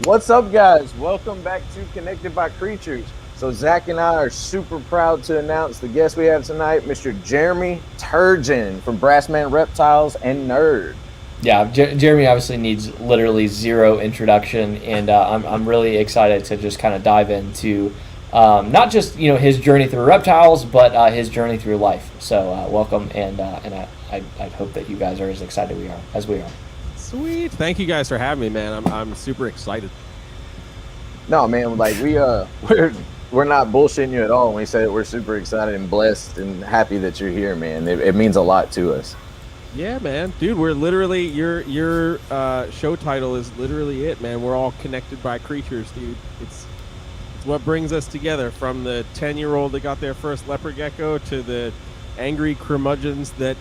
What's up, guys? Welcome back to Connected by Creatures. So Zach and I are super proud to announce the guest we have tonight, Mr. Jeremy Turgeon from Brassman Reptiles and Nerd. Yeah, Jeremy obviously needs literally zero introduction, and I'm really excited to just kind of dive into not just his journey through reptiles, but his journey through life. So welcome, and I hope that you guys are as excited as we are. Sweet, thank you guys for having me, man. I'm super excited. No, man, like we're not bullshitting you at all when we say that we're super excited and blessed and happy that you're here, man. It means a lot to us. Yeah, man, dude, we're literally your show title is literally it, man. We're all connected by creatures, dude. It's what brings us together, from the 10-year-old that got their first leopard gecko to the angry curmudgeons that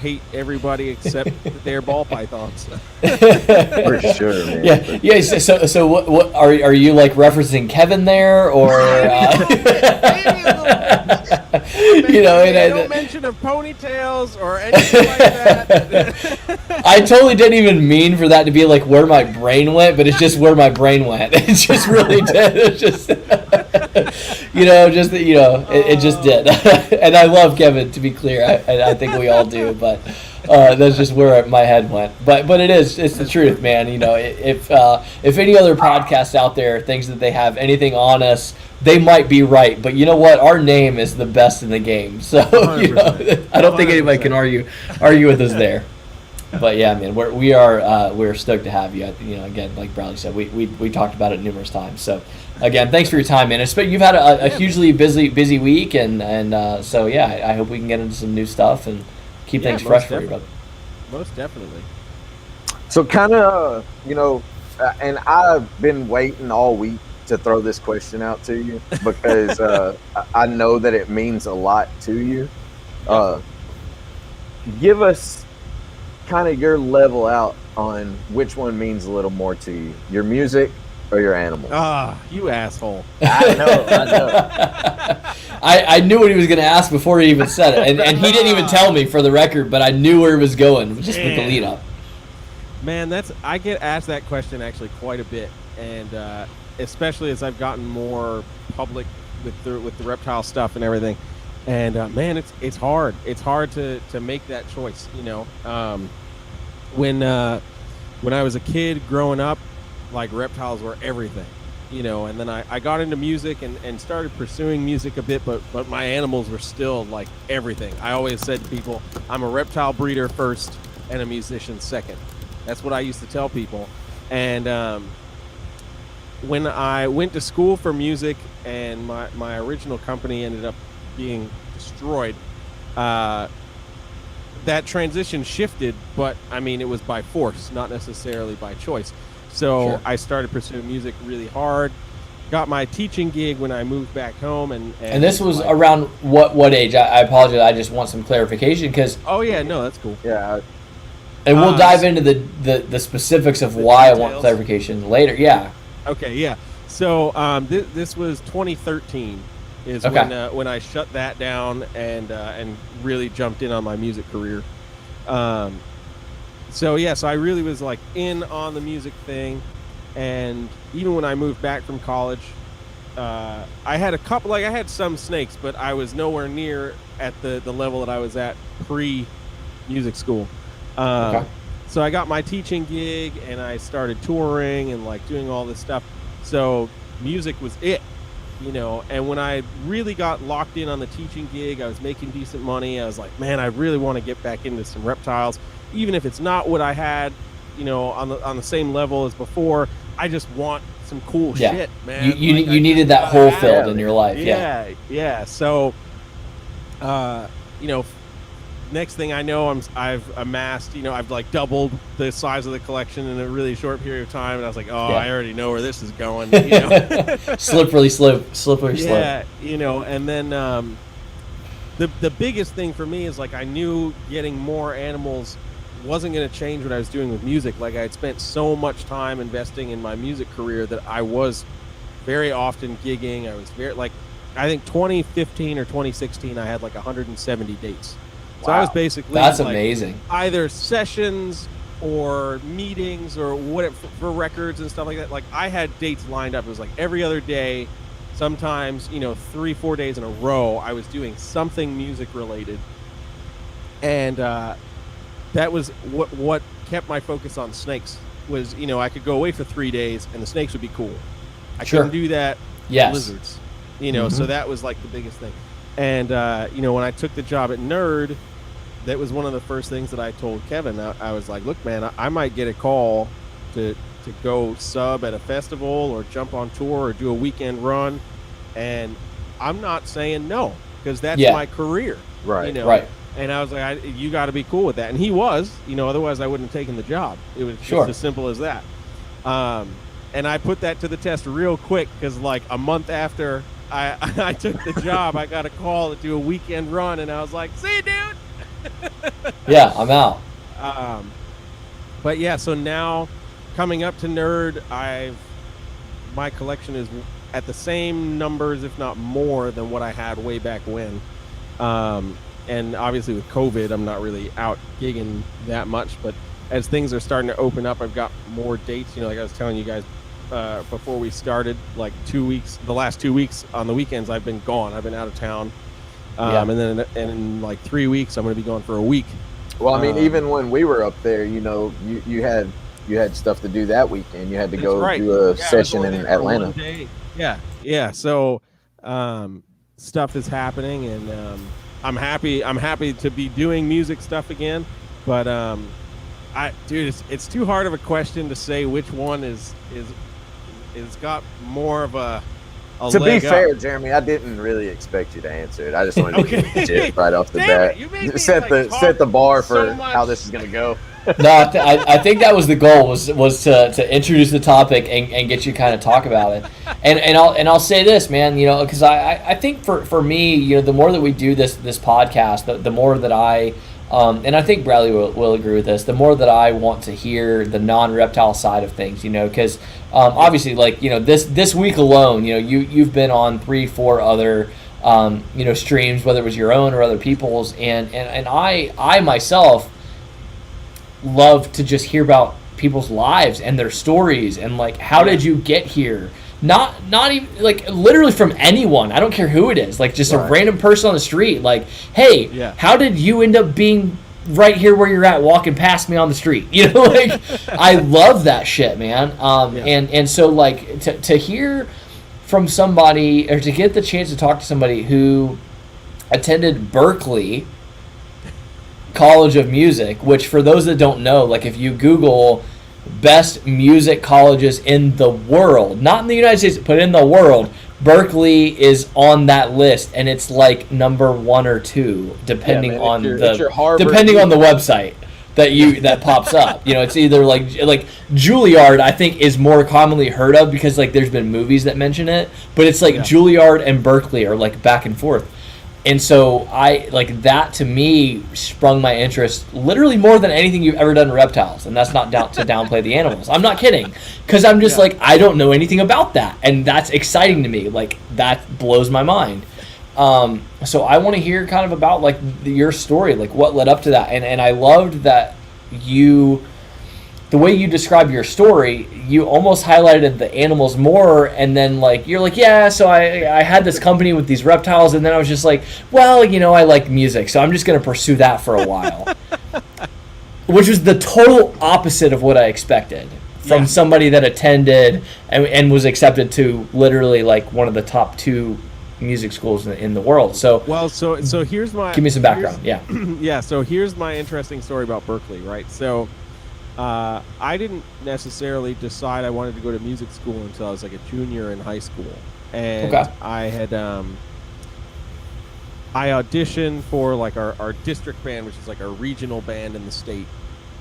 hate everybody except their ball pythons. For sure, man. Yeah. So what are you like referencing Kevin there, or no mention of ponytails or anything like that. I totally didn't even mean for that to be like where my brain went, but it's just where my brain went. It's just really did. It's just it just did. And I love Kevin, to be clear. I think we all do, but that's just where my head went. But it's the truth, man. If any other podcast out there thinks that they have anything on us, they might be right. But you know what? Our name is the best in the game. So I don't think anybody can argue with us there. But yeah, man, we're stoked to have you. Again, like Bradley said, we talked about it numerous times. So again, thanks for your time, man. You've had a hugely busy week, and so yeah, I hope we can get into some new stuff and keep things fresh for you, brother. Most definitely. So kind of, and I've been waiting all week to throw this question out to you because I know that it means a lot to you. Give us kind of your level out on which one means a little more to you, your music or your animals. You asshole. I know. I knew what he was going to ask before he even said it, and he didn't even tell me, for the record, but I knew where he was going just with the lead up. Man, I get asked that question actually quite a bit, and especially as I've gotten more public with the reptile stuff and everything. And man, it's hard. It's hard to make that choice. When I was a kid growing up, like, reptiles were everything. And then I got into music and started pursuing music a bit, but my animals were still like everything. I always said to people, I'm a reptile breeder first and a musician second. That's what I used to tell people. And when I went to school for music and my original company ended up being destroyed, that transition shifted, but I mean, it was by force, not necessarily by choice. So sure. I started pursuing music really hard, got my teaching gig when I moved back home. And this was around what age? I apologize, I just want some clarification, because... Oh yeah, no, that's cool. Yeah. And we'll dive into the specifics of why details. I want clarification later. Yeah. Okay, yeah. So this was 2013 is okay. When I shut that down and really jumped in on my music career. So I really was like in on the music thing, and even when I moved back from college, I had I had some snakes, but I was nowhere near at the level that I was at pre-music school. Okay. So I got my teaching gig and I started touring and like doing all this stuff. So music was it, and when I really got locked in on the teaching gig, I was making decent money. I was like, man, I really want to get back into some reptiles, even if it's not what I had, on the same level as before. I just want some cool shit, man. You needed that hole filled in your life. Yeah. So, next thing I know, I've amassed, I've like doubled the size of the collection in a really short period of time, and I was like, I already know where this is going. Slippery slope. Yeah, and then the biggest thing for me is like I knew getting more animals wasn't going to change what I was doing with music. Like, I had spent so much time investing in my music career that I was very often gigging. I was I think 2015 or 2016, I had like 170 dates. So I was basically that's amazing. Either sessions or meetings or whatever for records and stuff like that. Like I had dates lined up. It was like every other day, sometimes 3-4 days in a row. I was doing something music related, and that was what kept my focus on snakes. Was I could go away for 3 days and the snakes would be cool. I couldn't do that with lizards. So that was like the biggest thing. And when I took the job at Nerd, that was one of the first things that I told Kevin. I was like, look, man, I might get a call to go sub at a festival or jump on tour or do a weekend run. And I'm not saying no, because that's my career. Right. Right. And I was like, you got to be cool with that. And he was, otherwise I wouldn't have taken the job. It was just as simple as that. And I put that to the test real quick, because like a month after I took the job, I got a call to do a weekend run. And I was like, see you, dude. Yeah, I'm out. But yeah, so now coming up to Nerd, my collection is at the same numbers, if not more, than what I had way back when. And obviously with COVID, I'm not really out gigging that much. But as things are starting to open up, I've got more dates. Like I was telling you guys before we started, like the last 2 weeks on the weekends, I've been gone. I've been out of town. And then in like 3 weeks, I'm going to be gone for a week. Well, I mean, even when we were up there, you had stuff to do that weekend. You had to go do a session in Atlanta. Yeah. So stuff is happening, and I'm happy to be doing music stuff again. But it's too hard of a question to say which one is got more of a. To be fair, Jeremy, I didn't really expect you to answer it. I just wanted to get it right off the bat. Set the bar for how this is going to go. No, I think that was the goal, was to introduce the topic and get you kind of talk about it. And I'll say this, man, because I think for me, the more that we do this podcast, the more that I and I think Bradley will agree with this, the more that I want to hear the non-reptile side of things, because obviously, like, this week alone, you've been on 3-4 other streams, whether it was your own or other people's, and I myself love to just hear about people's lives and their stories, and like, how did you get here? Not even like literally from anyone. I don't care who it is. Like just a random person on the street. Like, hey, how did you end up being right here where you're at, walking past me on the street? Like I love that shit, man. And so like to hear from somebody, or to get the chance to talk to somebody who attended Berklee College of Music, which for those that don't know, like if you Google best music colleges in the world, not in the United States, but in the world, Berklee is on that list, and it's like number 1 or 2, depending on the website that pops up. It's either like Juilliard, I think, is more commonly heard of because like there's been movies that mention it, but it's like Juilliard and Berklee are like back and forth. And so I like that, to me, sprung my interest literally more than anything you've ever done in reptiles. And that's not to downplay the animals. I'm not kidding, because I'm just like, I don't know anything about that, and that's exciting to me. Like that blows my mind. So I want to hear kind of about like your story, like what led up to that. And I loved that the way you describe your story, you almost highlighted the animals more, and then like you're like, yeah, so I had this company with these reptiles, and then I was just like, well, I like music, so I'm just going to pursue that for a while. Which was the total opposite of what I expected from somebody that attended and was accepted to literally like one of the top 2 music schools in the world. So here's my, give me some background. So here's my interesting story about Berklee, right? So I didn't necessarily decide I wanted to go to music school until I was like a junior in high school, and I had I auditioned for like our district band, which is like our regional band in the state,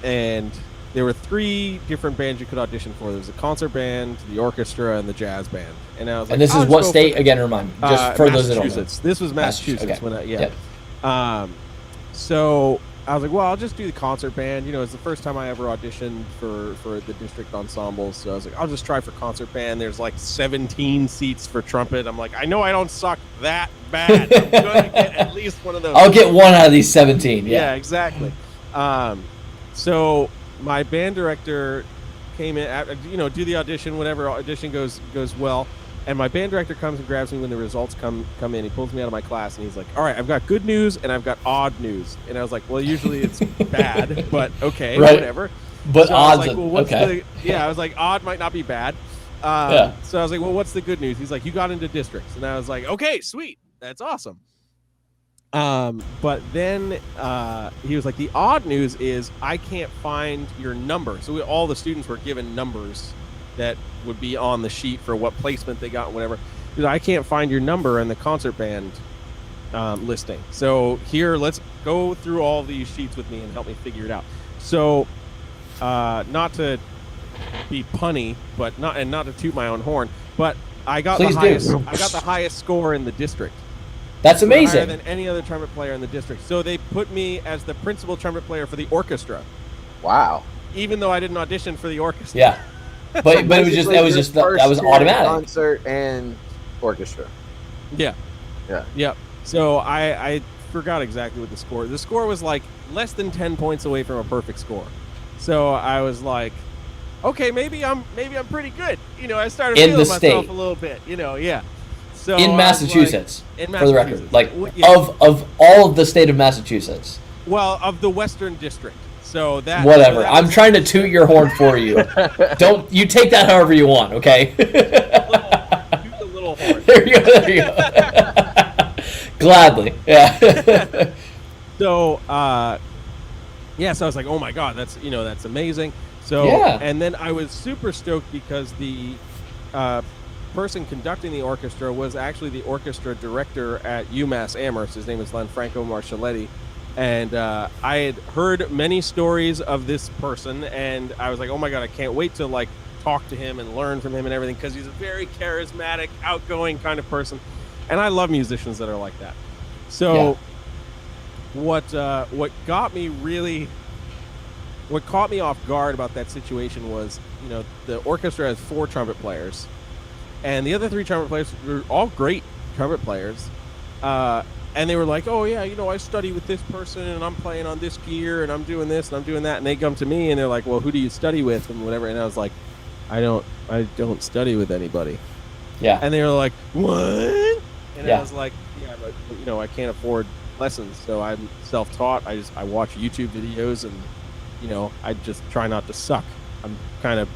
and there were 3 different bands you could audition for. There was a concert band, the orchestra, and the jazz band. And I was like, and this is what state again? Remind me, just for those that don't know. This was Massachusetts. So I was like, well, I'll just do the concert band. It's the first time I ever auditioned for the district ensembles. So I was like, I'll just try for concert band. There's like 17 seats for trumpet. I'm like, I know I don't suck that bad. I'm going to get at least one of those. I'll get one out of these 17. Yeah, exactly. So my band director came in, do the audition, whatever audition goes well. And my band director comes and grabs me when the results come in. He pulls me out of my class and he's like, all right, I've got good news and I've got odd news. And I was like, well, usually it's bad, but okay, whatever. But so odds, I was like, well, what's okay. I was like, odd might not be bad. So I was like, well, what's the good news? He's like, you got into districts. And I was like, okay, sweet. That's awesome. But then he was like, the odd news is I can't find your number. So all the students were given numbers that would be on the sheet for what placement they got, whatever. He's like, I can't find your number in the concert band listing. So here, let's go through all these sheets with me and help me figure it out. So not to be punny, but not to toot my own horn, but I got the highest score in the district. That's amazing. Higher than any other trumpet player in the district. So they put me as the principal trumpet player for the orchestra. Wow. Even though I didn't audition for the orchestra. Yeah. But it was just that was automatic. Concert and orchestra. Yeah. Yeah. Yep. So I forgot exactly what the score. The score was like less than 10 points away from a perfect score. So I was like, okay, maybe I'm pretty good. I started feeling myself a little bit. Yeah. So in Massachusetts, for the record, like yeah. of all of the state of Massachusetts. Well, of the Western District. So that whatever. I'm trying to toot your horn for you. Don't you take that however you want, okay? Toot the little horn. There you go. Gladly, yeah. So, so I was like, oh my god, that's amazing. So, yeah. And then I was super stoked because the person conducting the orchestra was actually the orchestra director at UMass Amherst. His name is Lanfranco Marcelletti. And I had heard many stories of this person, and I was like, oh my god, I can't wait to like talk to him and learn from him and everything, because he's a very charismatic, outgoing kind of person, and I love musicians that are like that. So what caught me off guard about that situation was, the orchestra has 4 trumpet players, and the other 3 trumpet players were all great trumpet players. And they were like, oh, yeah, I study with this person, and I'm playing on this gear, and I'm doing this, and I'm doing that. And they come to me, and they're like, well, who do you study with, and whatever. And I was like, I don't study with anybody. Yeah. And they were like, what? And yeah. I was like, yeah, but, I can't afford lessons, so I'm self-taught. I watch YouTube videos, and, I just try not to suck. I'm kind of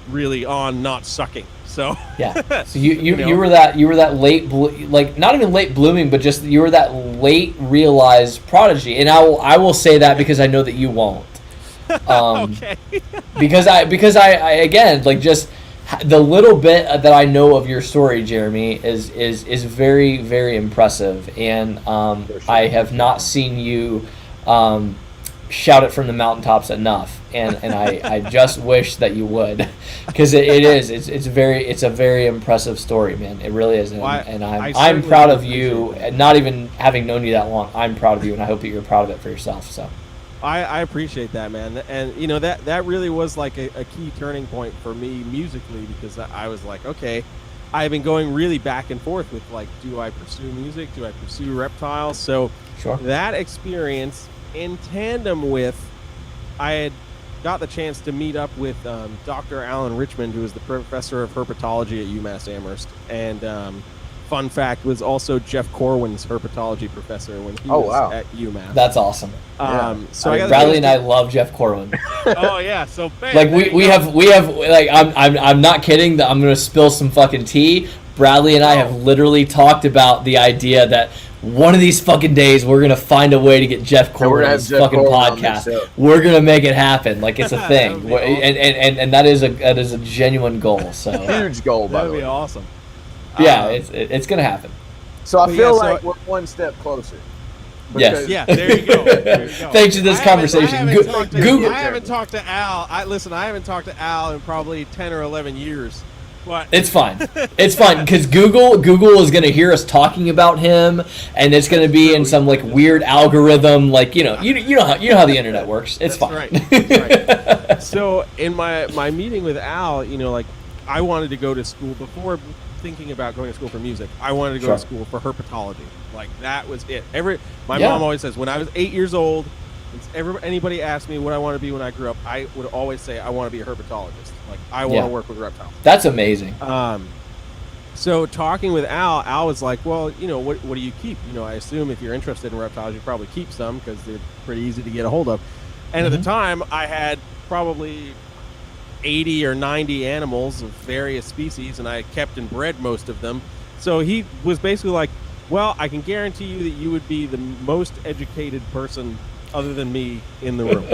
really on not sucking. So yeah, so you were that late, like not even late blooming, but just you were that late realized prodigy, and I will say that because I know that you won't. Okay. because I again, like, just the little bit that I know of your story, Jeremy, is very, very impressive, and sure. I have not seen you shout it from the mountaintops enough, and I just wish that you would, because it's a very impressive story, man. It really is, and I'm proud of you. And not even having known you that long, I'm proud of you, and I hope that you're proud of it for yourself. So I appreciate that, man, and that really was like a key turning point for me musically, because I was like, okay, I've been going really back and forth with, like, do I pursue music, do I pursue Reptile? So sure. That experience, in tandem with, I had got the chance to meet up with Dr. Alan Richmond, who is the professor of herpetology at UMass Amherst, and fun fact, was also Jeff Corwin's herpetology professor when he was at UMass. That's awesome. So Bradley and I love Jeff Corwin. Oh yeah, so bam, like we have like, I'm not kidding. I'm gonna spill some fucking tea. Bradley and I have literally talked about the idea that one of these fucking days we're gonna find a way to get Jeff Corwin on this fucking podcast. We're gonna make it happen. Like, it's a thing, and that is a genuine goal. So huge goal, by the way. That'd be awesome. Yeah, it's gonna happen. So I feel like we're one step closer. Yes. Yeah, there you go. Thanks for this conversation. Google. I haven't talked to Al. I haven't talked to Al in probably 10 or 11 years. But it's fine. It's fine, because Google is going to hear us talking about him, and it's going to be in some like weird algorithm, like, you know how the internet works. It's fine. Right. That's right. So in my meeting with Al, like, I wanted to go to school before thinking about going to school for music. I wanted to go to school for herpetology. Like, that was it. My mom always says, when I was 8 years old, Anybody asked me what I want to be when I grew up, I would always say I want to be a herpetologist. Like, I want to work with reptiles. That's amazing. So talking with Al was like, well, what do you keep? I assume if you're interested in reptiles, you probably keep some because they're pretty easy to get a hold of. And at the time, I had probably 80 or 90 animals of various species, and I kept and bred most of them. So he was basically like, well, I can guarantee you that you would be the most educated person other than me in the room.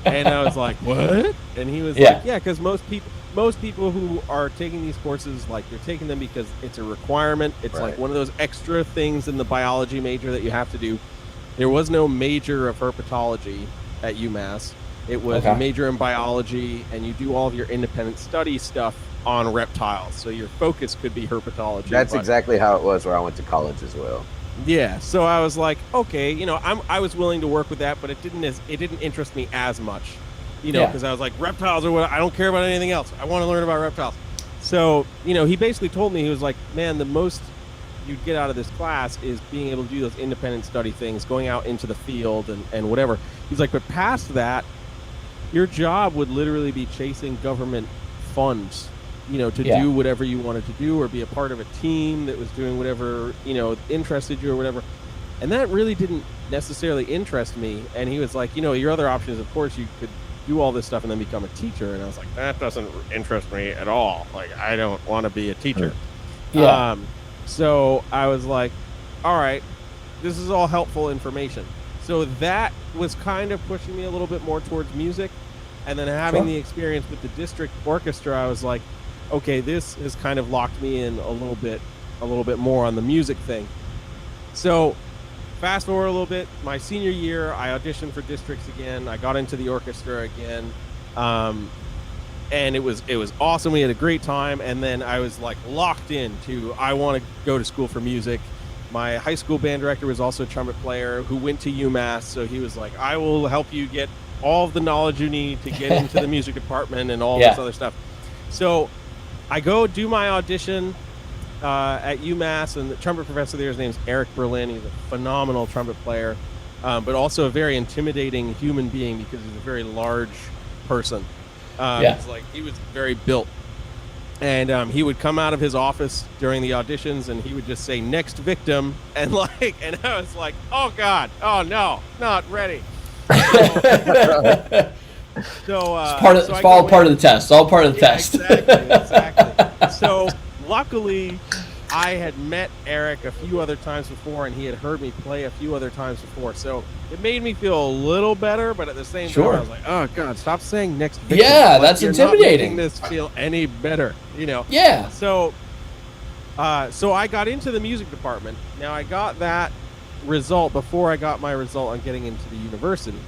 And I was like, what? And he was like, yeah, because most people who are taking these courses, like, they're taking them because it's a requirement. It's like one of those extra things in the biology major that you have to do. There was no major of herpetology at UMass. It was a major in biology, and you do all of your independent study stuff on reptiles. So your focus could be herpetology. That's exactly how it was where I went to college as well. Yeah, so I was like, okay, I was willing to work with that, but it didn't interest me as much, because I was like, reptiles are what I don't care about anything else. I want to learn about reptiles. So, he basically told me, he was like, man, the most you'd get out of this class is being able to do those independent study things, going out into the field and whatever. He's like, but past that, your job would literally be chasing government funds, to do whatever you wanted to do, or be a part of a team that was doing whatever, interested you or whatever. And that really didn't necessarily interest me. And he was like, your other option is, of course, you could do all this stuff and then become a teacher. And I was like, that doesn't interest me at all. Like, I don't want to be a teacher. Yeah. So I was like, all right, this is all helpful information. So that was kind of pushing me a little bit more towards music. And then having the experience with the district orchestra, I was like, okay, this has kind of locked me in a little bit more on the music thing. So fast forward a little bit, my senior year, I auditioned for districts again. I got into the orchestra again. And it was awesome. We had a great time. And then I was like locked into, I want to go to school for music. My high school band director was also a trumpet player who went to UMass. So he was like, I will help you get all of the knowledge you need to get into the music department and all this other stuff. So I go do my audition at UMass, and the trumpet professor there, his name's Eric Berlin. He's a phenomenal trumpet player, but also a very intimidating human being because he's a very large person. He was very built. And he would come out of his office during the auditions, and he would just say, next victim. And I was like, oh God, oh no, not ready. It's all part of the test. All part of the test. Exactly. So luckily, I had met Eric a few other times before, and he had heard me play a few other times before. So it made me feel a little better, but at the same time, I was like, oh God, stop saying next victim. Yeah, that's intimidating. Not making this feel any better, Yeah. So I got into the music department. Now I got that result before I got my result on getting into the university,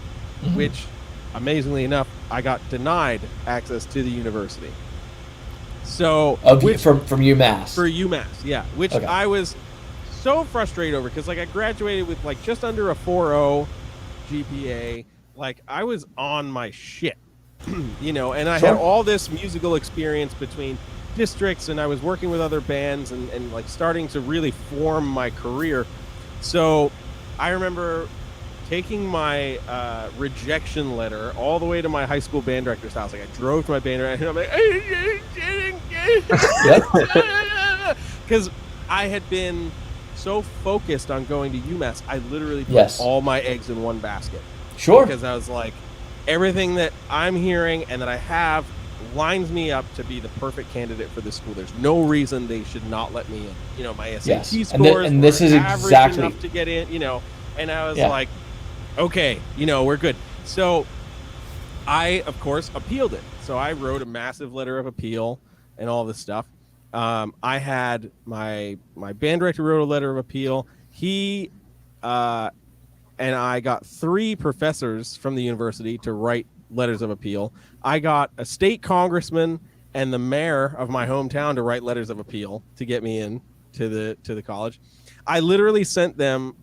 which, amazingly enough, I got denied access to the university. So from UMass. For UMass, yeah. Which I was so frustrated over because I graduated with just under a 4.0 GPA. I was on my shit, and I had all this musical experience between districts, and I was working with other bands and starting to really form my career. So I remember taking my rejection letter all the way to my high school band director's house. I drove to my band director, and I'm like, because I had been so focused on going to UMass, I literally put all my eggs in one basket. Sure. Because I was like, everything that I'm hearing and that I have lines me up to be the perfect candidate for this school. There's no reason they should not let me in. My SAT scores and this is average exactly enough to get in, and I was like, okay, we're good. So I, of course, appealed it. So I wrote a massive letter of appeal and all this stuff. I had my band director wrote a letter of appeal. He and I got 3 professors from the university to write letters of appeal. I got a state congressman and the mayor of my hometown to write letters of appeal to get me in to the college. I literally sent them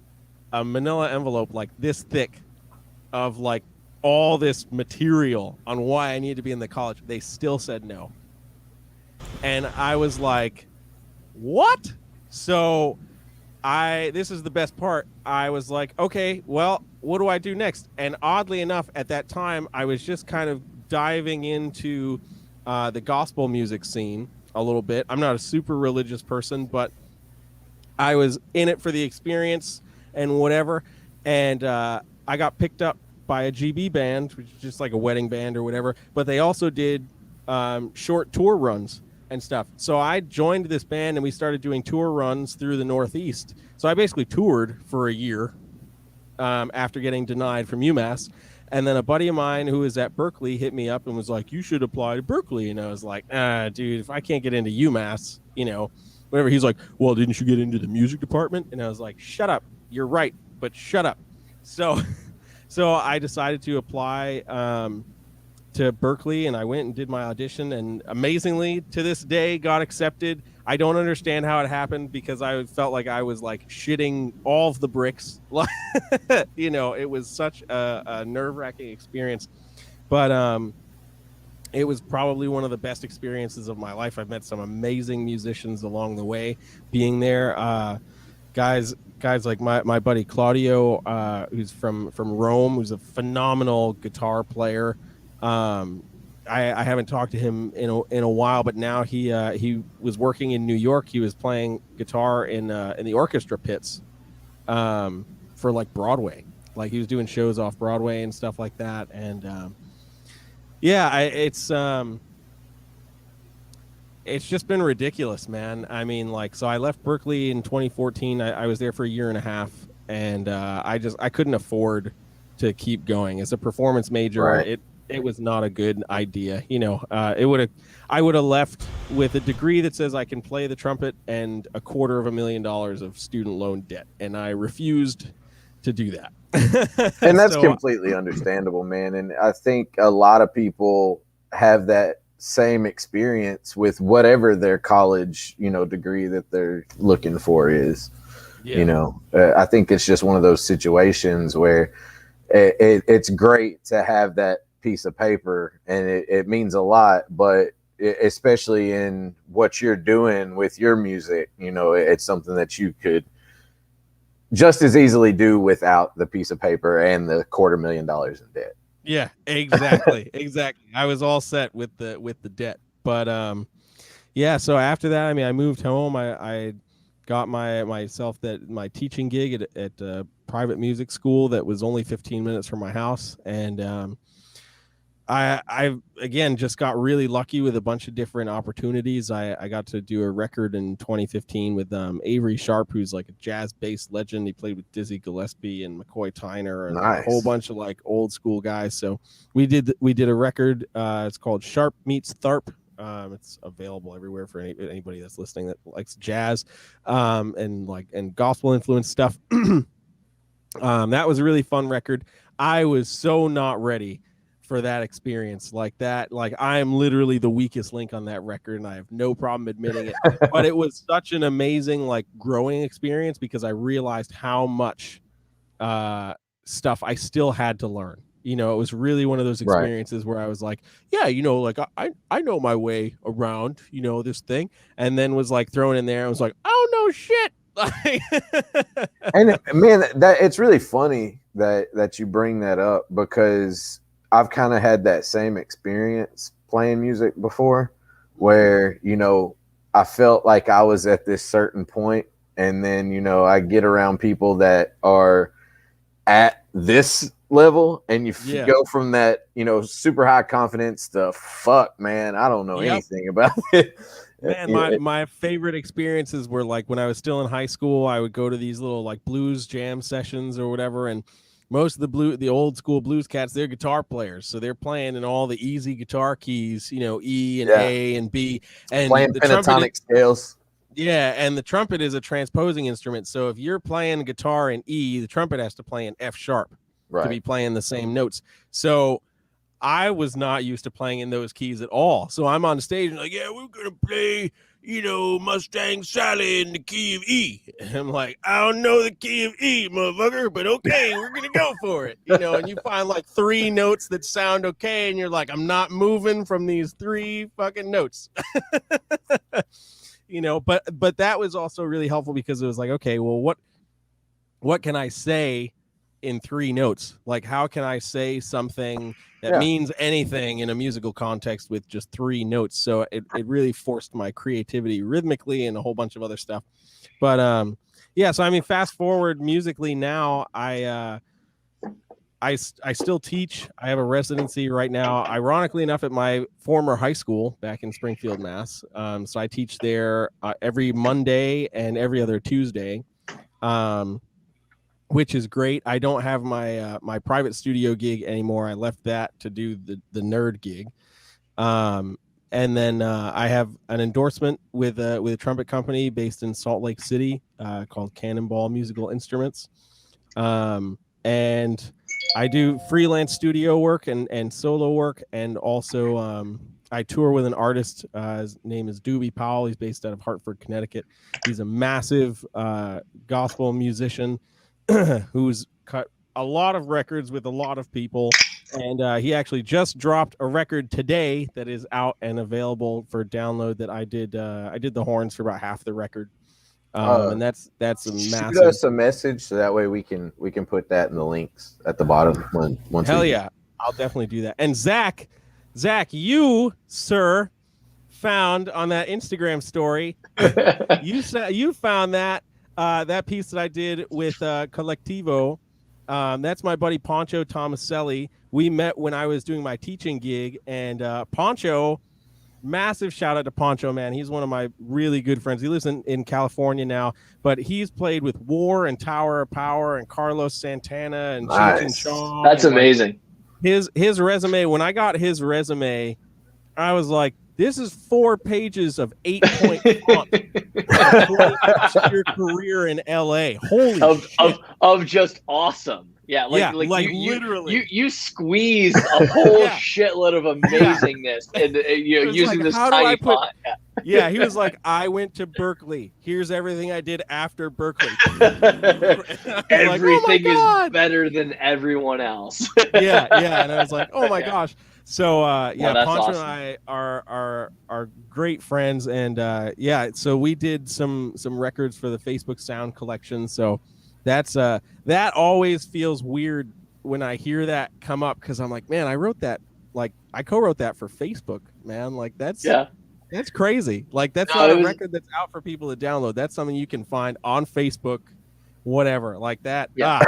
a manila envelope this thick of all this material on why I needed to be in the college. They still said no. And I was like, what? So this is the best part. I was like, okay, well, what do I do next? And oddly enough, at that time, I was just kind of diving into the gospel music scene a little bit. I'm not a super religious person, but I was in it for the experience and whatever. And I got picked up by a GB band, which is just like a wedding band or whatever. But they also did short tour runs and stuff. So I joined this band and we started doing tour runs through the Northeast. So I basically toured for a year after getting denied from UMass. And then a buddy of mine who was at Berklee hit me up and was like, you should apply to Berklee. And I was like, dude, if I can't get into UMass, whatever. He's like, well, didn't you get into the music department? And I was like, shut up. You're right, but shut up. So I decided to apply to Berklee, and I went and did my audition, and amazingly, to this day, got accepted. I don't understand how it happened because I felt like I was like shitting all of the bricks. It was such a nerve-wracking experience, but it was probably one of the best experiences of my life. I've met some amazing musicians along the way being there. Guys like my buddy Claudio, who's from Rome, who's a phenomenal guitar player. I haven't talked to him in a while, but now he was working in New York. He was playing guitar in the orchestra pits for like Broadway. Like he was doing shows off Broadway and stuff like that. And it's just been ridiculous, man. I mean, so I left Berklee in 2014. I was there for a year and a half, and I couldn't afford to keep going as a performance major. Right. It was not a good idea. I would have left with a degree that says I can play the trumpet and $250,000 of student loan debt, and I refused to do that. And that's completely understandable, man. And I think a lot of people have that same experience with whatever their college, degree that they're looking for is. Yeah. I think it's just one of those situations where it's great to have that piece of paper, and it means a lot, but especially in what you're doing with your music, it's something that you could just as easily do without the piece of paper and the $250,000 in debt. Yeah, exactly. Exactly. I was all set with the debt, but so after that, I mean, I moved home. I got my teaching gig at a private music school that was only 15 minutes from my house, and I again just got really lucky with a bunch of different opportunities. I got to do a record in 2015 with Avery Sharp, who's like a jazz bass legend. He played with Dizzy Gillespie and McCoy Tyner and nice. A whole bunch of like old school guys. So we did a record. It's called Sharp Meets Tharp. It's available everywhere for anybody that's listening that likes jazz and gospel influence stuff. That was a really fun record. I was so not ready for that experience like that. Like I am literally the weakest link on that record, and I have no problem admitting it. But it was such an amazing growing experience because I realized how much stuff I still had to learn. It was really one of those experiences where I was like, yeah, I know my way around, this thing, and then was thrown in there. I was like, oh no shit. And man, that it's really funny that you bring that up, because I've kind of had that same experience playing music before where, I felt like I was at this certain point, and then, I get around people that are at this level, and you go from that, super high confidence to fuck, man, I don't know anything about it. Man, my favorite experiences were when I was still in high school. I would go to these little blues jam sessions or whatever, and most of the old school blues cats, they're guitar players, so they're playing in all the easy guitar keys, E and A and B, and playing the pentatonic scales. Yeah, and the trumpet is a transposing instrument, so if you're playing guitar in E, the trumpet has to play in F sharp to be playing the same notes. So I was not used to playing in those keys at all. So I'm on stage and we're gonna play, Mustang Sally in the key of E. And I'm like, I don't know the key of E, motherfucker, but okay, we're gonna go for it. And you find 3 notes that sound okay, and you're like, I'm not moving from these 3 fucking notes. but that was also really helpful because it was like, okay, well, what can I say in 3 notes? Like, how can I say something that means anything in a musical context with just 3 notes? So it really forced my creativity rhythmically and a whole bunch of other stuff. But so I mean, fast forward musically now, I still teach. I have a residency right now, ironically enough, at my former high school back in Springfield, Mass. So I teach there every Monday and every other Tuesday. Which is great. I don't have my my private studio gig anymore. I left that to do the nerd gig. And then I have an endorsement with a trumpet company based in Salt Lake City called Cannonball Musical Instruments. And I do freelance studio work and solo work, and also I tour with an artist. His name is Doobie Powell. He's based out of Hartford, Connecticut. He's a massive gospel musician who's cut a lot of records with a lot of people, and he actually just dropped a record today that is out and available for download. That I did the horns for about half the record, and that's a massive. Shoot us a message so that way we can put that in the links at the bottom. Yeah, I'll definitely do that. And Zach, you sir found on that Instagram story, you found that. That piece that I did with Collectivo, that's my buddy Poncho Tomaselli. We met when I was doing my teaching gig, and Poncho, massive shout out to Poncho, man. He's one of my really good friends. He lives in California now, but he's played with War and Tower of Power and Carlos Santana and Cheech and Chong. That's amazing. His resume, when I got his resume, I was like, this is 4 pages of 8-point font. Your career in LA. Holy shit. Of just awesome. Yeah, like literally. You squeezed a whole shitload of amazingness and using this tiny font. Yeah, he was like, I went to Berklee. Here's everything I did after Berklee. Everything is better than everyone else. yeah, and I was like, oh my gosh. So Poncho awesome. and I are great friends, and so we did some records for the Facebook Sound Collection. So that's that always feels weird when I hear that come up, because I'm like, man, I wrote that, like I co-wrote that for Facebook, man. Like that's crazy. Like that's not a record that's out for people to download. That's something you can find on Facebook, whatever, like that. Yeah.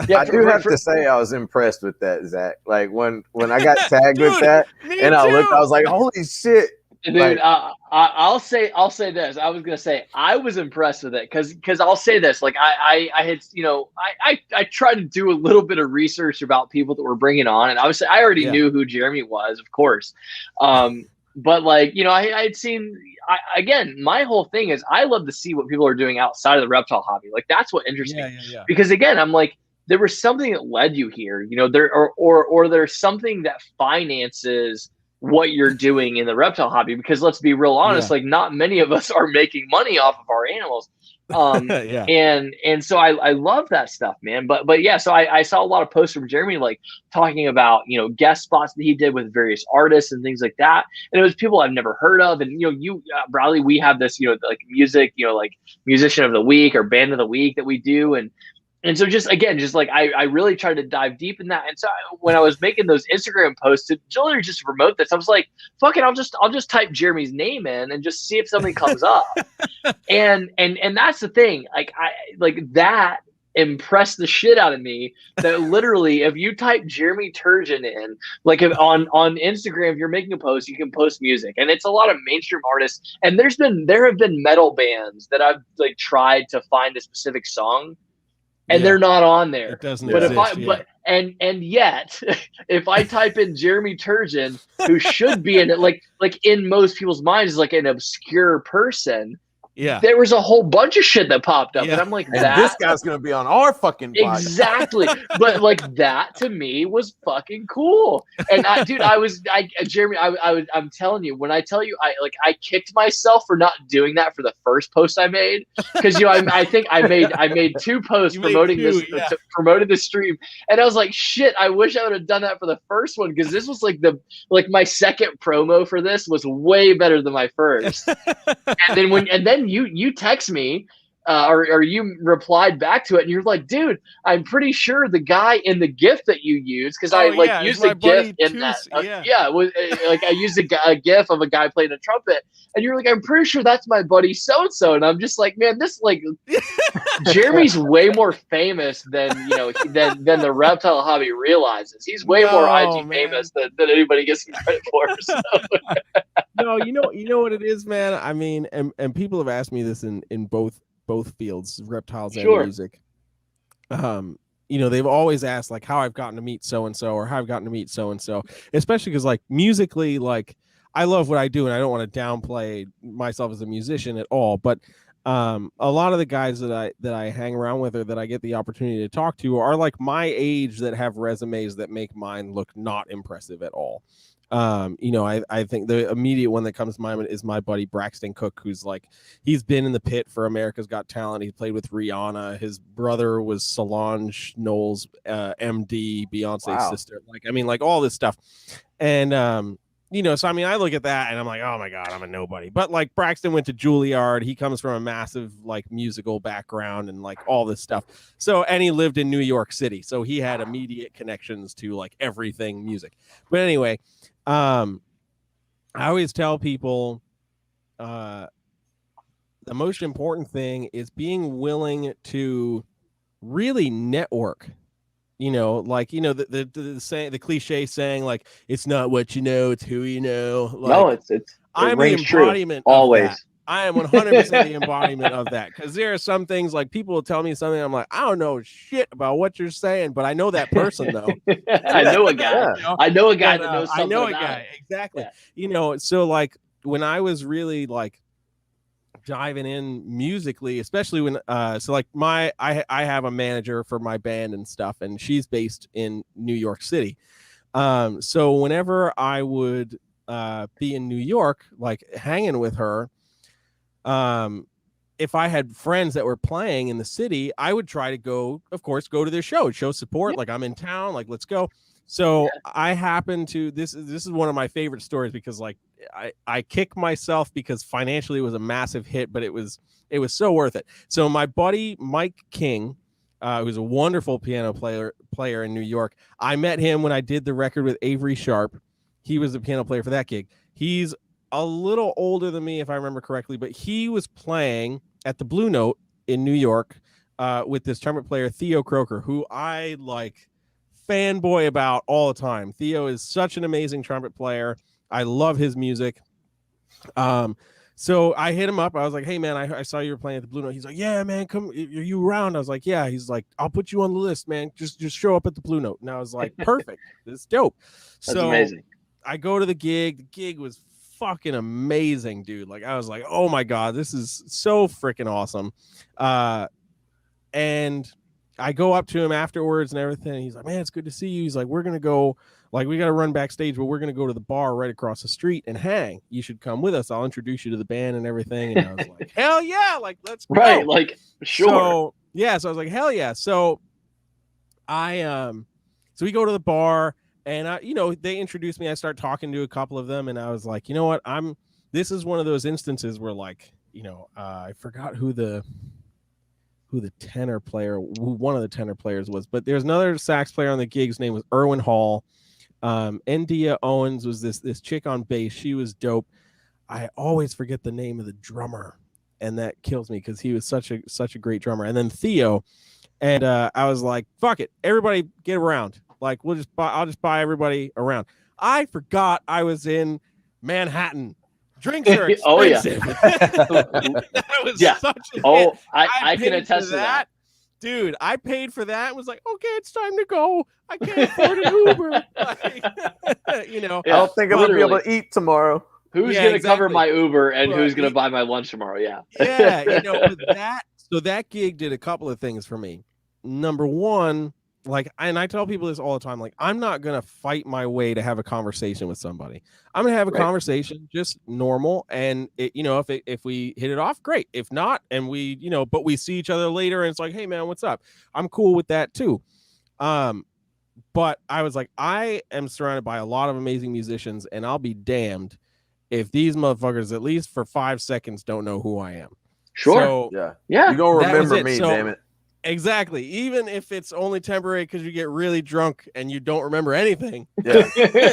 I do have to say I was impressed with that, Zach. Like when I got tagged with that, and I looked, I was like, holy shit. Dude, like, I'll say this. I was gonna say I was impressed with it because I'll say this. Like I had, I tried to do a little bit of research about people that we're bringing on, and obviously I already knew who Jeremy was, of course. But like, I had seen. Again, my whole thing is I love to see what people are doing outside of the reptile hobby. Like that's what interests me. Because again, I'm like, there was something that led you here. There or there's something that finances what you're doing in the reptile hobby, because let's be real honest, like not many of us are making money off of our animals. And so I love that stuff, man. But yeah, so I saw a lot of posts from Jeremy, like talking about, guest spots that he did with various artists and things like that. And it was people I've never heard of. And, Bradley, we have this, like music, like musician of the week or band of the week that we do. And so just like I really tried to dive deep in that. And so when I was making those Instagram posts to literally just promote this, I was like, fuck it, I'll just type Jeremy's name in and just see if something comes up. And that's the thing. Like that impressed the shit out of me, that literally if you type Jeremy Turgeon in, like on Instagram, if you're making a post, you can post music, and it's a lot of mainstream artists. And there have been metal bands that I've like tried to find a specific song, and they're not on there. It doesn't but exist, and yet, if I type in Jeremy Turgeon, who should be in it, like in most people's minds is like an obscure person, Yeah. there was a whole bunch of shit that popped up, Yeah. and I'm like, And this guy's gonna be on our fucking podcast. exactly. But like that to me was fucking cool. And Jeremy, I'm telling you, when I tell you, I kicked myself for not doing that for the first post I made, because I think I made 2 posts promoting promoting the stream, and I was like, shit, I wish I would have done that for the first one, because this was like my second promo for this was way better than my first. and then you text me, or you replied back to it, and you're like, dude, I'm pretty sure the guy in the GIF that you used, because I used a GIF in that. It was like I used a GIF of a guy playing a trumpet, and you're like, I'm pretty sure that's my buddy so and so, and I'm just like, man, this like Jeremy's way more famous than than the reptile hobby realizes. He's way more IG famous than anybody gets credit for. So. No, you know what it is, man. I mean, and people have asked me this in both fields, reptiles and music. They've always asked like how I've gotten to meet so and so, or how I've gotten to meet so and so, especially because like musically, like I love what I do, and I don't want to downplay myself as a musician at all. But a lot of the guys that I hang around with, or that I get the opportunity to talk to, are like my age, that have resumes that make mine look not impressive at all. I think the immediate one that comes to mind is my buddy Braxton Cook, who's like, he's been in the pit for America's Got Talent. He played with Rihanna. His brother was Solange Knowles, MD, Beyonce's sister. Like, I mean, like all this stuff. And, so I mean, I look at that and I'm like, oh my God, I'm a nobody. But like Braxton went to Juilliard. He comes from a massive like musical background and like all this stuff. So, and he lived in New York City. So he had immediate connections to like everything music. But anyway, I always tell people the most important thing is being willing to really network. The saying, the cliche saying, like, it's not what you know, it's who you know. Like, no, I'm the embodiment true. Always. Of that. I am 100% the embodiment of that, because there are some things, like, people will tell me something, I'm like, I don't know shit about what you're saying, but I know that person though. I know a guy. I know a guy that knows something. I know a guy, exactly. Yeah. So like when I was really like diving in musically, especially when I have a manager for my band and stuff, and she's based in New York City. So whenever I would be in New York, like hanging with her, if I had friends that were playing in the city, I would try to go to their show support. Yeah. Like, I'm in town, like, let's go. So I happen to, this is one of my favorite stories, because like I kick myself because financially it was a massive hit, but it was so worth it. So my buddy Mike King, who's a wonderful piano player in New York, I met him when I did the record with Avery Sharp. He was the piano player for that gig. He's a little older than me, if I remember correctly, but he was playing at the Blue Note in New York with this trumpet player, Theo Croker, who I like fanboy about all the time. Theo is such an amazing trumpet player. I love his music. So I hit him up. I was like, hey man, I saw you were playing at the Blue Note. He's like, yeah, man, come, are you around? I was like, yeah. He's like, I'll put you on the list, man. Just show up at the Blue Note. And I was like, perfect. This is dope. That's amazing. I go to the gig. The gig was fucking amazing, dude. Like, I was like, oh my God, this is so freaking awesome. And I go up to him afterwards and everything. He's like, man, it's good to see you. He's like, we're going to go, like, we got to run backstage, but we're going to go to the bar right across the street and hang. You should come with us. I'll introduce you to the band and everything. And I was like, hell yeah. Like, let's go. Right. Like, sure. So, yeah. So I was like, hell yeah. So so we go to the bar and they introduced me. I start talking to a couple of them and I was like, you know what? This is one of those instances where, like, I forgot who the tenor player, one of the tenor players was, but there's another sax player on the gig. His name was Erwin Hall. India Owens was this chick on bass. She was dope. I always forget the name of the drummer, and that kills me because he was such a great drummer. And then Theo, and I was like, fuck it, everybody get around. Like, I'll just buy everybody around. I forgot I was in Manhattan. Drinks are expensive. Oh yeah. That was such a hit. I can attest to that. Dude, I paid for that and was like, okay, it's time to go. I can't afford an Uber. Like, I don't think I'm going to be able to eat tomorrow. Who's Yeah, going to cover exactly. my Uber and But who's going to buy my lunch tomorrow? Yeah. Yeah, but that gig did a couple of things for me. Number one, like, and I tell people this all the time, like, I'm not gonna fight my way to have a conversation with somebody. I'm gonna have a Right. conversation just normal, and if we hit it off, great. If not, and we but we see each other later, and it's like, hey man, what's up? I'm cool with that too. But I was like, I am surrounded by a lot of amazing musicians, and I'll be damned if these motherfuckers, at least for 5 seconds, don't know who I am. Sure. So, Yeah. Yeah. You're going to that was remember it. me, So- damn it. exactly. Even if it's only temporary because you get really drunk and you don't remember anything, Yeah.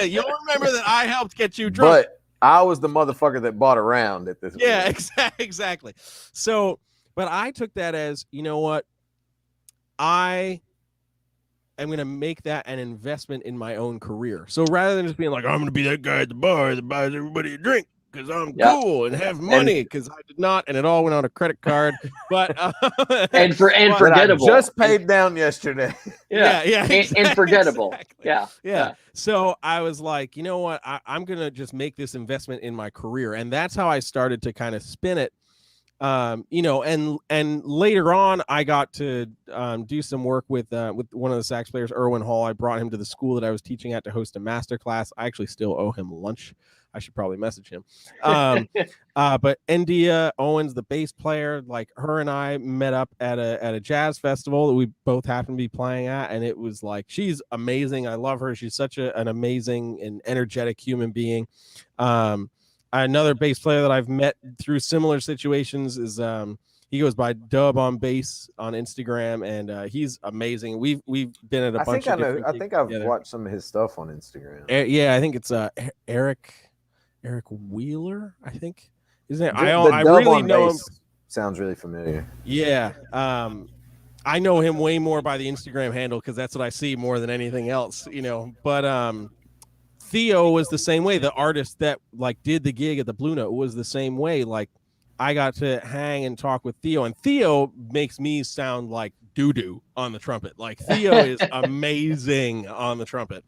you'll remember that I helped get you drunk. But I was the motherfucker that bought around at this. Yeah, exactly. So, but I took that as, you know what? I am going to make that an investment in my own career. So rather than just being like, I'm going to be that guy at the bar that buys everybody a drink because I'm cool and have money, because I did not, and it all went on a credit card. But and That forgettable. I just paid down yesterday. yeah, And forgettable. exactly. Yeah. So I was like, you know what? I'm going to just make this investment in my career. And that's how I started to kind of spin it. And later on, I got to do some work with one of the sax players, Erwin Hall. I brought him to the school that I was teaching at to host a master class. I actually still owe him lunch. I should probably message him. But India Owens, the bass player, like her and I met up at a jazz festival that we both happened to be playing at, and it was like, she's amazing. I love her. She's such an amazing and energetic human being. Another bass player that I've met through similar situations is he goes by Dub on Bass on Instagram, and he's amazing. We've been at a bunch of different gigs I've together. watched some of his stuff on Instagram. Yeah, I think it's Eric Wheeler, I think. Isn't it? The I dub really on know him. bass sounds really familiar. Yeah. I know him way more by the Instagram handle because that's what I see more than anything else, But Theo was the same way. The artist that like did the gig at the Blue Note was the same way. Like, I got to hang and talk with Theo, and Theo makes me sound like doo-doo on the trumpet. Like, Theo is amazing on the trumpet.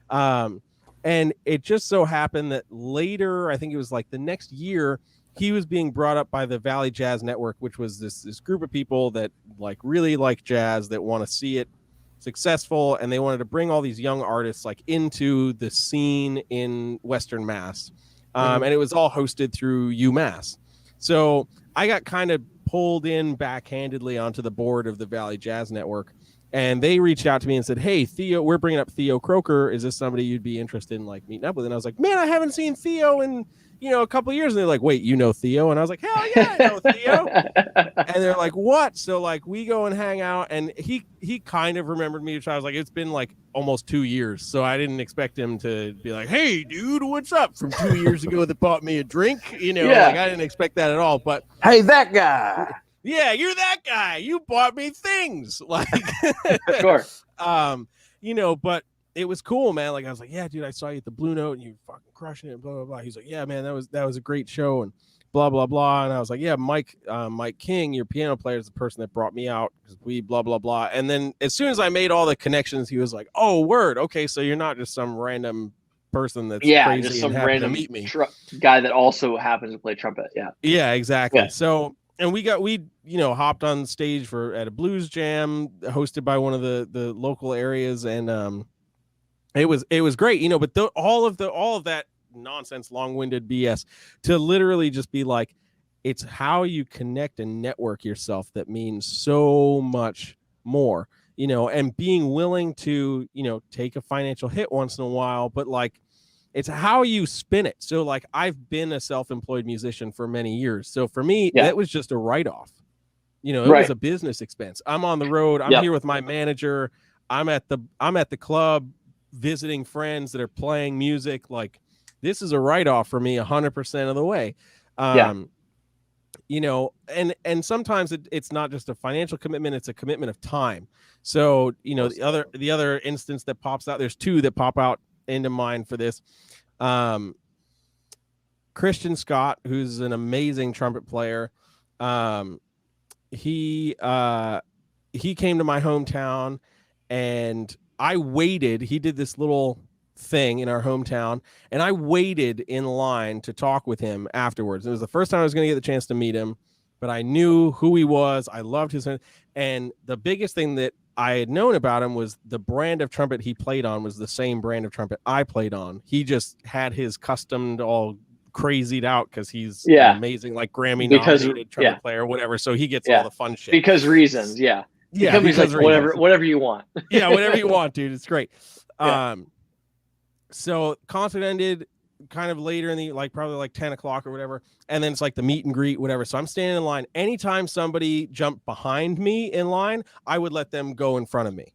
And it just so happened that later, I think it was like the next year, he was being brought up by the Valley Jazz Network, which was this group of people that like really like jazz, that want to see it successful, and they wanted to bring all these young artists like into the scene in Western Mass. And it was all hosted through UMass. So I got kind of pulled in backhandedly onto the board of the Valley Jazz Network, and they reached out to me and said, hey, Theo, we're bringing up Theo Croker. Is this somebody you'd be interested in like meeting up with? And I was like, man, I haven't seen Theo in a couple of years. And they're like, wait, you know Theo? And I was like, hell yeah, I know Theo. And they're like, what? So like we go and hang out, and he kind of remembered me. So I was like, it's been like almost 2 years. So I didn't expect him to be like, hey dude, what's up, from 2 years ago that bought me a drink. Like I didn't expect that at all. But Hey, that guy. yeah, you're that guy. You bought me things. Like Sure. But it was cool, man. Like, I was like, yeah, dude, I saw you at the Blue Note and you fucking crushing it, blah, blah, blah. He's like, yeah, man, that was a great show, and blah, blah, blah. And I was like, yeah, Mike King, your piano player, is the person that brought me out, because we blah, blah, blah. And then as soon as I made all the connections, he was like, oh, word. Okay, so you're not just some random person that's crazy just some and happened random to meet me. guy that also happens to play trumpet. Yeah, exactly. Yeah. So, and we hopped on stage at a blues jam hosted by one of the local areas, and it was great, but all of that nonsense, long-winded BS, to literally just be like, it's how you connect and network yourself that means so much more, and being willing to, take a financial hit once in a while, but like, it's how you spin it. So like, I've been a self-employed musician for many years. So for me, that was just a write-off. It was a business expense. I'm on the road. I'm here with my manager. I'm at the club visiting friends that are playing music. Like, this is a write-off for me 100% of the way. And sometimes it's not just a financial commitment, it's a commitment of time. So, the other instance that pops out, there's two that pop out into mind for this. Christian Scott, who's an amazing trumpet player. He came to my hometown, and I waited. He did this little thing in our hometown, and I waited in line to talk with him afterwards. It was the first time I was going to get the chance to meet him, but I knew who he was. I loved his, and the biggest thing that I had known about him was the brand of trumpet he played on was the same brand of trumpet I played on. He just had his customed all crazied out because he's an amazing, like Grammy nominated trumpet player or whatever. So he gets all the fun shit because reasons. Yeah. Because like, whatever you want. Yeah. Whatever you want, dude. It's great. So concert ended kind of later in the, like probably like 10 o'clock or whatever. And then it's like the meet and greet, whatever. So I'm standing in line. Anytime somebody jumped behind me in line, I would let them go in front of me.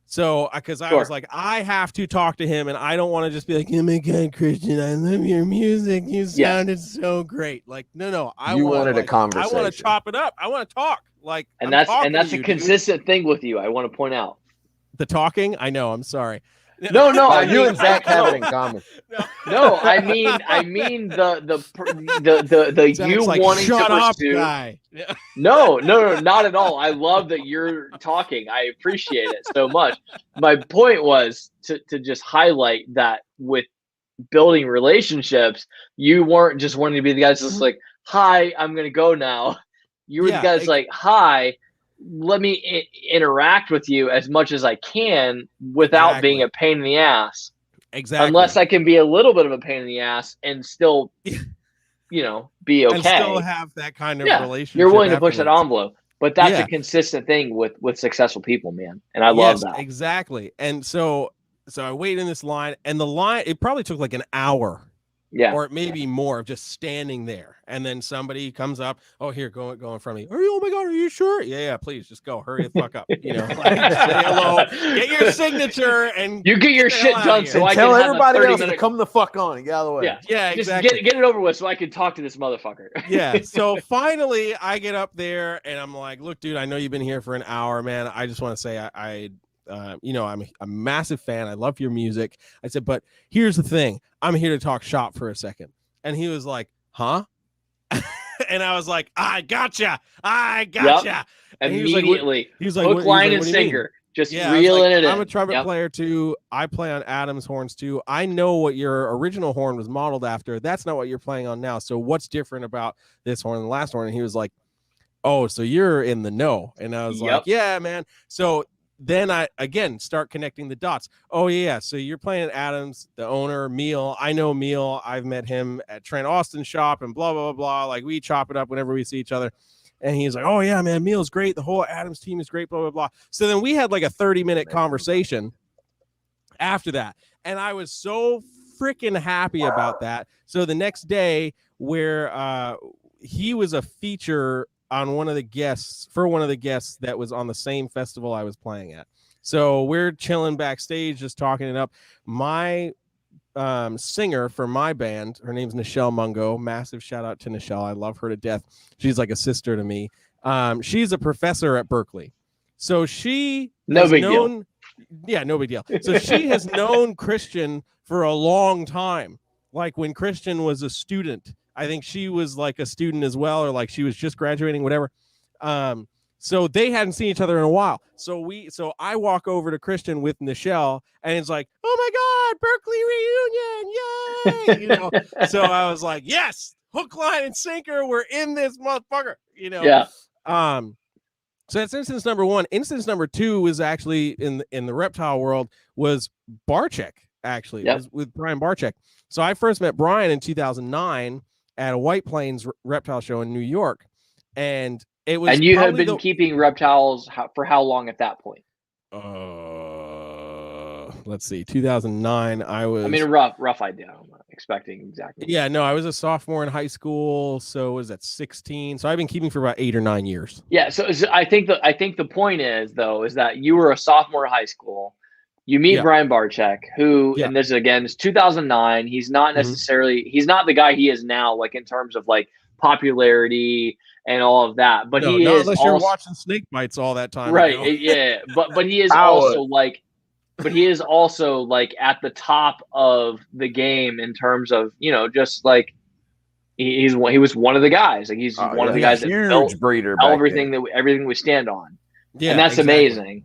So, because I was like, I have to talk to him, and I don't want to just be like, oh my God, Christian, I love your music. You sounded so great. Like, no, I wanted a conversation. I want to chop it up. I want to talk. Like, and that's a consistent thing with you. I want to point out the talking. I know. I'm sorry. No, you and Zach have it in common. No, I mean the you like, wanting shut to up, pursue. Guy. No, not at all. I love that you're talking. I appreciate it so much. My point was to just highlight that with building relationships, you weren't just wanting to be the guy that's just like, hi, I'm gonna go now. You were the guy that's like, hi, let me interact with you as much as I can without being a pain in the ass. Exactly. Unless I can be a little bit of a pain in the ass and still, be okay. And still have that kind of relationship. You're willing to push that envelope. But that's a consistent thing with successful people, man. And I love that. Exactly. And so I waited in this line, and the line, it probably took like an hour. Yeah. Or maybe more of just standing there. And then somebody comes up. Oh, here, go in front of me. Oh my God, are you sure? Yeah, please just go. Hurry the fuck up. Like, say hello, get your signature, and you get your shit done so I tell can everybody else to come the fuck on and get out of the way. Yeah, just exactly. Get it over with so I can talk to this motherfucker. Yeah. So finally I get up there and I'm like, look, dude, I know you've been here for an hour, man. I just want to say I'm a massive fan. I love your music. I said, but here's the thing. I'm here to talk shop for a second. And he was like, huh? And I was like, I gotcha. Yep. And immediately. He was like, hook, line, and sinker. Just reeling it in. I'm a trumpet player too. I play on Adam's horns too. I know what your original horn was modeled after. That's not what you're playing on now. So what's different about this horn and the last horn? And he was like, oh, so you're in the know. And I was like, yeah, man. So then I again start connecting the dots. Oh yeah, so you're playing at Adams, the owner, Meal. I know Meal. I've met him at Trent Austin's shop and blah blah blah. Like we chop it up whenever we see each other. And he's like, oh yeah, man, Meal's great. The whole Adams team is great. Blah blah blah. So then we had like a 30-minute conversation after that, and I was so freaking happy about that. So the next day, where he was a feature on one of the guests that was on the same festival I was playing at. So we're chilling backstage, just talking it up. My singer for my band, her name's Nichelle Mungo. Massive shout out to Nichelle. I love her to death. She's like a sister to me. She's a professor at Berklee. So she no big deal. Yeah, no big deal. So she has known Christian for a long time. Like when Christian was a student, I think she was like a student as well, or like she was just graduating, whatever. So they hadn't seen each other in a while. So I walk over to Christian with Nichelle, and it's like, oh my God, Berklee reunion, yay! So I was like, yes, hook, line, and sinker. We're in this motherfucker, Yeah. So that's instance number one. Instance number two was actually in the reptile world was Barczyk, actually. It was with Brian Barczyk. So I first met Brian in 2009 at a White Plains reptile show in New York. And it was. And you had been keeping reptiles for how long at that point? Let's see, 2009. I mean, a rough idea. I'm not expecting exactly. Yeah, no, I was a sophomore in high school, so it was at 16. So I've been keeping for about 8 or 9 years. Yeah, so I think the point is that you were a sophomore in high school. You meet Brian Barczyk, who, and this again is 2009. He's not necessarily he's not the guy he is now, like in terms of like popularity and all of that. But he is unless you're watching snake bites all that time, right? Yeah, but he is also like. But he is also like at the top of the game in terms of, just like he was one of the guys. Like he's one of the guys that built breeder everything we stand on. Yeah, and that's amazing.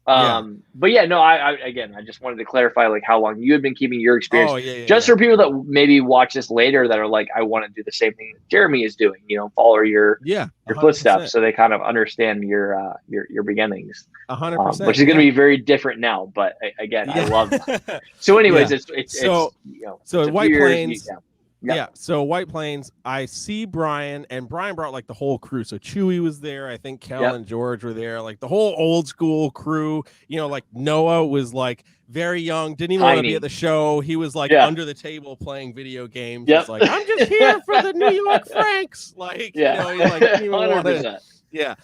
But yeah, no, I just wanted to clarify like how long you had been keeping your experience. Oh, yeah, Just for people that maybe watch this later that are like, I want to do the same thing that Jeremy is doing, follow your 100%. footsteps, so they kind of understand your beginnings. 100%, which is going to be very different now. But again, I love that. So, anyways, it's White Plains. Yeah. So White Plains, I see Brian, and Brian brought like the whole crew. So Chewy was there. I think Kel and George were there. Like the whole old school crew. Like Noah was like very young, didn't even want to be at the show. He was like under the table playing video games. He's like, I'm just here for the New York Franks. Like, he's like, didn't even want to. Yeah.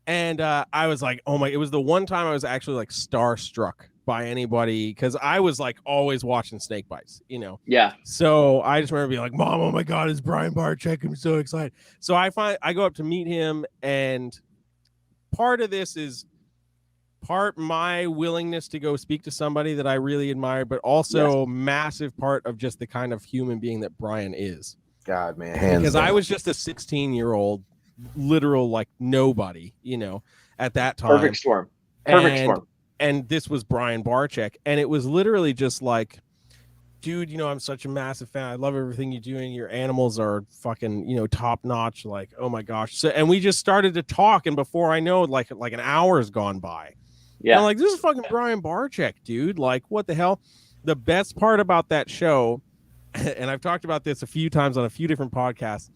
And I was like, oh my! It was the one time I was actually like starstruck by anybody, because I was like always watching snake bites, Yeah. So I just remember being like, Mom, oh my God, it's Brian Barczyk. I'm so excited. So I go up to meet him, and part of this is part my willingness to go speak to somebody that I really admire, but also massive part of just the kind of human being that Brian is. God, man. Because I was just a 16-year-old, literal like nobody, at that time. Perfect storm. And this was Brian Barczyk, and it was literally just like, dude, I'm such a massive fan. I love everything you're doing. Your animals are fucking, top notch. Like, oh my gosh. So, and we just started to talk, and before I know it, like an hour has gone by. Yeah. And I'm like, this is fucking Brian Barczyk, dude. Like, what the hell? The best part about that show, and I've talked about this a few times on a few different podcasts.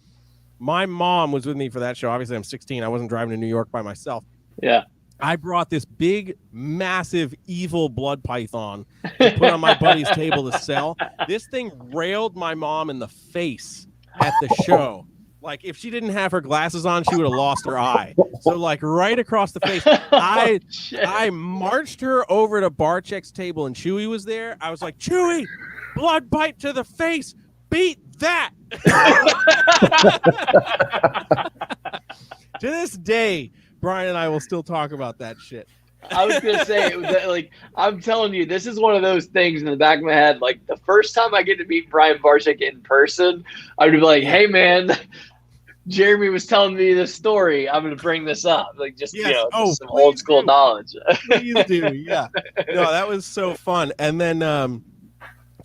My mom was with me for that show. Obviously, I'm 16. I wasn't driving to New York by myself. Yeah. I brought this big, massive, evil blood python to put on my buddy's table to sell. This thing railed my mom in the face at the show. Like, if she didn't have her glasses on, she would have lost her eye. So, like, right across the face. I marched her over to Barczyk's table, and Chewy was there. I was like, Chewy, blood bite to the face. Beat that. To this day, Brian and I will still talk about that shit. I was going to say, like, I'm telling you, this is one of those things in the back of my head. Like, the first time I get to meet Brian Barczyk in person, I would be like, hey, man, Jeremy was telling me this story. I'm going to bring this up. Like, just, some old school knowledge. Please do. Yeah. No, that was so fun. And then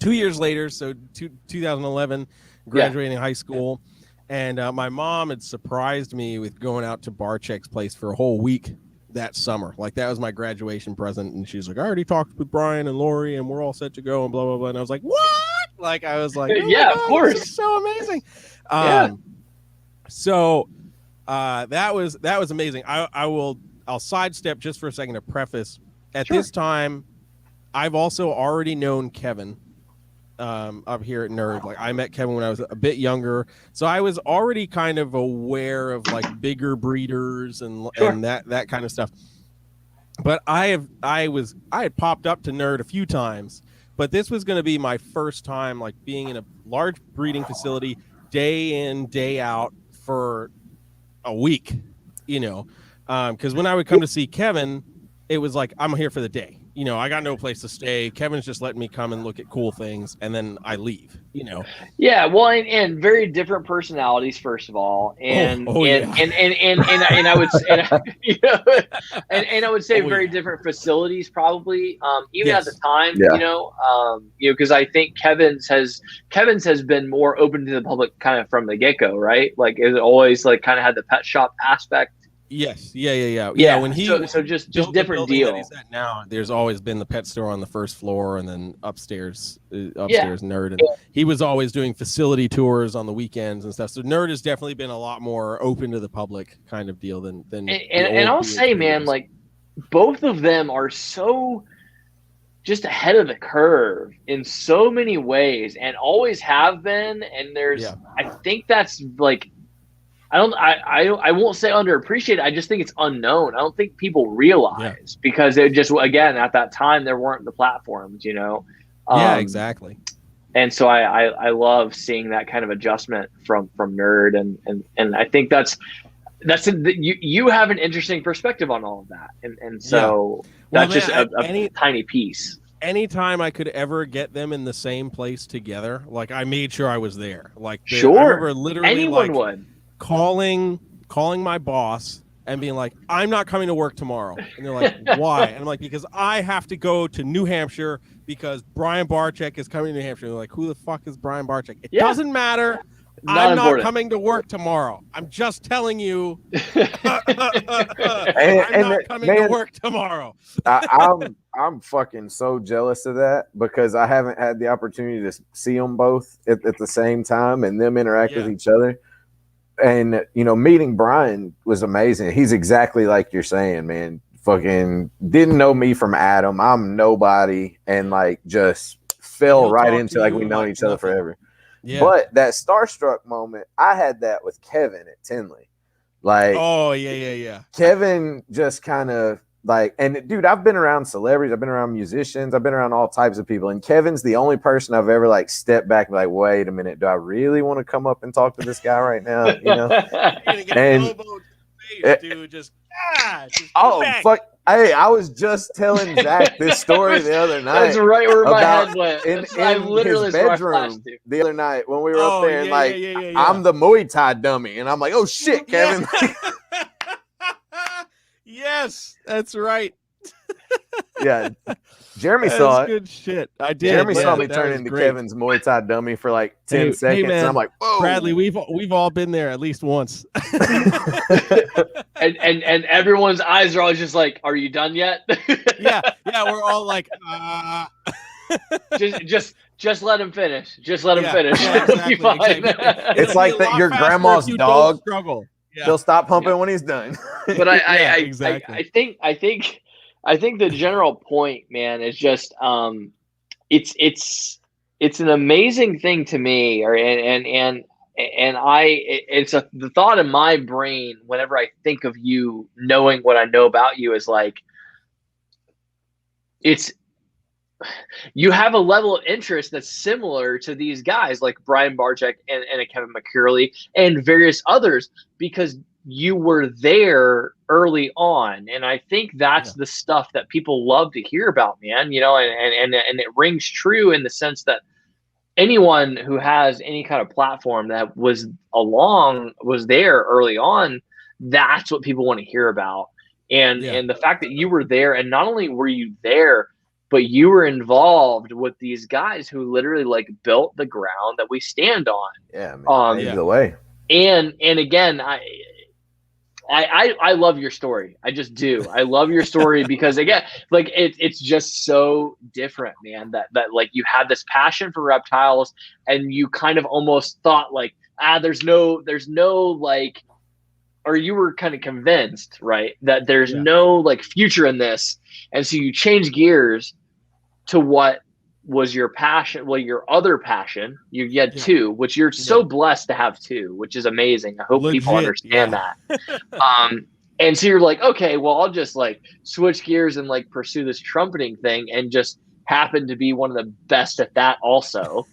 2 years later, so 2011, graduating high school. And my mom had surprised me with going out to Barczyk's place for a whole week that summer. Like, that was my graduation present. And she's like, I already talked with Brian and Lori, and we're all set to go, and blah, blah, blah. And I was like, what? Like, I was like, oh yeah, God, of course. This is so amazing. So that was amazing. I'll sidestep just for a second to preface. At this time, I've also already known Kevin up here at Nerd. Like, I met Kevin when I was a bit younger, so I was already kind of aware of like bigger breeders and that kind of stuff. But I had popped up to Nerd a few times, but this was going to be my first time like being in a large breeding facility day in, day out for a week, because when I would come to see Kevin, it was like, I'm here for the day. I got no place to stay. Kevin's just letting me come and look at cool things, and then I leave, Yeah, well, and very different personalities, first of all, and I would say, and I would say very different facilities, probably, even at the time, because I think Kevin's has been more open to the public kind of from the get-go, right? Like, it always like kind of had the pet shop aspect. Yes. Yeah. When he so just different deal. Now there's always been the pet store on the first floor, and then upstairs Nerd, and he was always doing facility tours on the weekends and stuff. So Nerd has definitely been a lot more open to the public kind of deal than. And I'll say, man, like, both of them are so just ahead of the curve in so many ways, and always have been. And I think that's like. I won't say underappreciated. I just think it's unknown. I don't think people realize because it just, again, at that time there weren't the platforms, Yeah, exactly. And so I love seeing that kind of adjustment from Nerd, and I think that's you have an interesting perspective on all of that, and so that's just a tiny piece. Anytime I could ever get them in the same place together, like, I made sure I was there. Like, I remember literally anyone would. calling my boss and being like, I'm not coming to work tomorrow. And they're like, why? And I'm like, because I have to go to New Hampshire because Brian Barczyk is coming to New Hampshire. And they're like, who the fuck is Brian Barczyk? It doesn't matter. I'm not coming to work tomorrow. I'm just telling you. I'm not coming to work tomorrow. I'm fucking so jealous of that because I haven't had the opportunity to see them both at the same time and them interact with each other. And, you know, meeting Brian was amazing. He's exactly like you're saying, man. Fucking didn't know me from Adam. I'm nobody. And, like, just fell right into, like, we've known each other forever. Yeah. But that starstruck moment, I had that with Kevin at Tinley. Like, oh, yeah. Kevin just kind of, like, and dude, I've been around celebrities, I've been around musicians, I've been around all types of people, and Kevin's the only person I've ever like stepped back and be like, wait a minute, do I really want to come up and talk to this guy right now? You know, dude, just fuck. Hey, I was just telling Zach this story the other night. That's right where my head went. In his bedroom the other night when we were up there, and I'm the Muay Thai dummy, and I'm like, oh shit, Kevin. Yes, that's right. Yeah, Jeremy saw it. Good shit. I did. Jeremy saw me turn into Kevin's Muay Thai dummy for like 10 seconds, and I'm like, whoa. Bradley, we've all been there at least once. and everyone's eyes are all just like, are you done yet? yeah, we're all like, just let him finish. Just let him finish. Yeah, exactly. It's like that your grandma's dog. Struggle. Yeah. He'll stop pumping when he's done. But I think the general point, man, is just it's an amazing thing to me, it's the thought in my brain whenever I think of you, knowing what I know about you, is like you have a level of interest that's similar to these guys like Brian Barczyk and Kevin McCurley and various others, because you were there early on. And I think that's the stuff that people love to hear about, man, you know, and it rings true in the sense that anyone who has any kind of platform that was there early on, that's what people want to hear about. And the fact that you were there, and not only were you there, but you were involved with these guys who literally like built the ground that we stand on. Yeah, man, the way. And again, I love your story. I just do. I love your story because again, like it's just so different, man. That like you had this passion for reptiles, and you kind of almost thought like, there's no like, or you were kind of convinced, right, that there's no like future in this. And so you change gears to what was your passion. Well, your other passion, you had two, which you're so blessed to have two, which is amazing. I hope people understand that. And so you're like, okay, well, I'll just like switch gears and like pursue this trumpeting thing, and just happen to be one of the best at that also.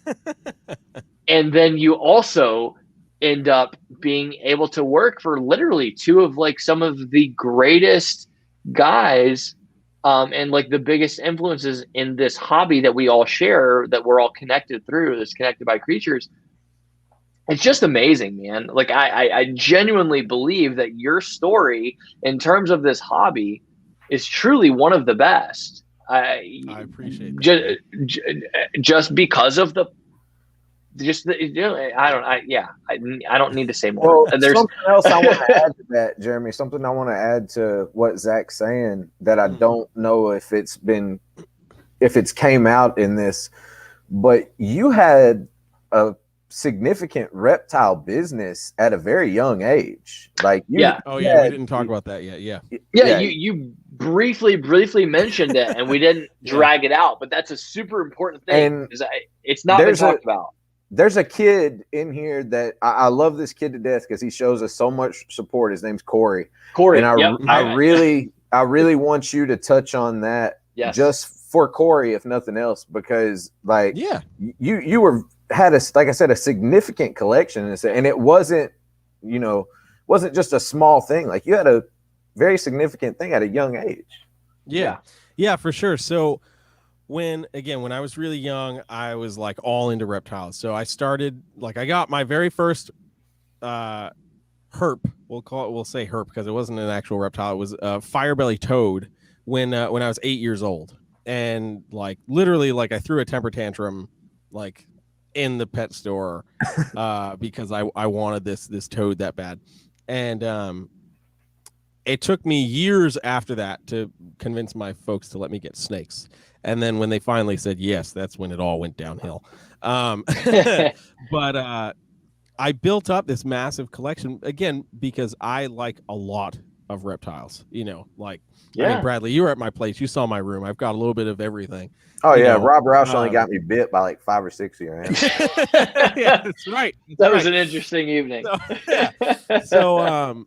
And then you also end up being able to work for literally two of like some of the greatest guys and like the biggest influences in this hobby that we all share, that we're all connected through, this Connected by Creatures. It's just amazing, man. Like I genuinely believe that your story in terms of this hobby is truly one of the best. I appreciate that. Just because of the I don't need to say more. Well, there's something else I want to add to that, Jeremy. Something I want to add to what Zach's saying that I don't know if it's came out in this, but you had a significant reptile business at a very young age. Like we didn't talk about that yet. You briefly mentioned it, and we didn't drag it out, but that's a super important thing, because it's not been talked about. There's a kid in here that I love this kid to death because he shows us so much support. His name's Corey. And I really want you to touch on that just for Corey, if nothing else, because like you had like I said, a significant collection, and it wasn't just a small thing. Like you had a very significant thing at a young age. Yeah, for sure. So when I was really young, I was like all into reptiles. So I started, like, I got my very first herp we'll say herp because it wasn't an actual reptile. It was a firebelly toad when I was 8 years old, and like literally like I threw a temper tantrum like in the pet store because I wanted this toad that bad, and it took me years after that to convince my folks to let me get snakes. And then when they finally said yes, that's when it all went downhill. But I built up this massive collection again because I like a lot of reptiles. Like I mean, Bradley, you were at my place. You saw my room. I've got a little bit of everything. Oh yeah, Rob Roush only got me bit by like 5 or 6 of your animals. Yeah, that's right. That was an interesting evening. So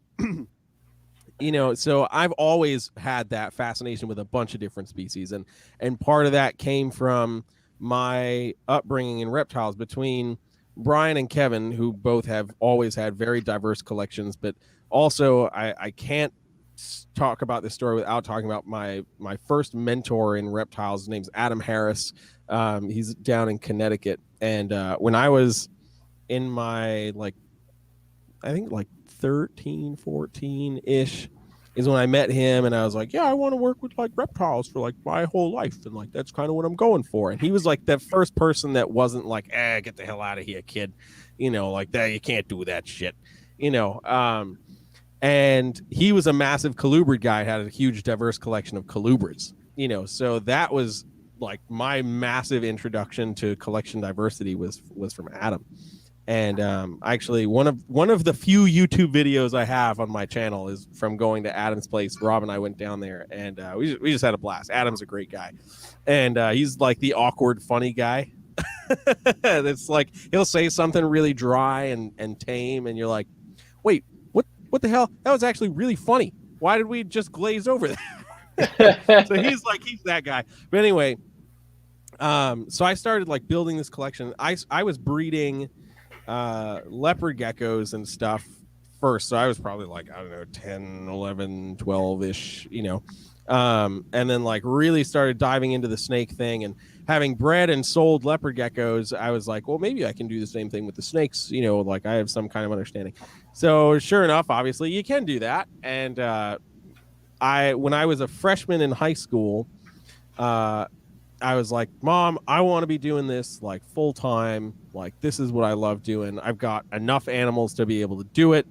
so I've always had that fascination with a bunch of different species, and part of that came from my upbringing in reptiles between Brian and Kevin, who both have always had very diverse collections. But also I can't talk about this story without talking about my first mentor in reptiles. His name's Adam Harris. He's down in Connecticut, and when I was in my I think 13, 14 ish is when I met him, and I was like, yeah, I want to work with like reptiles for like my whole life, and like that's kind of what I'm going for. And he was like the first person that wasn't like, get the hell out of here, kid, like that, you can't do that shit, and he was a massive colubrid guy, had a huge diverse collection of colubrids, so that was like my massive introduction to collection diversity was from Adam. And actually, one of the few YouTube videos I have on my channel is from going to Adam's place. Rob and I went down there, and we just had a blast. Adam's a great guy, and he's like the awkward, funny guy. That's like he'll say something really dry and tame, and you're like, wait, what the hell? That was actually really funny. Why did we just glaze over that? So he's that guy. But anyway, so I started like building this collection. I was breeding leopard geckos and stuff first, so I was probably like, I don't know, 10, 11, 12-ish, and then like really started diving into the snake thing, and having bred and sold leopard geckos, I was like, well, maybe I can do the same thing with the snakes, like I have some kind of understanding. So sure enough, obviously you can do that. And when I was a freshman in high school, I was like, Mom, I want to be doing this like full time. Like, this is what I love doing. I've got enough animals to be able to do it.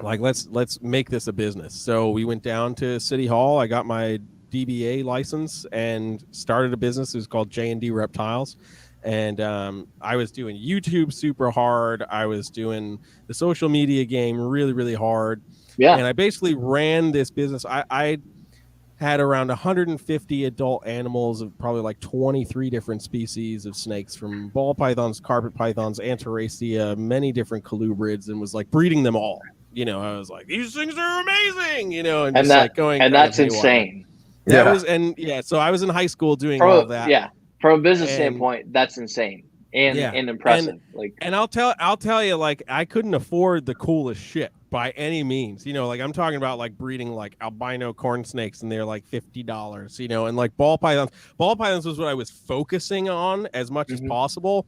Like, let's make this a business. So we went down to City Hall. I got my DBA license and started a business. It was called J&D Reptiles. And I was doing YouTube super hard. I was doing the social media game really, really hard. Yeah. And I basically ran this business. I had around 150 adult animals of probably like 23 different species of snakes, from ball pythons, carpet pythons, Antaracea, many different colubrids, and was like breeding them all. I was like, these things are amazing, and just like going. And that's insane. So I was in high school doing all of that. Yeah. From a business standpoint, that's insane and impressive. And I'll tell you, like, I couldn't afford the coolest shit by any means. Like I'm talking about like breeding like albino corn snakes, and they're like $50, and like ball pythons. Ball pythons was what I was focusing on as much as possible,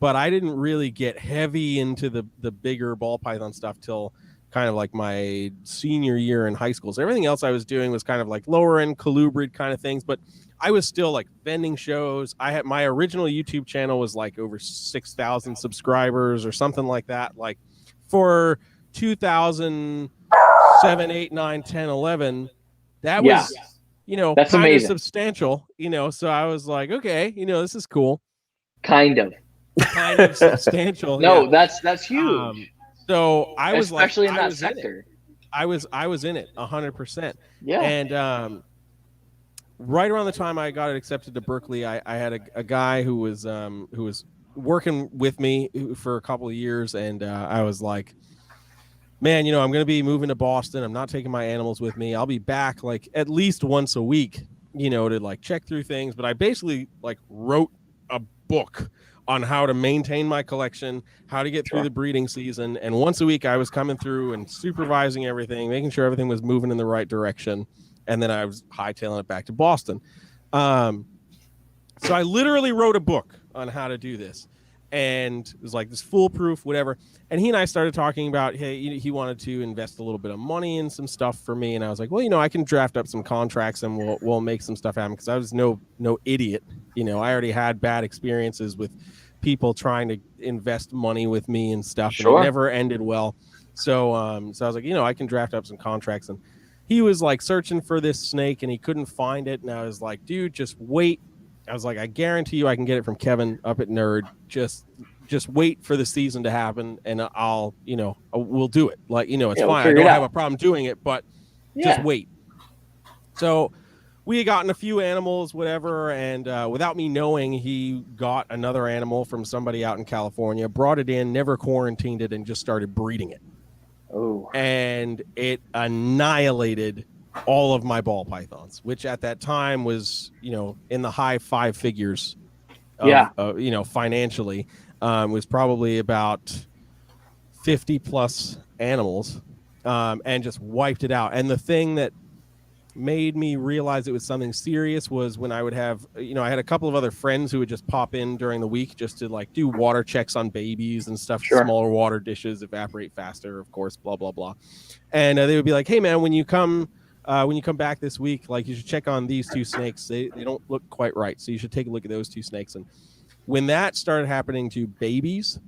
but I didn't really get heavy into the bigger ball python stuff till kind of like my senior year in high school. So everything else I was doing was kind of like lower end colubrid kind of things, but I was still like vending shows. I had my original YouTube channel was like over 6,000 subscribers or something like that. Like for 2007, 8, 9, 10, 11, that was, that's kind amazing. Of substantial, so I was like, okay, this is cool. Kind of substantial. No, that's huge. So I was especially in that sector. I was in it 100%. Yeah. And right around the time I got it accepted to Berklee, I had a guy who was working with me for a couple of years, and I was like, man, I'm going to be moving to Boston. I'm not taking my animals with me. I'll be back like at least once a week, to like check through things. But I basically like wrote a book on how to maintain my collection, how to get through the breeding season. And once a week I was coming through and supervising everything, making sure everything was moving in the right direction. And then I was hightailing it back to Boston. So I literally wrote a book on how to do this. and it was like this foolproof, whatever. And he and I started talking about, hey, he wanted to invest a little bit of money in some stuff for me. And I was like, well, I can draft up some contracts and we'll make some stuff happen. Because I was no idiot. I already had bad experiences with people trying to invest money with me and stuff. Sure. And it never ended well. So I was like, I can draft up some contracts. And he was like searching for this snake and he couldn't find it. And I was like, dude, just wait. I was like, I guarantee you I can get it from Kevin up at Nerd. Just wait for the season to happen and we'll do it. Like, it's fine. I don't have a problem doing it, but just wait. So we had gotten a few animals, whatever. And without me knowing, he got another animal from somebody out in California, brought it in, never quarantined it, and just started breeding it. Oh. And it annihilated all of my ball pythons, which at that time was, in the high 5 figures, financially, was probably about 50 plus animals, and just wiped it out. And the thing that made me realize it was something serious was when I would have, I had a couple of other friends who would just pop in during the week just to like do water checks on babies and stuff. Sure. Smaller water dishes evaporate faster, of course, blah, blah, blah. And they would be like, hey man, when you come back this week, like you should check on these 2 snakes. They don't look quite right. So you should take a look at those 2 snakes. And when that started happening to babies,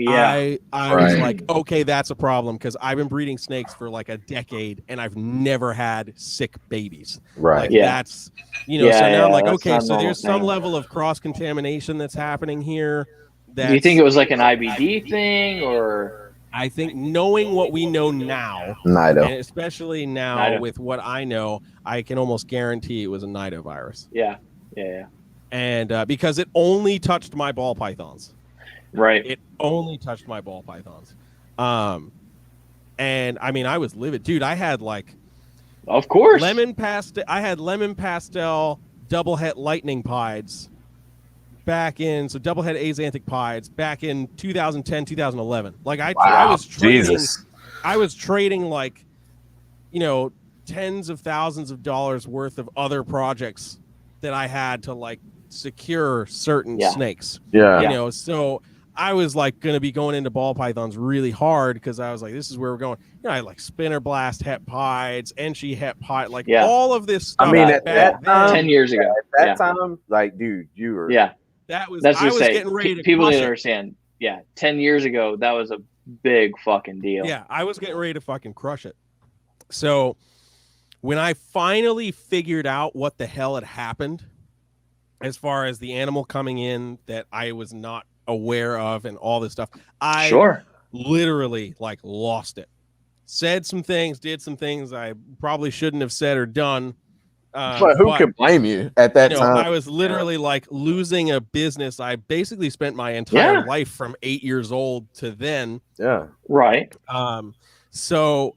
I was like, okay, that's a problem, because I've been breeding snakes for like a decade and I've never had sick babies. Right. Like, that's, so now I'm like, okay, so there's some level of cross contamination that's happening here. Do you think it was like an IBD thing, or? I think knowing what we know now, Nido. and especially now with what I know, I can almost guarantee it was a Nido virus. Yeah. And because it only touched my ball pythons. Right. It only touched my ball pythons. And I mean, I was livid. Dude, I had like... Of course. I had lemon pastel double het lightning pieds double het axanthic pieds back in 2010, 2011. Like I was trading... Jesus. I was trading like, tens of thousands of dollars worth of other projects that I had to like secure certain snakes. Yeah. So I was like going to be going into ball pythons really hard, because I was like, this is where we're going. I had like spinner blast het pieds, Enchi het pied, like all of this stuff. I mean, at that time, 10 years ago, at that time, like, dude, you were. Yeah. That's I was getting ready to people crush need to it. understand. Yeah. 10 years ago, that was a big fucking deal. Yeah. I was getting ready to fucking crush it. So when I finally figured out what the hell had happened, as far as the animal coming in that I was not aware of and all this stuff, I literally like lost it. Said some things, did some things I probably shouldn't have said or done. But who could blame you at that time? I was literally like losing a business. I basically spent my entire life from 8 years old to then. Yeah. Right. So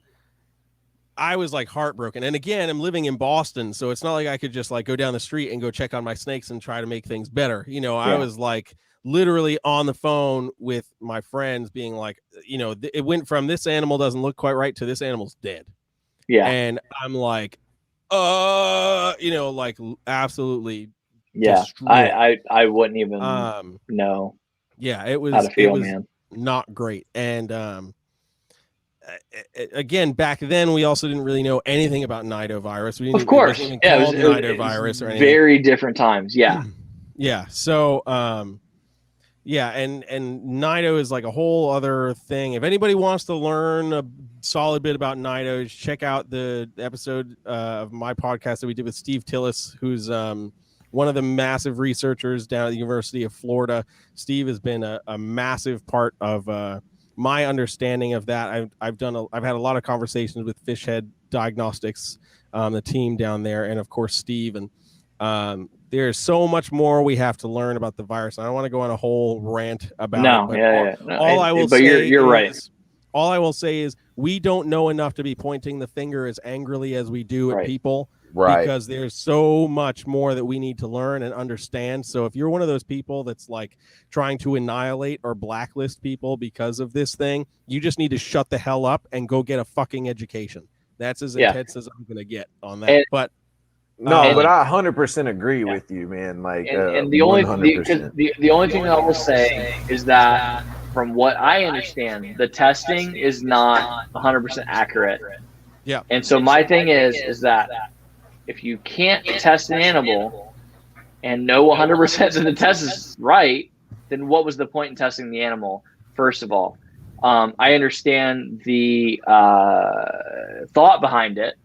I was like heartbroken. And again, I'm living in Boston, so it's not like I could just like go down the street and go check on my snakes and try to make things better. I was like literally on the phone with my friends being like, it went from this animal doesn't look quite right to this animal's dead. Yeah. And I'm like, like absolutely. Yeah. Destroyed. I wouldn't even know. Yeah, it was, how to feel, man. Not great. And, again, back then we also didn't really know anything about Nido virus. Of course, it was Nido virus or anything. Very different times. Yeah, yeah. So, and Nido is like a whole other thing. If anybody wants to learn a solid bit about Nido, check out the episode of my podcast that we did with Steve Tillis, who's one of the massive researchers down at the University of Florida. Steve has been a massive part of my understanding of that. I've had a lot of conversations with Fishhead Diagnostics, the team down there, and of course Steve. And there's so much more we have to learn about the virus. I don't want to go on a whole rant about it. All I will say, you're right. All I will say is we don't know enough to be pointing the finger as angrily as we do at people. Right. Because there's so much more that we need to learn and understand. So if you're one of those people that's like trying to annihilate or blacklist people because of this thing, you just need to shut the hell up and go get a fucking education. That's as intense as I'm going to get on that. No, but I 100% agree with you, man. Like, and the only the only thing I will say is that from what I understand, the testing is not 100% accurate. Yeah. And so my thing is that if you can't test an animal and know 100% that the test is right, then what was the point in testing the animal? First of all, I understand the thought behind it.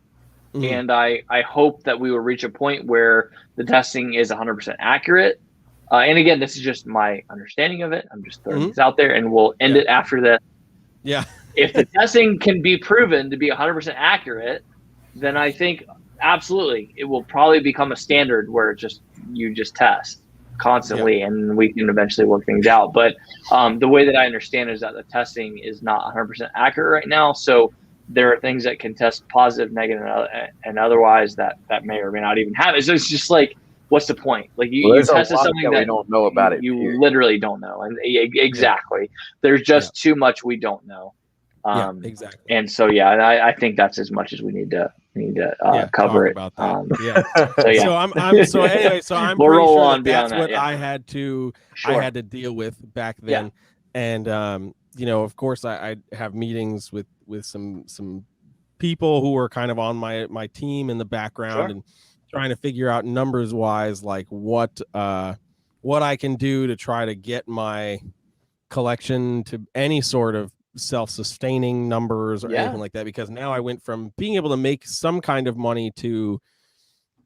And I hope that we will reach a point where the testing is 100% accurate. And again, this is just my understanding of it. I'm just throwing this out there, and we'll end it after that. Yeah. If the testing can be proven to be 100% accurate, then I think absolutely it will probably become a standard where you just test constantly, and we can eventually work things out. But the way that I understand is that the testing is not 100% accurate right now. So there are things that can test positive, negative, and otherwise that may or may not even have it. So it's just like, what's the point? Like you tested something that we don't know about it. You literally don't know. And exactly. There's just too much we don't know. Exactly. And so, and I think that's as much as we need to cover it. About that. So I'm we'll pretty roll sure on that's beyond what that, I had to deal with back then. And of course I have meetings with some people who are kind of on my team in the background and trying to figure out numbers wise, like what I can do to try to get my collection to any sort of self-sustaining numbers or anything like that, because now I went from being able to make some kind of money to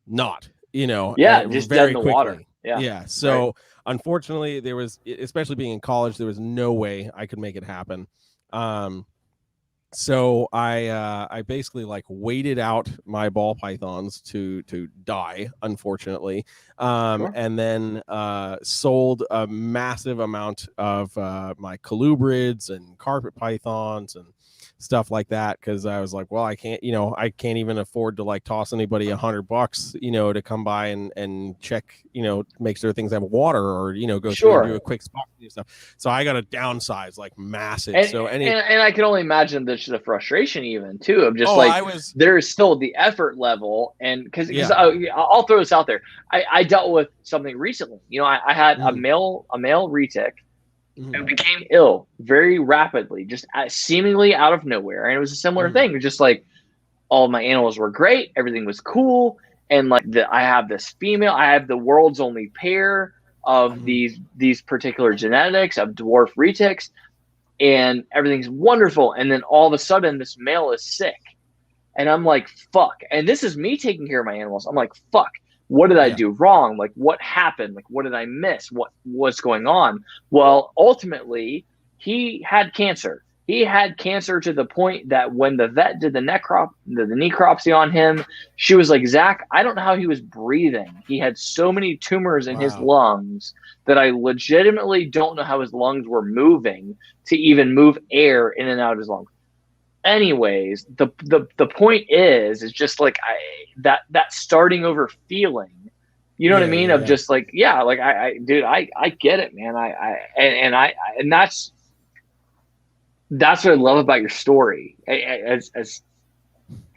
not, just very dead in the quickly. Water. So unfortunately, there was, especially being in college, there was no way I could make it happen. So I basically like waited out my ball pythons to die, unfortunately, and then sold a massive amount of my colubrids and carpet pythons and stuff like that, because I was like, well, I can't even afford to like toss anybody $100 to come by and check, make sure things have water or go through and do a quick spot and stuff. So I got to downsize like massive. And I can only imagine the frustration even too of just there's still the effort level, and because I'll throw this out there. I dealt with something recently. I had a male retic and became ill very rapidly, just seemingly out of nowhere. And it was a similar thing. Just like all of my animals were great. Everything was cool. And like I have this female, I have the world's only pair of these particular genetics of dwarf retics, and everything's wonderful. And then all of a sudden this male is sick. And I'm like, fuck. And this is me taking care of my animals. I'm like, fuck. What did I do wrong? Like, what happened? Like, what did I miss? What's going on? Well, ultimately, he had cancer. He had cancer to the point that when the vet did the necropsy on him, she was like, Zach, I don't know how he was breathing. He had so many tumors in his lungs that I legitimately don't know how his lungs were moving to even move air in and out of his lungs. Anyways, the point is just like that starting over feeling, you know what I mean? Of just like, I get it, man. And that's what I love about your story.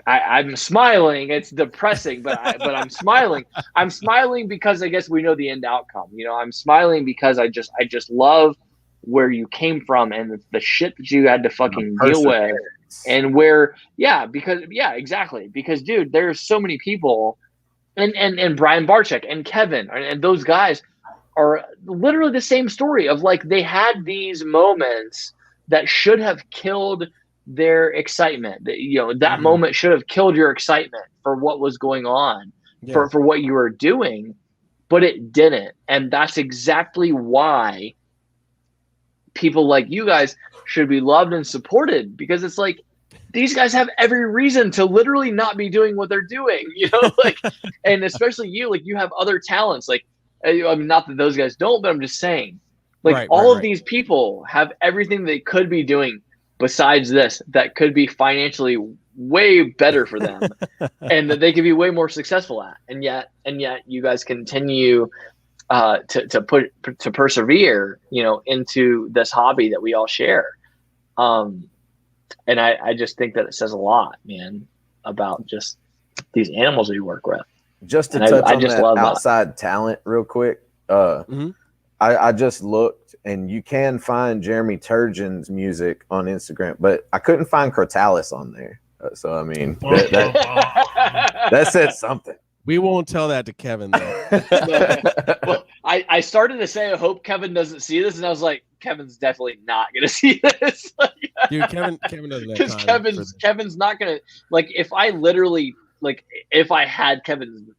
I'm smiling. It's depressing, but I'm smiling. I'm smiling because I guess we know the end outcome. I'm smiling because I just love where you came from and the shit that you had to fucking deal with. And exactly. Because dude, there's so many people and Brian Barczyk and Kevin and those guys are literally the same story of like, they had these moments that should have killed their excitement. That moment should have killed your excitement for what was going on, for what you were doing, but it didn't. And that's exactly why people like you guys should be loved and supported, because it's like, these guys have every reason to literally not be doing what they're doing, and especially you, like you have other talents. Like, I mean, not that those guys don't, but I'm just saying, like all of these people have everything they could be doing besides this that could be financially way better for them and that they could be way more successful at. And yet you guys continue to persevere, into this hobby that we all share. And I just think that it says a lot, man, about just these animals that you work with. Just to And touch I on just that love that. outside talent real quick. I just looked, and you can find Jeremy Turgeon's music on Instagram, but I couldn't find Crotalis on there. So I mean, that said something. We won't tell that to Kevin though. Well, I started to say I hope Kevin doesn't see this, and I was like, Kevin's definitely not gonna see this. Dude, Kevin doesn't have Because time Kevin's not gonna, like, if I literally, like, if I had Kevin's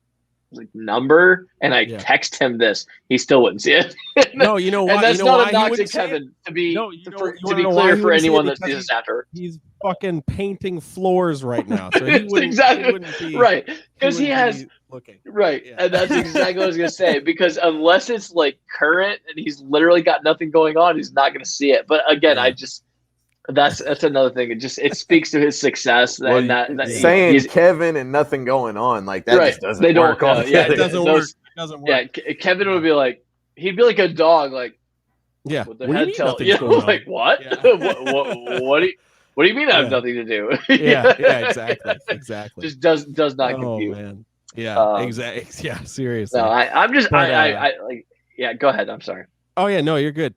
like number and I text him this, he still wouldn't see it. No, you know what? And that's you know not why a knock he to wouldn't see it? Kevin to be No, you to wanna be know why clear he for wouldn't see it? anyone that Because sees this after. He's fucking painting floors right now, so he wouldn't, exactly he wouldn't be right, because he wouldn't has be looking. right, Yeah. and that's exactly what I was gonna say. Because unless it's like current and he's literally got nothing going on, he's not gonna see it. But again, Yeah. I just that's another thing. It speaks to his success. Well, And that saying Kevin and nothing going on, like that just doesn't they work. don't. Yeah, It doesn't work. It doesn't work. Yeah, Kevin would be like, he'd be like a dog, like, Yeah. with their What do you head mean tilted. nothing's going on? Like what? Yeah. What do you mean I have Yeah. nothing to do? Yeah, exactly. Just does not Oh compute. man. Yeah, exactly. Yeah, seriously. No, I'm just But, I like yeah. Go ahead. I'm sorry. Oh yeah, no, you're good.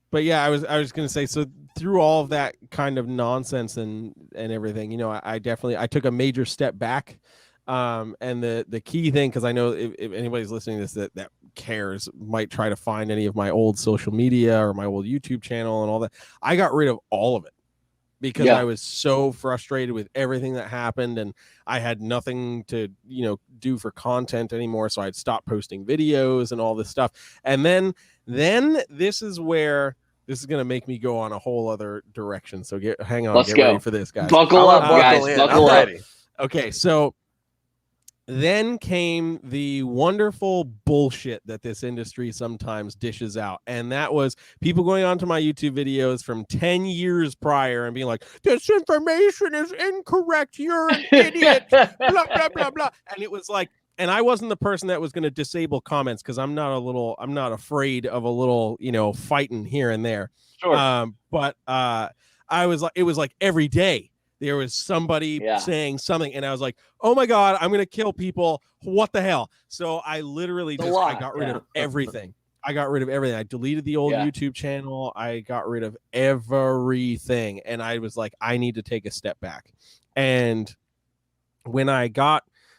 But yeah, I was gonna say, so through all of that kind of nonsense and everything, you know, I definitely took a major step back. And the key thing, because I know if anybody's listening to this that cares, might try to find any of my old social media or my old YouTube channel and all that. I got rid of all of it because I was so frustrated with everything that happened, and I had nothing to, you know, do for content anymore. So I'd stopped posting videos and all this stuff. And then this is where this is going to make me go on a whole other direction. So hang on, Let's get go. ready for this, guys. Buckle up, guys. Buckle up. Okay, so then came the wonderful bullshit that this industry sometimes dishes out. And that was people going onto my YouTube videos from 10 years prior and being like, this information is incorrect. You're an idiot. Blah, blah, blah, blah. And it was like, and I wasn't the person that was going to disable comments because I'm not afraid of a little, you know, fighting here and there. Sure. But I was like, it was like every day there was somebody saying something, and I was like, oh my God, I'm going to kill people. What the hell? So I literally I got rid of everything. I deleted the old YouTube channel. I got rid of everything. And I was like, I need to take a step back. And when I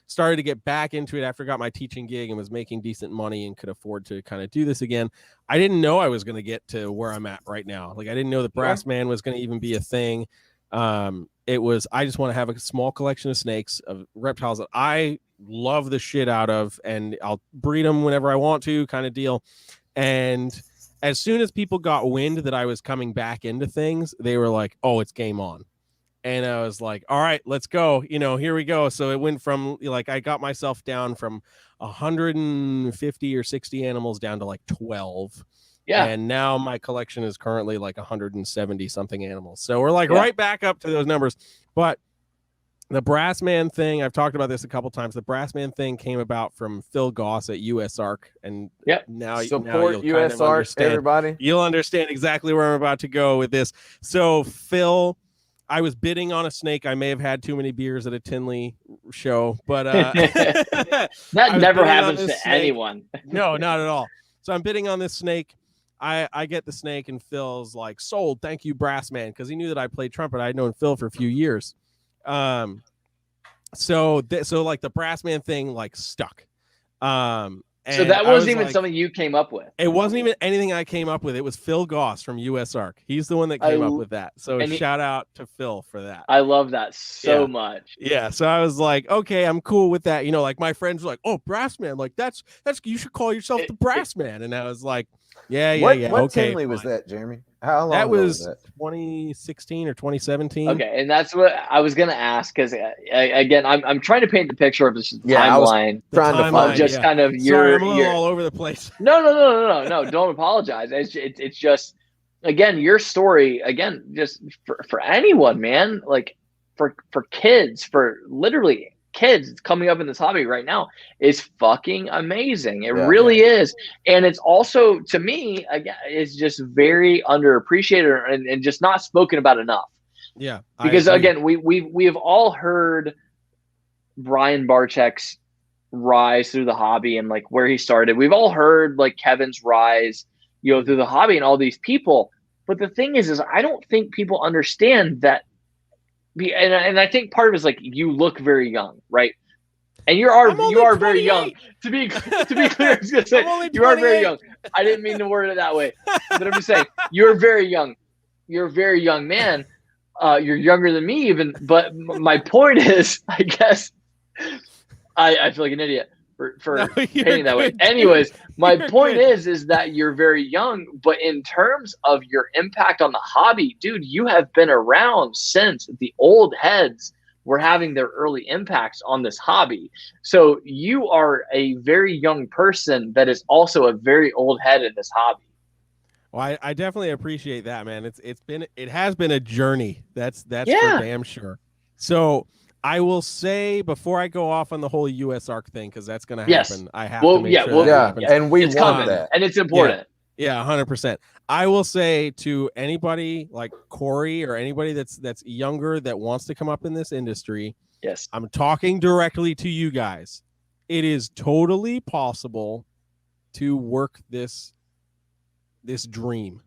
started to get back into it after I got my teaching gig and was making decent money and could afford to kind of do this again, I didn't know I was going to get to where I'm at right now. Like, I didn't know the Brass Man was going to even be a thing. I just want to have a small collection of snakes, of reptiles that I love the shit out of, and I'll breed them whenever I want to, kind of deal. And as soon as people got wind that I was coming back into things, they were like, oh, it's game on. And I was like, all right, let's go. You know, here we go. So it went from, like, I got myself down from 150 or 60 animals down to like 12. Yeah. And now my collection is currently like 170 something animals. So we're like right back up to those numbers. But the Brass Man thing, I've talked about this a couple times. The Brass Man thing came about from Phil Goss at USARK. And now support you'll USARK, kind of everybody. You'll understand exactly where I'm about to go with this. So Phil, I was bidding on a snake. I may have had too many beers at a Tinley show, but that never happens to anyone. No, not at all. So I'm bidding on this snake. I get the snake, and Phil's like, sold. Thank you, Brass Man, because he knew that I played trumpet. I'd known Phil for a few years. So like the Brass Man thing like stuck. So that wasn't even something you came up with. It wasn't even anything I came up with. It was Phil Goss from USARK. He's the one that came up with that. So shout out to Phil for that. I love that so much. Yeah. So I was like, okay, I'm cool with that. You know, like my friends were like, oh, Brass Man, like that's you should call yourself the Brass Man. And I was like, yeah. What okay, Tinley was that, Jeremy? How long that was that? 2016 or 2017. Okay, and that's what I was gonna ask, because again, I'm trying to paint the picture of this timeline. Kind of Sorry, I'm a little all over the place. No. Don't apologize. It's just, again, your story, again, just for anyone, man, like for kids, for literally kids coming up in this hobby right now, is fucking amazing. It really is. And it's also, to me, again, it's just very underappreciated and just not spoken about enough. Yeah. Because again, we have all heard Brian Barczyk's rise through the hobby and like where he started. We've all heard like Kevin's rise, through the hobby and all these people. But the thing is I don't think people understand that. And I think part of it is like you look very young, right? And you are very young. To be clear, I was gonna say you are very young. I didn't mean to word it that way, but I'm just saying you're very young. You're a very young man. You're younger than me even. But my point is, I guess I feel like an idiot for painting that way. Anyways, my point is that you're very young, but in terms of your impact on the hobby, dude, you have been around since the old heads were having their early impacts on this hobby. So you are a very young person that is also a very old head in this hobby. Well, I definitely appreciate that, man. It has been a journey. That's for damn sure. So I will say before I go off on the whole US ARC thing, because that's going to happen. I have to make sure that happens. And we want coming, that. And it's important. Yeah, 100%. I will say to anybody like Corey or anybody that's younger that wants to come up in this industry, yes, I'm talking directly to you guys. It is totally possible to work this dream.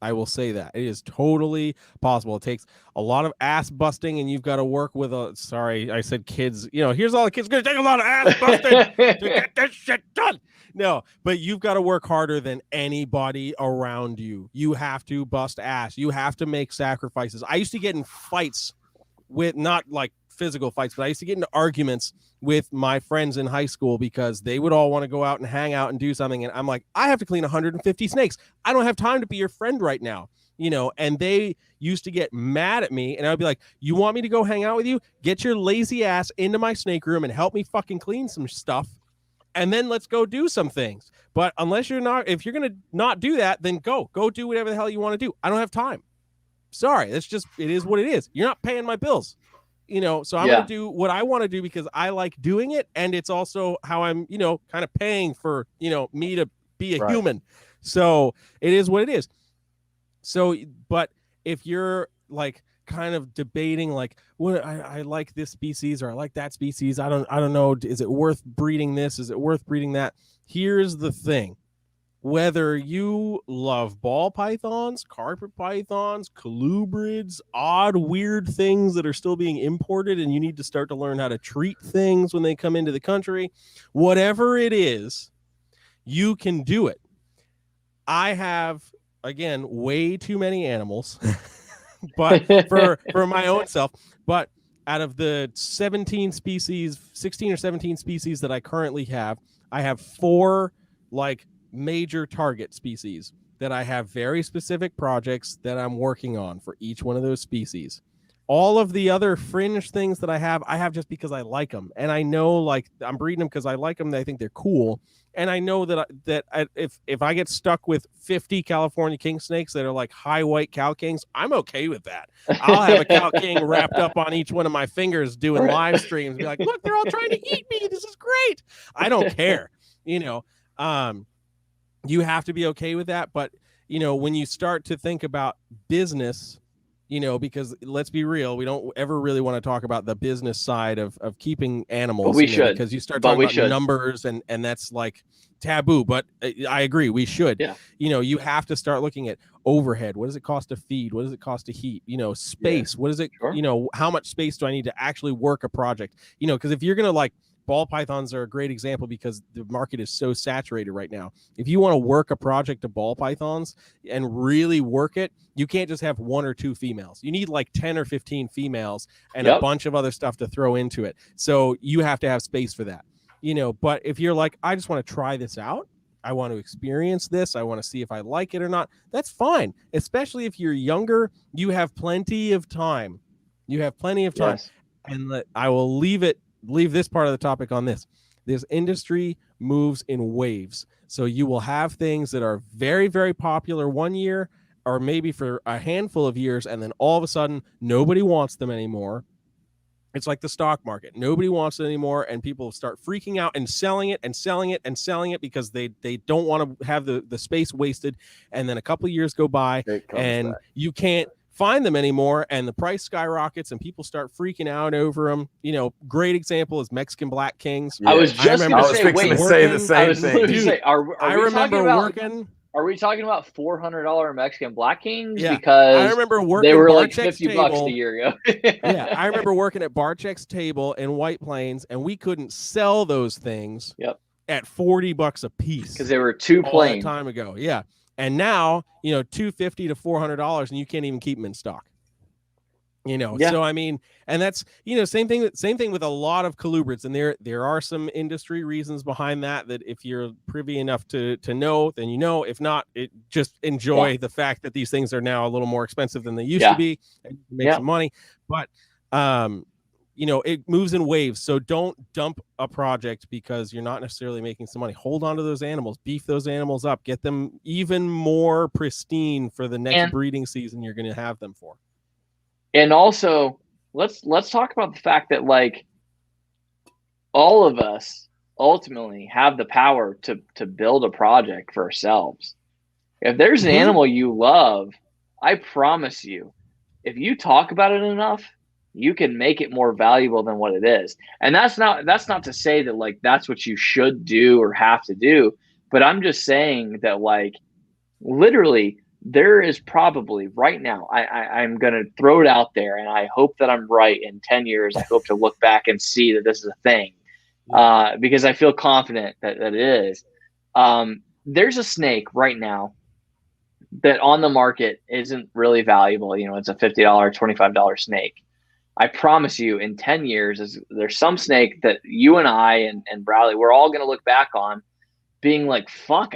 I will say that it is totally possible. It takes a lot of ass busting, and you've got to work with sorry, I said kids. Here's all the kids. It's going to take a lot of ass busting to get this shit done. No, but you've got to work harder than anybody around you. You have to bust ass. You have to make sacrifices. I used to get in fights with, not like physical fights, but I used to get into arguments with my friends in high school because they would all want to go out and hang out and do something. And I'm like, I have to clean 150 snakes. I don't have time to be your friend right now. And they used to get mad at me, and I would be like, you want me to go hang out with you? Get your lazy ass into my snake room and help me fucking clean some stuff. And then let's go do some things. But if you're going to not do that, then go do whatever the hell you want to do. I don't have time. Sorry. It is what it is. You're not paying my bills, so I'm going to do what I want to do because I like doing it. And it's also how I'm, kind of paying for, me to be a human. So it is what it is. So, but if you're like kind of debating like, what I like this species or I like that species, I don't know, is it worth breeding this, is it worth breeding that? Here's the thing: whether you love ball pythons, carpet pythons, colubrids, odd weird things that are still being imported and you need to start to learn how to treat things when they come into the country, whatever it is, you can do it. I have, again, way too many animals but for my own self. But out of the 16 or 17 species that I currently have, I have 4 like major target species that I have very specific projects that I'm working on for each one of those species. All of the other fringe things that I have just because I like them. And I know like I'm breeding them because I like them. And I think they're cool. And I know that if I get stuck with 50 California king snakes that are like high white cow kings, I'm okay with that. I'll have a cow king wrapped up on each one of my fingers doing live streams. Be like, look, they're all trying to eat me. This is great. I don't care. You have to be okay with that. But, when you start to think about business, because let's be real, we don't ever really want to talk about the business side of keeping animals. But we should. Because you start talking about numbers and that's like taboo. But I agree, we should. Yeah. You have to start looking at overhead. What does it cost to feed? What does it cost to heat? Space. Yeah. What is it? Sure. How much space do I need to actually work a project? Because if you're going to like, ball pythons are a great example because the market is so saturated right now. If you want to work a project of ball pythons and really work it, you can't just have 1 or 2 females. You need like 10 or 15 females and a bunch of other stuff to throw into it. So you have to have space for that. But if you're like, I just want to try this out, I want to experience this, I want to see if I like it or not, that's fine. Especially if you're younger, you have plenty of time. Yes. And I will leave this part of the topic on this. This industry moves in waves. So you will have things that are very, very popular one year or maybe for a handful of years, and then all of a sudden nobody wants them anymore. It's like the stock market. Nobody wants it anymore, and people start freaking out and selling it and selling it and selling it because they don't want to have the space wasted. And then a couple of years go by and you can't find them anymore, and the price skyrockets and people start freaking out over them. You know, great example is Mexican Black Kings. I was just going to say, wait, say the same thing. Say, I remember working. Are we talking about $400 Mexican Black Kings? Yeah, because I remember working. They were Barczyk's like $50 table. a year ago. Yeah, I remember working at Barczyk's table in White Plains, and we couldn't sell those things. Yep. At $40 a piece because they were too plain time ago. Yeah, and now you know $250 to $400, and you can't even keep them in stock. You know, so I mean, and that's same thing with a lot of colubrids, and there are some industry reasons behind that if you're privy enough to know, then you know. If not, just enjoy the fact that these things are now a little more expensive than they used to be, and make some money. But it moves in waves, so don't dump a project because you're not necessarily making some money. Hold on to those animals, beef those animals up, get them even more pristine for the next breeding season you're going to have them for. And also, let's talk about the fact that like all of us ultimately have the power to build a project for ourselves. If there's an animal you love, I promise you, if you talk about it enough, you can make it more valuable than what it is. And that's not to say that like that's what you should do or have to do, but I'm just saying that like literally there is probably right now, I'm going to throw it out there, and I hope that I'm right in 10 years. I hope to look back and see that this is a thing because I feel confident that it is. There's a snake right now that on the market isn't really valuable. You know, it's a $50, $25 snake. I promise you in 10 years, there's some snake that you and I and Bradley, we're all going to look back on being like, fuck,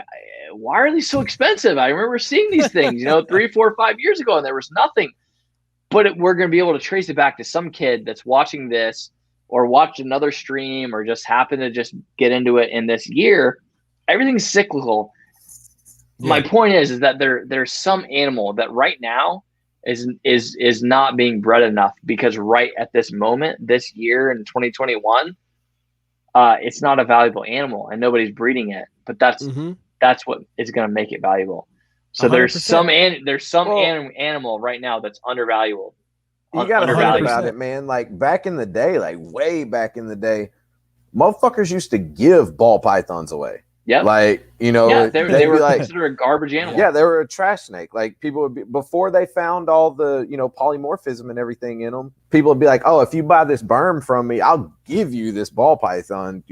why are these so expensive? I remember seeing these things, 3, 4, 5 years ago, and there was nothing. But we're going to be able to trace it back to some kid that's watching this or watched another stream or just happened to just get into it in this year. Everything's cyclical. Yeah. My point is that there's some animal that right now is not being bred enough because right at this moment, this year in 2021, it's not a valuable animal and nobody's breeding it. But that's what is going to make it valuable. So 100%. there's some animal right now that's undervalued. You got to think about it, man. Like back in the day, like way back in the day, motherfuckers used to give ball pythons away. Yeah, like they were like considered a garbage animal. Yeah, they were a trash snake. Like people would be before they found all the polymorphism and everything in them. People would be like, "Oh, if you buy this berm from me, I'll give you this ball python."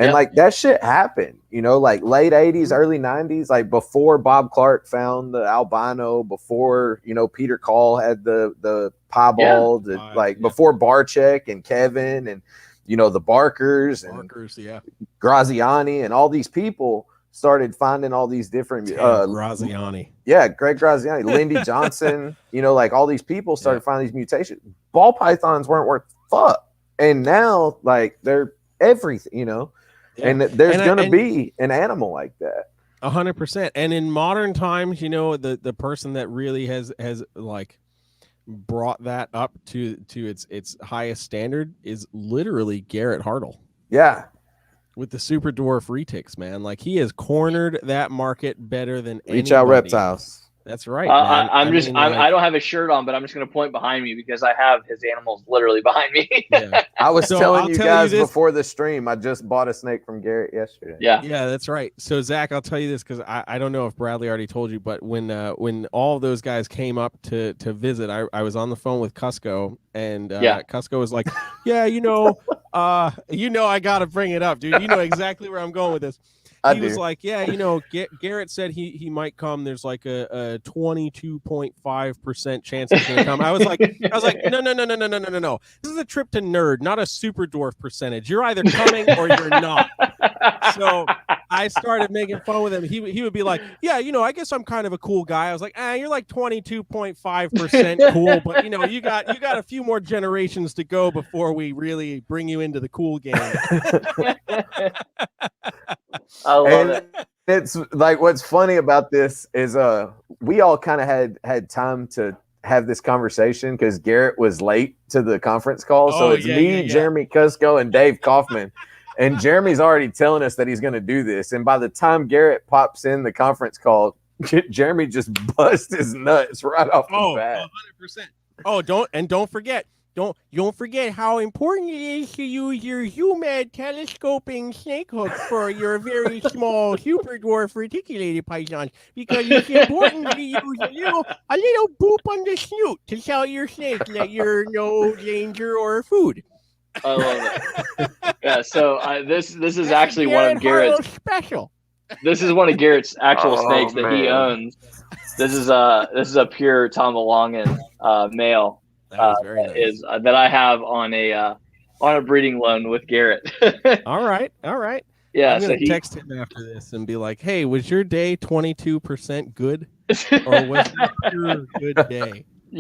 And like that shit happened. Like late 80s, early 90s, like before Bob Clark found the albino, before Peter Call had the piebald, before Barczyk and Kevin and the Barkers and Graziani and all these people started finding all these different Graziani. Yeah, Greg Graziani, Lindy Johnson, like all these people started finding these mutations. Ball pythons weren't worth fuck. And now like they're everything, and there's going to be an animal like that. 100%. And in modern times, the person that really has like brought that up to its highest standard is literally Garrett Hartle. Yeah. With the super dwarf retics, man. Like he has cornered that market better than Reach Out Reptiles. That's right. I don't have a shirt on, but I'm just going to point behind me because I have his animals literally behind me. Yeah. I was telling you guys before the stream, I just bought a snake from Garrett yesterday. Yeah, that's right. So Zach, I'll tell you this because I don't know if Bradley already told you, but when all of those guys came up to visit, I was on the phone with Cusco, and Cusco was like, "Yeah, I got to bring it up, dude. You know exactly where I'm going with this." He was like, "Yeah, Garrett said he might come. There's like a 22.5% chance he's gonna come." I was like, no. This is a trip to nerd, not a super dwarf percentage. You're either coming or you're not. So I started making fun with him. He would be like, "Yeah, I guess I'm kind of a cool guy." I was like, "You're like 22.5% cool, but you got a few more generations to go before we really bring you into the cool game." I love it. It's like what's funny about this is we all kind of had time to have this conversation because Garrett was late to the conference call. So it's Jeremy Cusco, and Dave Kaufman. And Jeremy's already telling us that he's going to do this. And by the time Garrett pops in the conference call, Jeremy just bust his nuts right off the bat. 100%. Oh, don't forget how important it is to use your human telescoping snake hook for your very small super dwarf reticulated pythons, because it's important to use a little boop on the snoot to tell your snake that you're no danger or food. I love it. Yeah, so this is actually one of Garrett's special. This is one of Garrett's actual snakes that he owns. This is a pure Tom DeLongen male. That I have on a breeding loan with Garrett. All right. Yeah, I'm gonna text him after this and be like, "Hey, was your day 22% good, or was it a pure good day?" I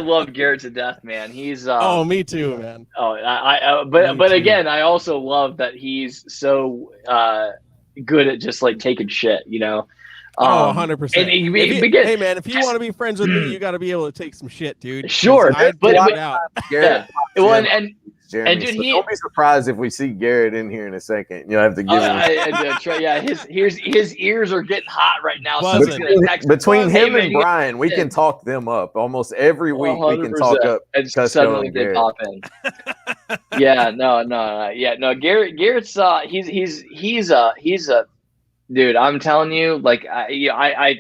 love Garrett to death, man. He's me too, man. But again, I also love that he's so good at just like taking shit, 100%. Hey man, if you want to be friends with me, you got to be able to take some shit, dude. Sure, but Garrett, and dude, don't be surprised if we see Garrett in here in a second. You'll have to give him. His ears are getting hot right now. Between him and Brian, we can talk them up almost every week. 100%. We can talk up and suddenly they pop in. Garrett's he's a dude. I'm telling you, like I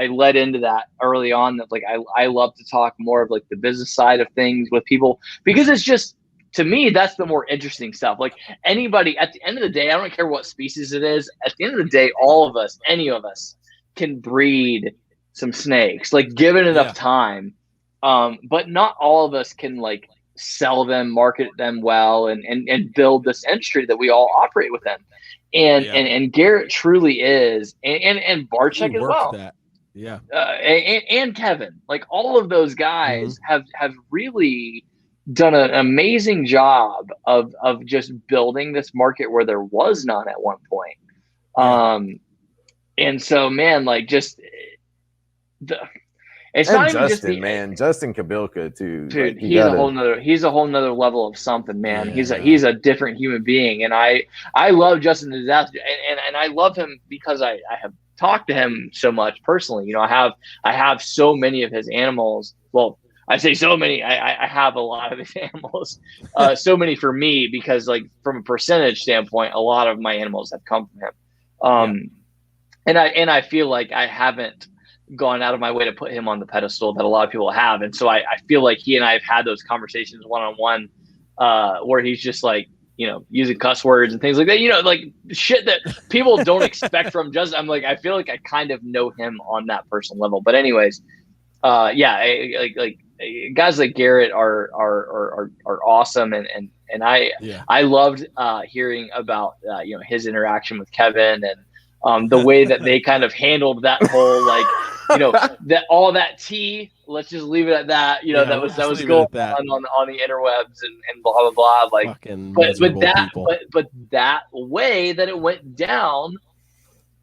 led into that early on, that like I love to talk more of like the business side of things with people, because it's just, to me, that's the more interesting stuff. Like anybody, at the end of the day, I don't care what species it is. At the end of the day, all of us, any of us, can breed some snakes, like given enough time. But not all of us can like sell them, market them well, and build this industry that we all operate within. And Garrett truly is, and Barczyk as well. That. Yeah. And Kevin, like all of those guys have really done an amazing job of just building this market where there was none at one point. And so, man, like just it's and not Justin, even just man, Justin Kabilka too. Dude, like, he's a whole nother level of something, man. Yeah. He's a different human being, and I love Justin to death, and I love him because I have talked to him so much personally. I have so many of his animals. Well, I say so many. I have a lot of his animals. So many for me, because like from a percentage standpoint, a lot of my animals have come from him. And I feel like I haven't gone out of my way to put him on the pedestal that a lot of people have. And so I feel like he and I have had those conversations one-on-one where he's just like, using cuss words and things like that, like shit that people don't expect from Justin. I'm like, I feel like I kind of know him on that personal level. But anyways, like guys like Garrett are awesome. And I loved hearing about, his interaction with Kevin and the way that they kind of handled that whole, like, that all that tea, let's just leave it at that. That was going on the interwebs and blah blah blah. Like, but that way that it went down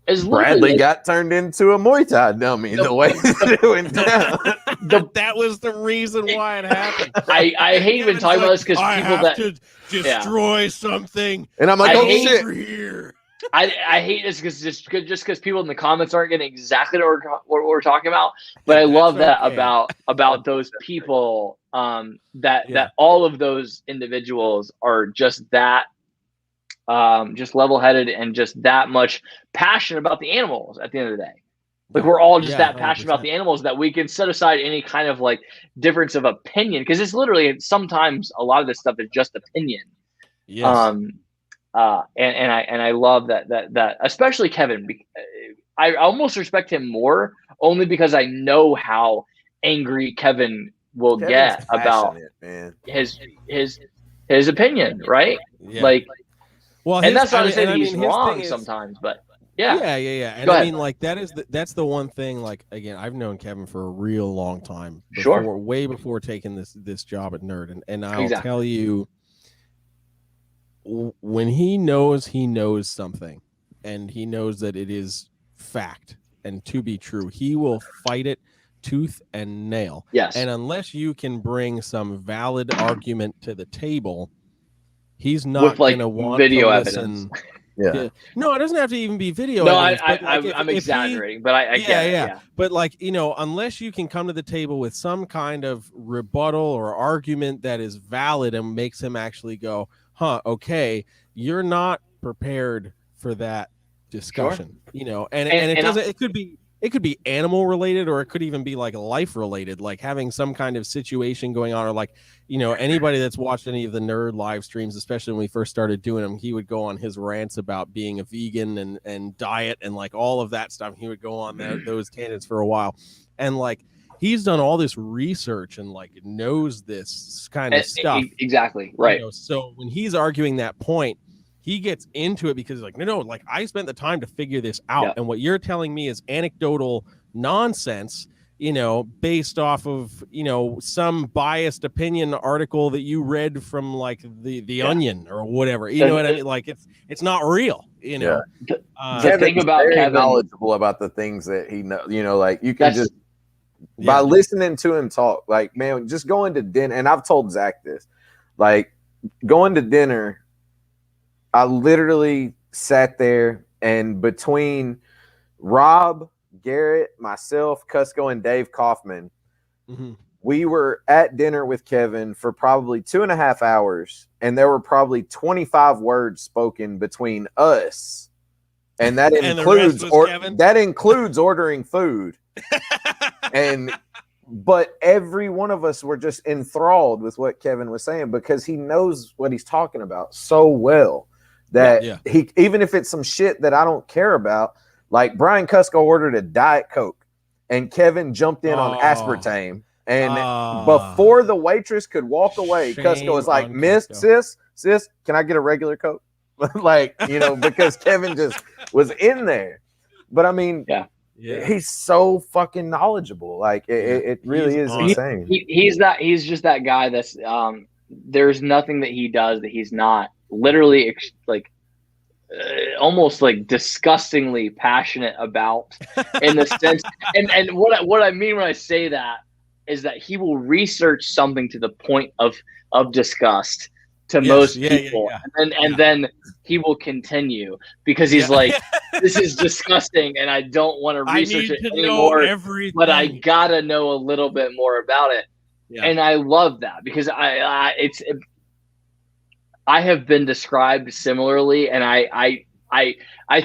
is Bradley got turned into a Muay Thai dummy. The way that it went down. That was the reason why it happened. I hate even talking about this because people that to destroy something, and I'm like, shit. Here. I hate this because people in the comments aren't getting exactly what we're talking about, but I love that about those people, that all of those individuals are just that just level-headed and just that much passionate about the animals at the end of the day. Like we're all just that passionate 100%. About the animals that we can set aside any kind of like difference of opinion, because it's literally sometimes a lot of this stuff is just opinion. Yes. And I love that especially Kevin. I almost respect him more only because I know how angry Kevin will get about his opinion, right? Yeah. Like, well, and that's not to say that he's wrong sometimes, but yeah. And I mean, like that's the one thing. Like again, I've known Kevin for a real long time. Way before taking this job at Nerd, and I'll tell you. When he knows something and he knows that it is fact and to be true, he will fight it tooth and nail. Yes. And unless you can bring some valid argument to the table, he's not going to want video to evidence. listen. Yeah. No, it doesn't have to even be video. No, evidence, but like I'm if exaggerating, but I get it. Yeah. But like, unless you can come to the table with some kind of rebuttal or argument that is valid and makes him actually go, okay, you're not prepared for that discussion, and it doesn't, it could be animal related, or it could even be like life related, like having some kind of situation going on, or like, anybody that's watched any of the nerd live streams, especially when we first started doing them, he would go on his rants about being a vegan and diet and like all of that stuff. He would go on those tangents for a while. And like, he's done all this research and like knows this kind of stuff. Exactly. Right. So when he's arguing that point, he gets into it because like, no, like I spent the time to figure this out. Yeah. And what you're telling me is anecdotal nonsense, based off of, some biased opinion article that you read from like the Onion or whatever, you know what I mean? Like it's not real, Yeah. The thing about very Kevin, knowledgeable about the things that he knows, like you can just, by listening to him talk, like, man, just going to dinner. And I've told Zach this, like going to dinner, I literally sat there, and between Rob, Garrett, myself, Cusco, and Dave Kaufman, we were at dinner with Kevin for probably 2.5 hours, and there were probably 25 words spoken between us, and that includes ordering food. But every one of us were just enthralled with what Kevin was saying, because he knows what he's talking about so well. That he, even if it's some shit that I don't care about, like Brian Cusco ordered a Diet Coke and Kevin jumped in on aspartame, and before the waitress could walk away, Cusco was like, sis, can I get a regular Coke? Like, because Kevin just was in there. But I mean, he's so fucking knowledgeable. Like it really is insane. He's just that guy that's there's nothing that he does that he's not literally like almost like disgustingly passionate about, in the sense, and what I mean when I say that is that he will research something to the point of disgust to most people, and then he will continue because he's like, this is disgusting and I don't want to research it anymore, but I gotta know a little bit more about it. And I love that, because I have been described similarly, and I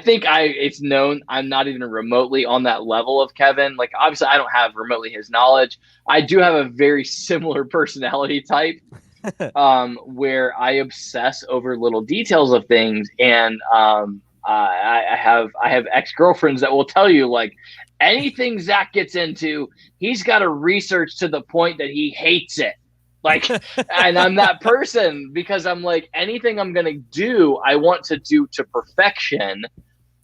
think it's known I'm not even remotely on that level of Kevin. Like, obviously I don't have remotely his knowledge. I do have a very similar personality type, where I obsess over little details of things. And I have ex-girlfriends that will tell you, like, anything Zach gets into, he's got to research to the point that he hates it. Like, and I'm that person, because I'm like, anything I'm going to do, I want to do to perfection.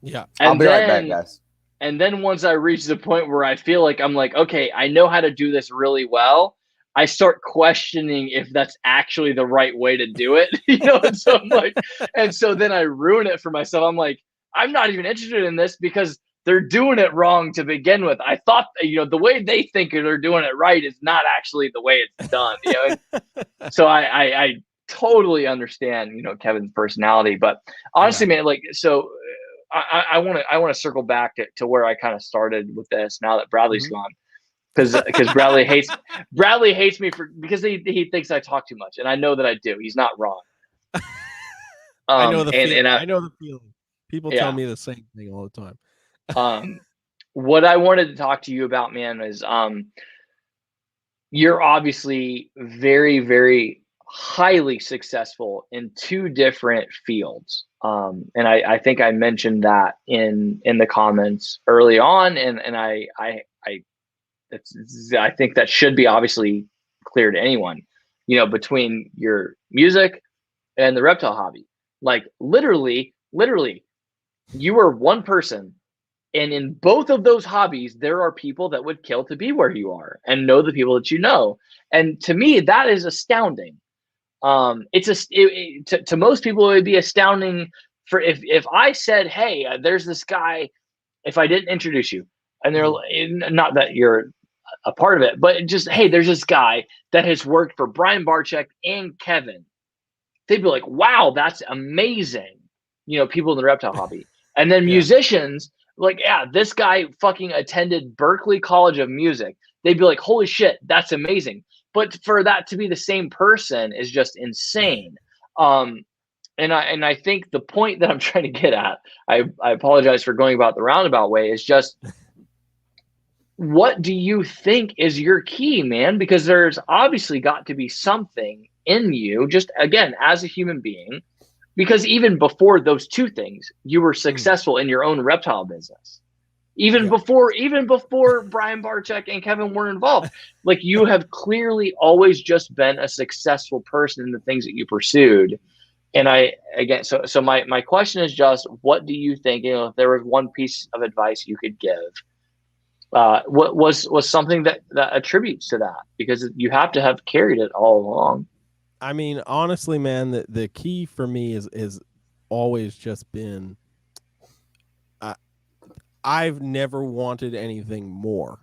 Yeah. And I'll be right back, guys. And then once I reach the point where I feel like I'm like, okay, I know how to do this really well, I start questioning if that's actually the right way to do it. And so I'm like, and so then I ruin it for myself. I'm like, I'm not even interested in this because they're doing it wrong to begin with. I thought, the way they think they're doing it right is not actually the way it's done. So I totally understand, Kevin's personality, but honestly, man, like, so I want to circle back to where I kind of started with this now that Bradley's gone, because Bradley hates me because he thinks I talk too much, and I know that I do. He's not wrong. I know the feeling. I know the feeling. People tell me the same thing all the time. What I wanted to talk to you about, man, is you're obviously very, very highly successful in two different fields. And I think I mentioned that in the comments early on, and I think that should be obviously clear to anyone, between your music and the reptile hobby. Like, literally, you are one person. And in both of those hobbies, there are people that would kill to be where you are and know the people that you know. And to me, that is astounding. To most people, it would be astounding for if I said, hey, there's this guy, if I didn't introduce you, and they're not that you're a part of it, but just, hey, there's this guy that has worked for Brian Barczyk and Kevin. They'd be like, wow, that's amazing. people in the reptile hobby. And then musicians, like, yeah, this guy fucking attended Berklee College of Music. They'd be like, holy shit, that's amazing. But for that to be the same person is just insane. And I think the point that I'm trying to get at, I apologize for going about the roundabout way, is just, what do you think is your key, man? Because there's obviously got to be something in you, just again, as a human being, because even before those two things, you were successful in your own reptile business. Even before Brian Barczyk and Kevin were involved, like, you have clearly always just been a successful person in the things that you pursued. And so my question is just, what do you think, if there was one piece of advice you could give, what was something that attributes to that? Because you have to have carried it all along. I mean, honestly, man, the key for me is always just been, I've never wanted anything more.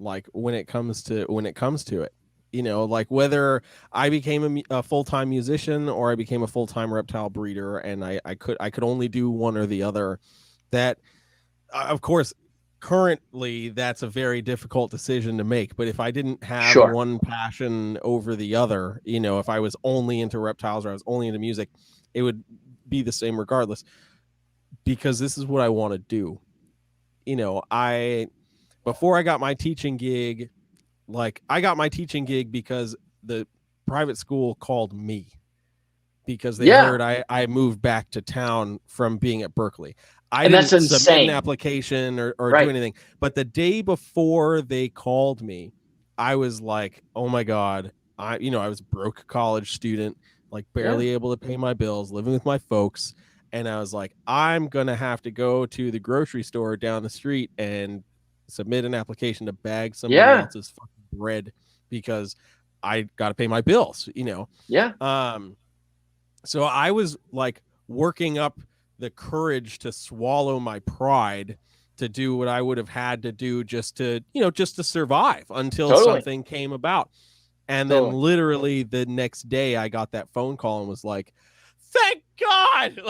Like, when it comes to it, like, whether I became a full-time musician or I became a full-time reptile breeder, and I could only do one or the other, that, of course, currently that's a very difficult decision to make. But if I didn't have one passion over the other, if I was only into reptiles or I was only into music, it would be the same regardless, because this is what I want to do. Before I got my teaching gig, I got my teaching gig because the private school called me, because they heard I moved back to town from being at Berklee. I didn't submit an application or do anything. But the day before they called me, I was like, oh my God, I was a broke college student, like, barely able to pay my bills, living with my folks. And I was like, I'm going to have to go to the grocery store down the street and submit an application to bag somebody else's fucking bread, because I got to pay my bills, So I was like working up the courage to swallow my pride to do what I would have had to do just to survive until something came about. And then literally the next day I got that phone call and was like, thank God.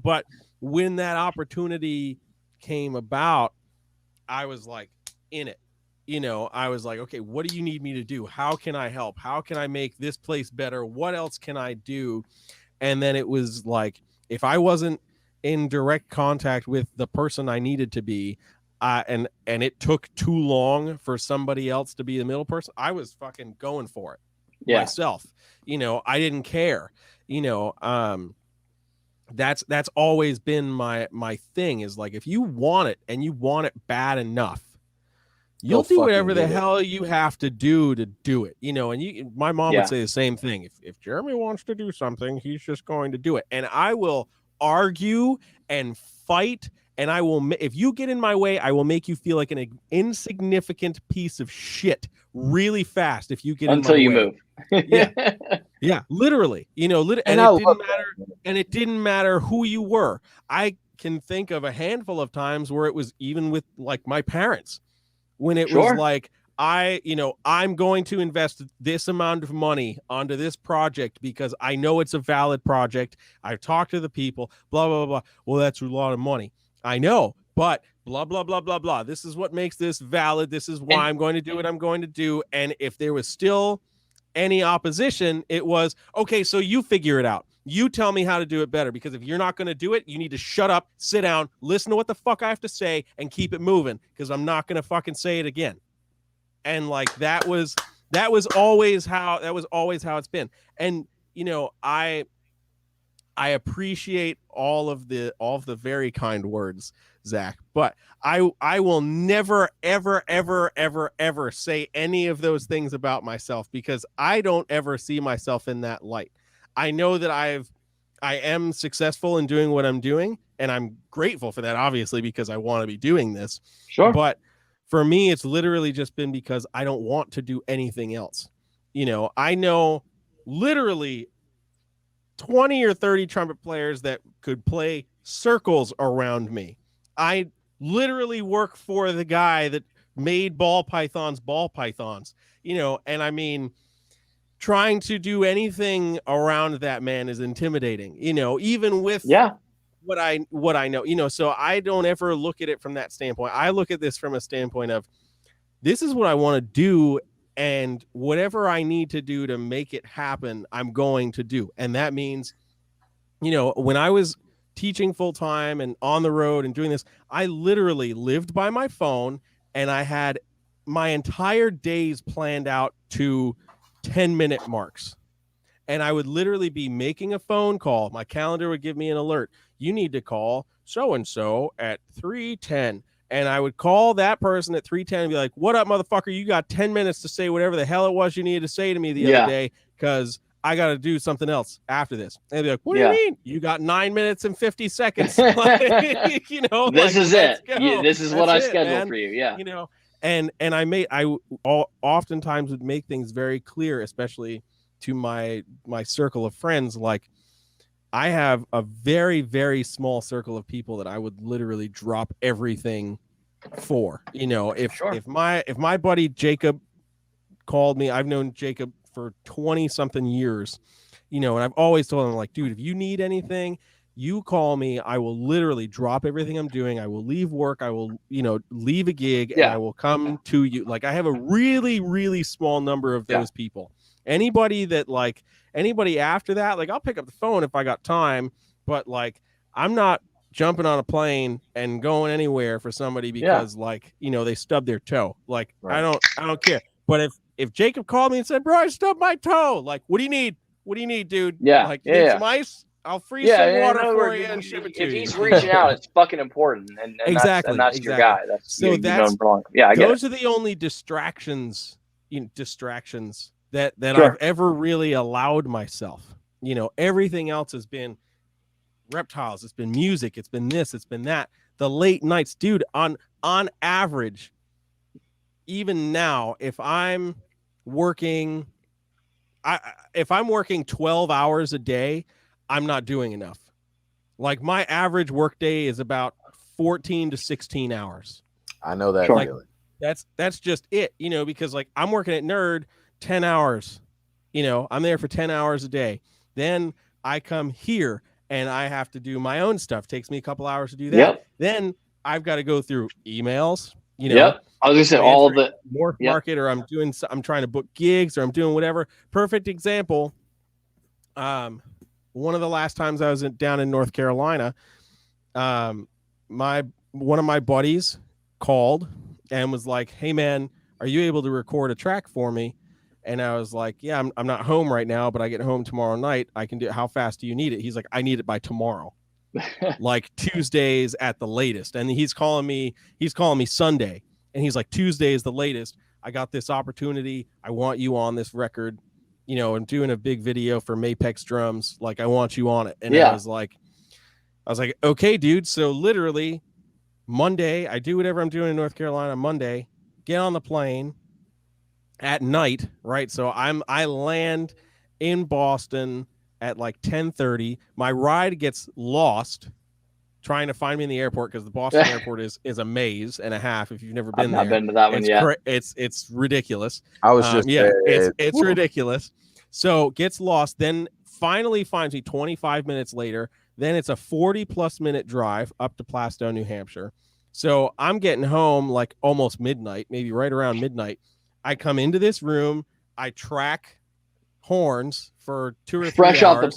But when that opportunity came about, I was like in it. I was like, okay, what do you need me to do? How can I help? How can I make this place better? What else can I do? And then it was like, if I wasn't in direct contact with the person I needed to be, and it took too long for somebody else to be the middle person, I was fucking going for it myself. I didn't care. That's always been my thing, is like, if you want it and you want it bad enough, you'll do whatever the hell you have to do it. And my mom would say the same thing. If Jeremy wants to do something, he's just going to do it. And I will argue and fight, and I will, if you get in my way, I will make you feel like an insignificant piece of shit really fast. If you get until in my you way. move. Yeah, literally. And it didn't matter who you were. I can think of a handful of times where it was even with, like, my parents, when it was like, I'm going to invest this amount of money onto this project because I know it's a valid project. I've talked to the people, blah, blah, blah. Well, that's a lot of money. I know, but blah, blah, blah, blah, blah. This is what makes this valid. This is why I'm going to do what I'm going to do. And if there was still any opposition, it was, okay, so you figure it out. You tell me how to do it better, because if you're not going to do it, you need to shut up, sit down, listen to what the fuck I have to say, and keep it moving, because I'm not going to fucking say it again. And like, that was always how it's been. And I appreciate all of the very kind words, Zach, but I will never, ever, ever, ever, ever say any of those things about myself, because I don't ever see myself in that light. I know that I am successful in doing what I'm doing, and I'm grateful for that, obviously, because I want to be doing this. Sure. But for me, it's literally just been because I don't want to do anything else. I know literally 20 or 30 trumpet players that could play circles around me. I literally work for the guy that made ball pythons, and I mean, trying to do anything around that man is intimidating, even with what I know, so I don't ever look at it from that standpoint. I look at this from a standpoint of, this is what I want to do, and whatever I need to do to make it happen, I'm going to do. And that means, when I was teaching full time and on the road and doing this, I literally lived by my phone, and I had my entire days planned out to 10-minute marks. And I would literally be making a phone call. My calendar would give me an alert. You need to call so-and-so at 3:10. And I would call that person at 3:10 and be like, what up, motherfucker? You got 10 minutes to say whatever the hell it was you needed to say to me the other day, because I got to do something else after this. And they'd be like, what do you mean? You got 9 minutes and 50 seconds. This is it. This is what I scheduled for you. Yeah. And I oftentimes would make things very clear, especially to my circle of friends. Like, I have a very, very small circle of people that I would literally drop everything for. If my buddy Jacob called me, I've known Jacob for 20 something years, and I've always told him, like, dude, if you need anything, you call me. I will literally drop everything I'm doing. I will leave work. I will, leave a gig, and I will come to you. Like, I have a really, really small number of those people. Anybody after that, like, I'll pick up the phone if I got time, but like, I'm not jumping on a plane and going anywhere for somebody because they stubbed their toe. Like, I don't care. But if Jacob called me and said, bro, I stubbed my toe, like, what do you need? What do you need, dude? Yeah. Like, you need some ice? I'll freeze some water for you and ship it to you. If he's reaching out, it's fucking important. And exactly. That's your guy. Those are the only distractions that I've ever really allowed myself. Everything else has been reptiles. It's been music. It's been this. It's been that. The late nights, dude, on average, even now, if I'm working 12 hours a day, I'm not doing enough. Like, my average work day is about 14 to 16 hours. I know that feeling. That's just it, because like, I'm working at Nerd 10 hours, I'm there for 10 hours a day. Then I come here and I have to do my own stuff. Takes me a couple hours to do that. Yep. Then I've got to go through emails, Yep. I was gonna say all of the market, or I'm trying to book gigs, or I'm doing whatever. Perfect example. One of the last times I was down in North Carolina, one of my buddies called and was like, hey man, are you able to record a track for me? And I was like, yeah, I'm not home right now, but I get home tomorrow night. I can do it. How fast do you need it? He's like, I need it by tomorrow. Like Tuesdays at the latest. And he's calling me Sunday. And he's like, Tuesday is the latest. I got this opportunity. I want you on this record. I'm doing a big video for Mapex Drums. Like, I want you on it. And I was like, okay, dude. So literally Monday, I do whatever I'm doing in North Carolina. Monday, get on the plane at night, right? So I land in Boston at like 10:30. My ride gets lost trying to find me in the airport, because the Boston airport is a maze and a half. If you've never been there, I've not been to that one yet. It's ridiculous. I was just it's ridiculous. So gets lost, then finally finds me 25 minutes later. Then it's a 40+ minute drive up to Plastow, New Hampshire. So I'm getting home like almost midnight, maybe right around midnight. I come into this room, I track horns for 2 or 3 fresh hours.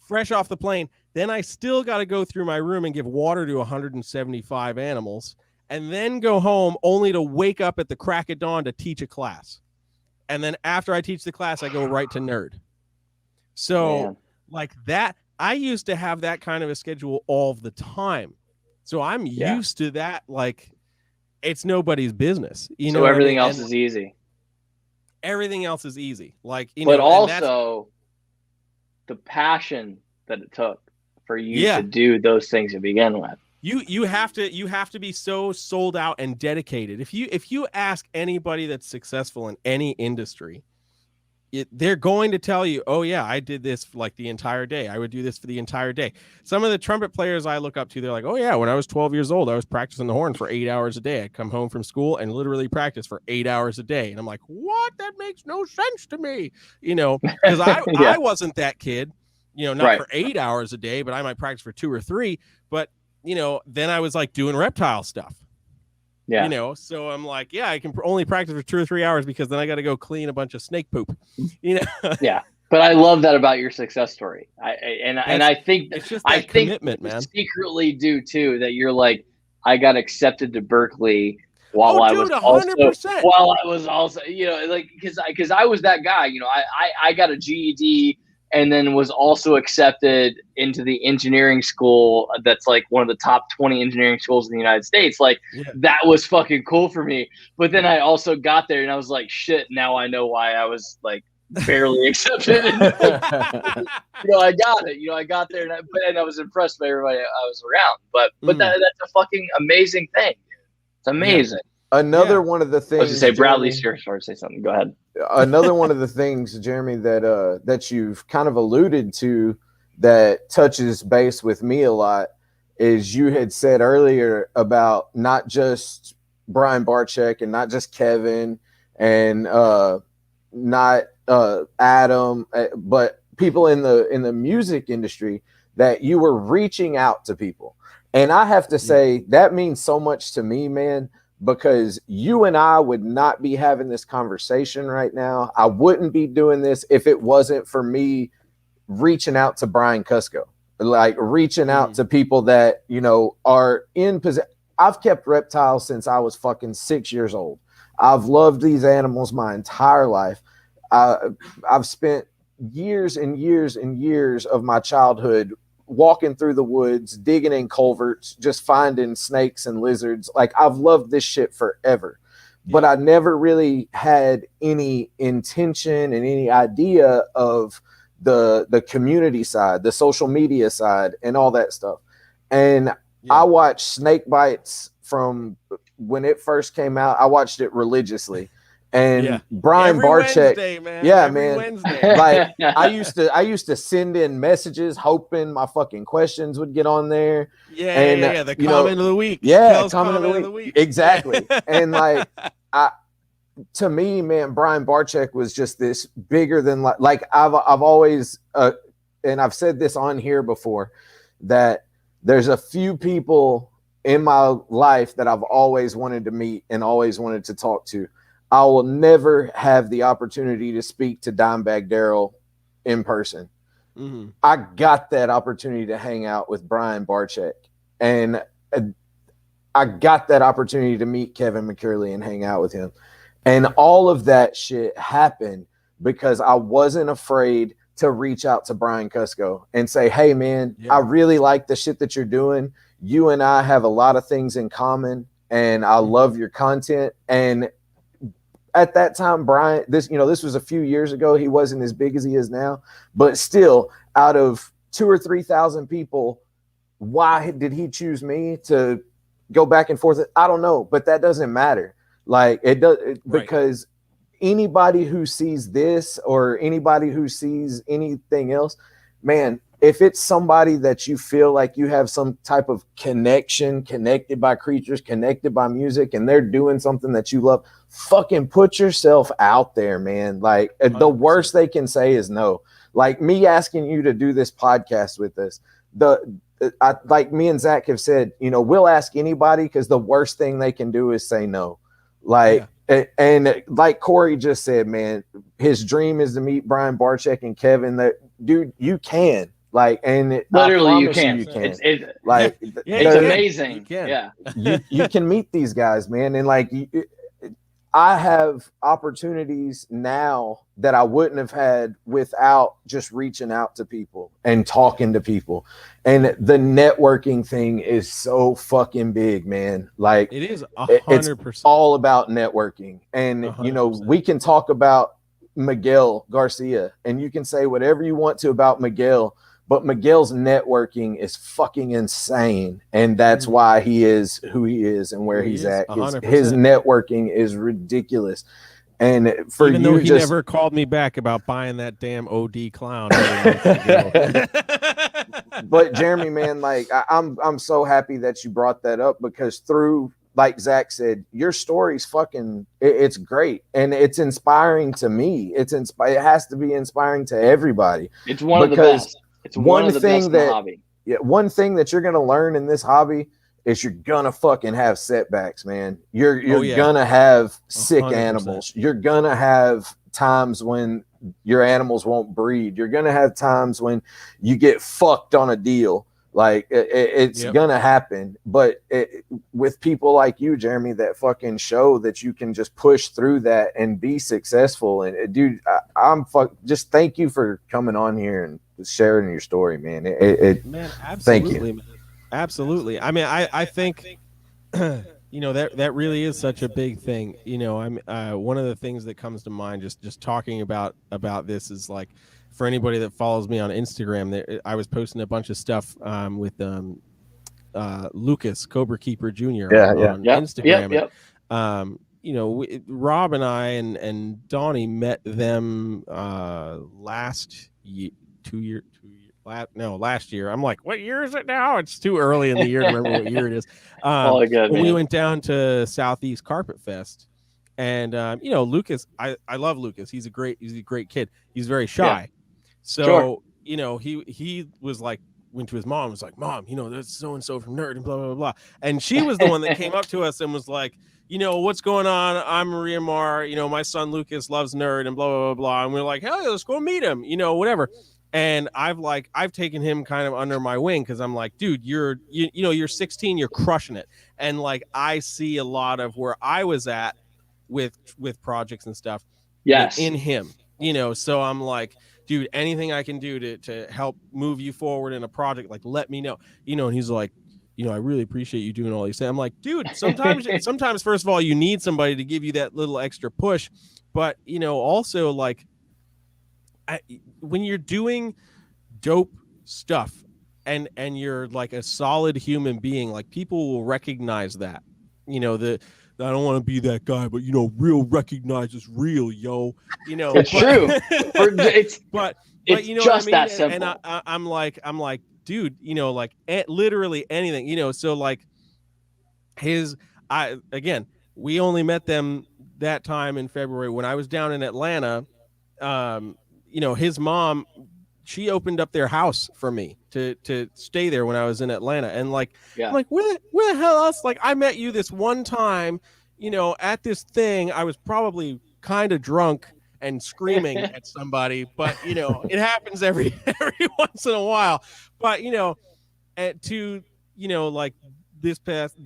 Fresh off the plane. Then I still got to go through my room and give water to 175 animals, and then go home only to wake up at the crack of dawn to teach a class. And then after I teach the class, I go right to Nerd. So like that, I used to have that kind of a schedule all the time. So I'm used to that. Like, it's nobody's business. So everything else is easy. Everything else is easy. Like, but also the passion that it took for you to do those things to begin with. You have to be so sold out and dedicated. If you ask anybody that's successful in any industry, they're going to tell you, oh yeah, I did this for like the entire day. I would do this for the entire day. Some of the trumpet players I look up to, they're like, oh yeah, when I was 12 years old, I was practicing the horn for 8 hours a day. I'd come home from school and literally practice for 8 hours a day. And I'm like, what? That makes no sense to me. Because I wasn't that kid, not for 8 hours a day, but I might practice for 2 or 3. But, then I was like doing reptile stuff. Yeah. So I'm like, yeah, I can only practice for 2 or 3 hours because then I got to go clean a bunch of snake poop, Yeah. But I love that about your success story. I think it's just I think commitment, man. Secretly do too, that you're like, I got accepted to Berklee while I was 100%. also, because I was that guy, I got a GED and then was also accepted into the engineering school that's like one of the top 20 engineering schools in the United States. Like, that was fucking cool for me. But then I also got there and I was like, shit, now I know why I was like barely accepted. I got it. I got there and I was impressed by everybody I was around. But that's a fucking amazing thing. It's amazing. Another one of the things. I was to say, Bradley's here. Sorry to say something. Go ahead. Another one of the things, Jeremy, that you've kind of alluded to that touches base with me a lot is you had said earlier about not just Brian Barczyk and not just Kevin and not Adam, but people in the music industry, that you were reaching out to people. And I have to say that means so much to me, man. Because you and I would not be having this conversation right now. I wouldn't be doing this if it wasn't for me reaching out to Brian Cusco, like reaching out to people that, are in possession. I've kept reptiles since I was fucking 6 years old. I've loved these animals my entire life. I've spent years and years and years of my childhood walking through the woods, digging in culverts, just finding snakes and lizards. Like, I've loved this shit forever, but I never really had any intention and any idea of the community side, the social media side, and all that stuff. And I watched snake bites from when it first came out. I watched it religiously. And Brian Barczyk, Wednesday. Like, I used to send in messages hoping my fucking questions would get on there. The comment of the week. Comment of the week. Exactly. And like, to me, man, Brian Barczyk was just this bigger than like I've always and I've said this on here before, that there's a few people in my life that I've always wanted to meet and always wanted to talk to. I will never have the opportunity to speak to Dimebag Darrell in person. Mm-hmm. I got that opportunity to hang out with Brian Barczyk, and I got that opportunity to meet Kevin McCurley and hang out with him. And all of that shit happened because I wasn't afraid to reach out to Brian Cusco and say, hey, man, I really like the shit that you're doing. You and I have a lot of things in common, and I love your content. And at that time, Brian, this was a few years ago. He wasn't as big as he is now, but still, out of 2,000 or 3,000 people, why did he choose me to go back and forth? I don't know, but that doesn't matter. Like, it does, because anybody who sees this or anybody who sees anything else, man, if it's somebody that you feel like you have some type of connection, connected by creatures, connected by music, and they're doing something that you love, fucking put yourself out there, man. Like, 100%. The worst they can say is no. Like, me asking you to do this podcast with us, like me and Zach have said, we'll ask anybody, because the worst thing they can do is say no. Like, and like Corey just said, man, his dream is to meet Brian Barczyk and Kevin. That dude, you can. Like, and literally you can. It's amazing. You can. You can meet these guys, man. And like, I have opportunities now that I wouldn't have had without just reaching out to people and talking to people. And the networking thing is so fucking big, man. Like, it is 100%. It's all about networking. And 100%. We can talk about Miguel Garcia, and you can say whatever you want to about Miguel, but Miguel's networking is fucking insane. And that's why he is who he is and where he's at. His networking is ridiculous. And for even you, though he just never called me back about buying that damn OD clown. but Jeremy, man, like I'm so happy that you brought that up, because through, like Zach said, your story's fucking it's great, and it's inspiring to me. It has to be inspiring to everybody. It's one of the best. It's one of the best in the hobby. Yeah, one thing that you're gonna learn in this hobby is you're gonna fucking have setbacks, man. You're gonna have sick 100%. animals. You're gonna have times when your animals won't breed. You're gonna have times when you get fucked on a deal. Like it's gonna happen. But with people like you, Jeremy, that fucking show that you can just push through that and be successful. And dude, just thank you for coming on here and sharing your story, man. Man, absolutely, thank you. man. Absolutely. I mean, I think you know, that really is such a big thing. You know, I'm one of the things that comes to mind just talking about this is, like, for anybody that follows me on Instagram, I was posting a bunch of stuff with Lucas Cobra Keeper Jr. on Instagram. Yep. You know, Rob and I and Donnie met them last year. I'm like, what year is it now? It's too early in the year to remember what year it is. When we went down to Southeast Carpet Fest, and you know, Lucas, I love Lucas. He's a great kid. He's very shy. Yeah. So you know, he was like, went to his mom, was like, Mom, you know, there's so and so from Nerd and blah blah blah. And she was the one that came up to us and was like, you know, what's going on? I'm Maria Mar. You know, my son Lucas loves Nerd and blah blah blah blah. And we're like, hell yeah, let's go meet him. You know, whatever. And I've taken him kind of under my wing, because I'm like, dude, you know, you're 16, you're crushing it. And like, I see a lot of where I was at with projects and stuff. Yes. In him, you know, so I'm like, dude, anything I can do to help move you forward in a project, like, let me know, you know. And he's like, you know, I really appreciate you doing all these things. I'm like, dude, sometimes first of all, you need somebody to give you that little extra push, but you know, also, like, when you're doing dope stuff and you're like a solid human being, like, people will recognize that, you know, I don't want to be that guy, but you know, real recognizes real, yo. You know, it's true. But it's you know just what I mean? that simple. And I'm like, dude, you know, like, literally anything, you know. So like, we only met them that time in February when I was down in Atlanta. You know, his mom, she opened up their house for me to stay there when I was in Atlanta. And like, I'm like, where the hell else? Like, I met you this one time, you know, at this thing. I was probably kind of drunk and screaming at somebody, but you know, it happens every once in a while. But you know, you know, like this past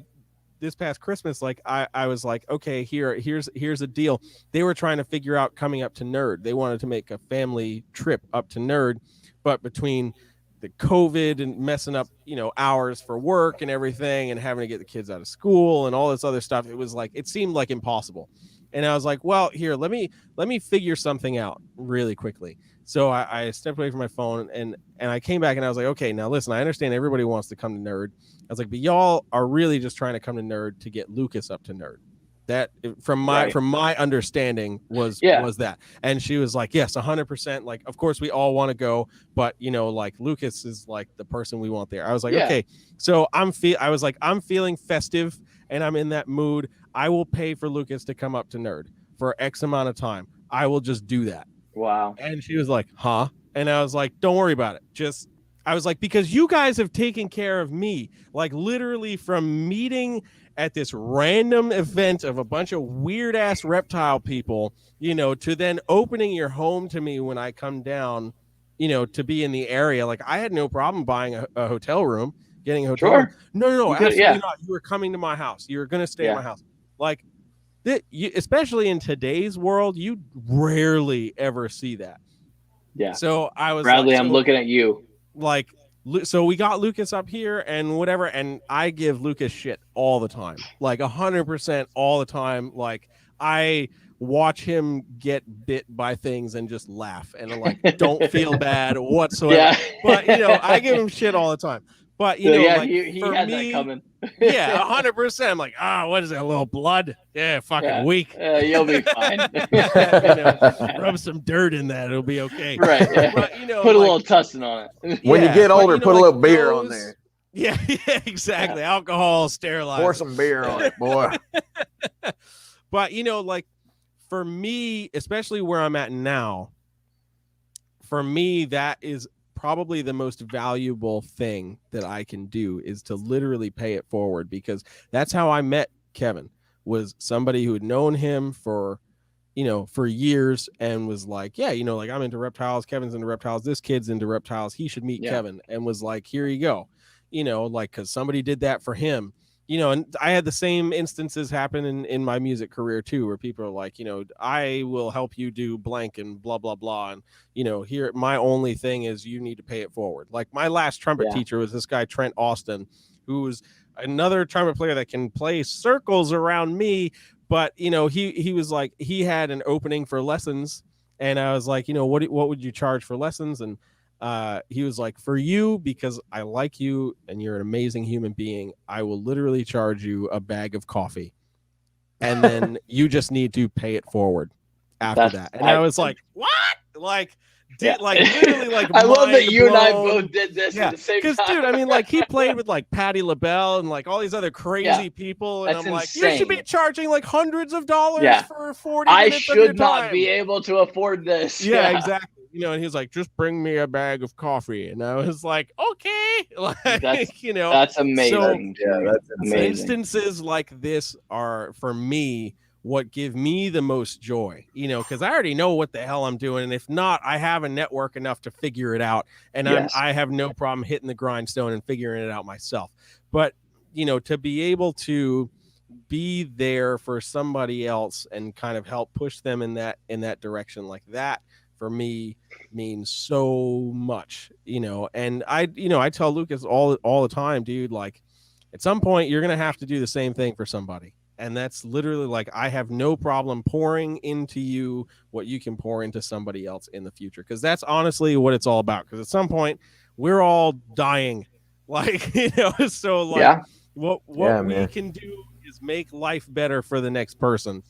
Christmas, like I was like, okay, here's a deal. They were trying to figure out coming up to Nerd. They wanted to make a family trip up to Nerd, but between the COVID and messing up, you know, hours for work and everything, and having to get the kids out of school and all this other stuff, it was like, it seemed like impossible. And I was like, well, here, let me figure something out really quickly. So I stepped away from my phone and I came back and I was like, okay, now listen, I understand everybody wants to come to Nerd. I was like, but y'all are really just trying to come to Nerd to get Lucas up to Nerd. That from my understanding was that. And she was like, yes, 100%. Like, of course we all want to go, but you know, like, Lucas is like the person we want there. I was like, okay. So I'm feeling festive and I'm in that mood. I will pay for Lucas to come up to Nerd for X amount of time. I will just do that. Wow. And she was like, huh? And I was like, don't worry about it. I was like, because you guys have taken care of me, like, literally from meeting at this random event of a bunch of weird ass reptile people, you know, to then opening your home to me when I come down, you know, to be in the area. Like, I had no problem buying a hotel room, getting a hotel room. No, absolutely not. You were coming to my house. You were going to stay at my house. Like, especially in today's world, you rarely ever see that. Yeah. So I was Bradley, I'm looking at you. Like, so we got Lucas up here and whatever, and I give Lucas shit all the time, like 100% all the time. Like, I watch him get bit by things and just laugh and like don't feel bad whatsoever. Yeah. But you know, I give him shit all the time. But So, yeah, like he for had me, that coming. yeah, 100%. I'm like, what is that? A little blood? Yeah, fucking weak. You'll be fine. Rub some dirt in that, it'll be okay. Right. Yeah. But put a little tussin on it. When you get older, but, put a like little beer on there. Yeah, exactly. Alcohol, sterilizer. Pour some beer on it, boy. But like for me, especially where I'm at now, for me, that is probably the most valuable thing that I can do is to literally pay it forward, because that's how I met Kevin, was somebody who had known him for years and was like, yeah, like I'm into reptiles, Kevin's into reptiles, this kid's into reptiles, he should meet Kevin, and was like, here you go, like, because somebody did that for him. And I had the same instances happen in my music career too, where people are like, I will help you do blank and blah, blah, blah. And, here, my only thing is you need to pay it forward. Like my last trumpet teacher was this guy, Trent Austin, who was another trumpet player that can play circles around me. But, he was like, he had an opening for lessons. And I was like, what would you charge for lessons? And he was like, for you, because I like you and you're an amazing human being, I will literally charge you a bag of coffee, and then you just need to pay it forward after that. And I was like, what? Like, literally, like, I love that you and I blown. both did this at the same time. Because, dude, I mean, like, he played with like Patti LaBelle and like all these other crazy people, and That's I'm like, insane. you should be charging like hundreds of dollars for 40 I minutes of your should not time. be able to afford this. Yeah, exactly. And he was like, just bring me a bag of coffee. And I was like, okay. Like, that's amazing. So, that's amazing. Instances like this are, for me, what give me the most joy, because I already know what the hell I'm doing. And if not, I have a network enough to figure it out. And I have no problem hitting the grindstone and figuring it out myself. But, to be able to be there for somebody else and kind of help push them in that direction like that, for me, means so much, and I tell Lucas all the time, dude, like at some point you're going to have to do the same thing for somebody. And that's literally like, I have no problem pouring into you what you can pour into somebody else in the future. Cause that's honestly what it's all about. Cause at some point we're all dying, like, so like what we can do is make life better for the next person,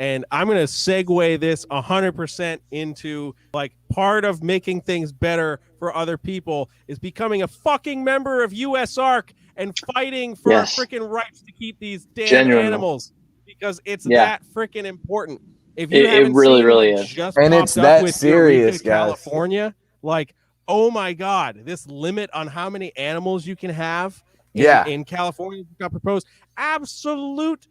and I'm going to segue this 100% into like part of making things better for other people is becoming a fucking member of USARK and fighting for our freaking rights to keep these damn animals, because it's that freaking important. If you haven't really, seen really what is. just And popped it's up that with serious, Eureka, guys. California, like, oh my God, this limit on how many animals you can have in California got proposed. Absolute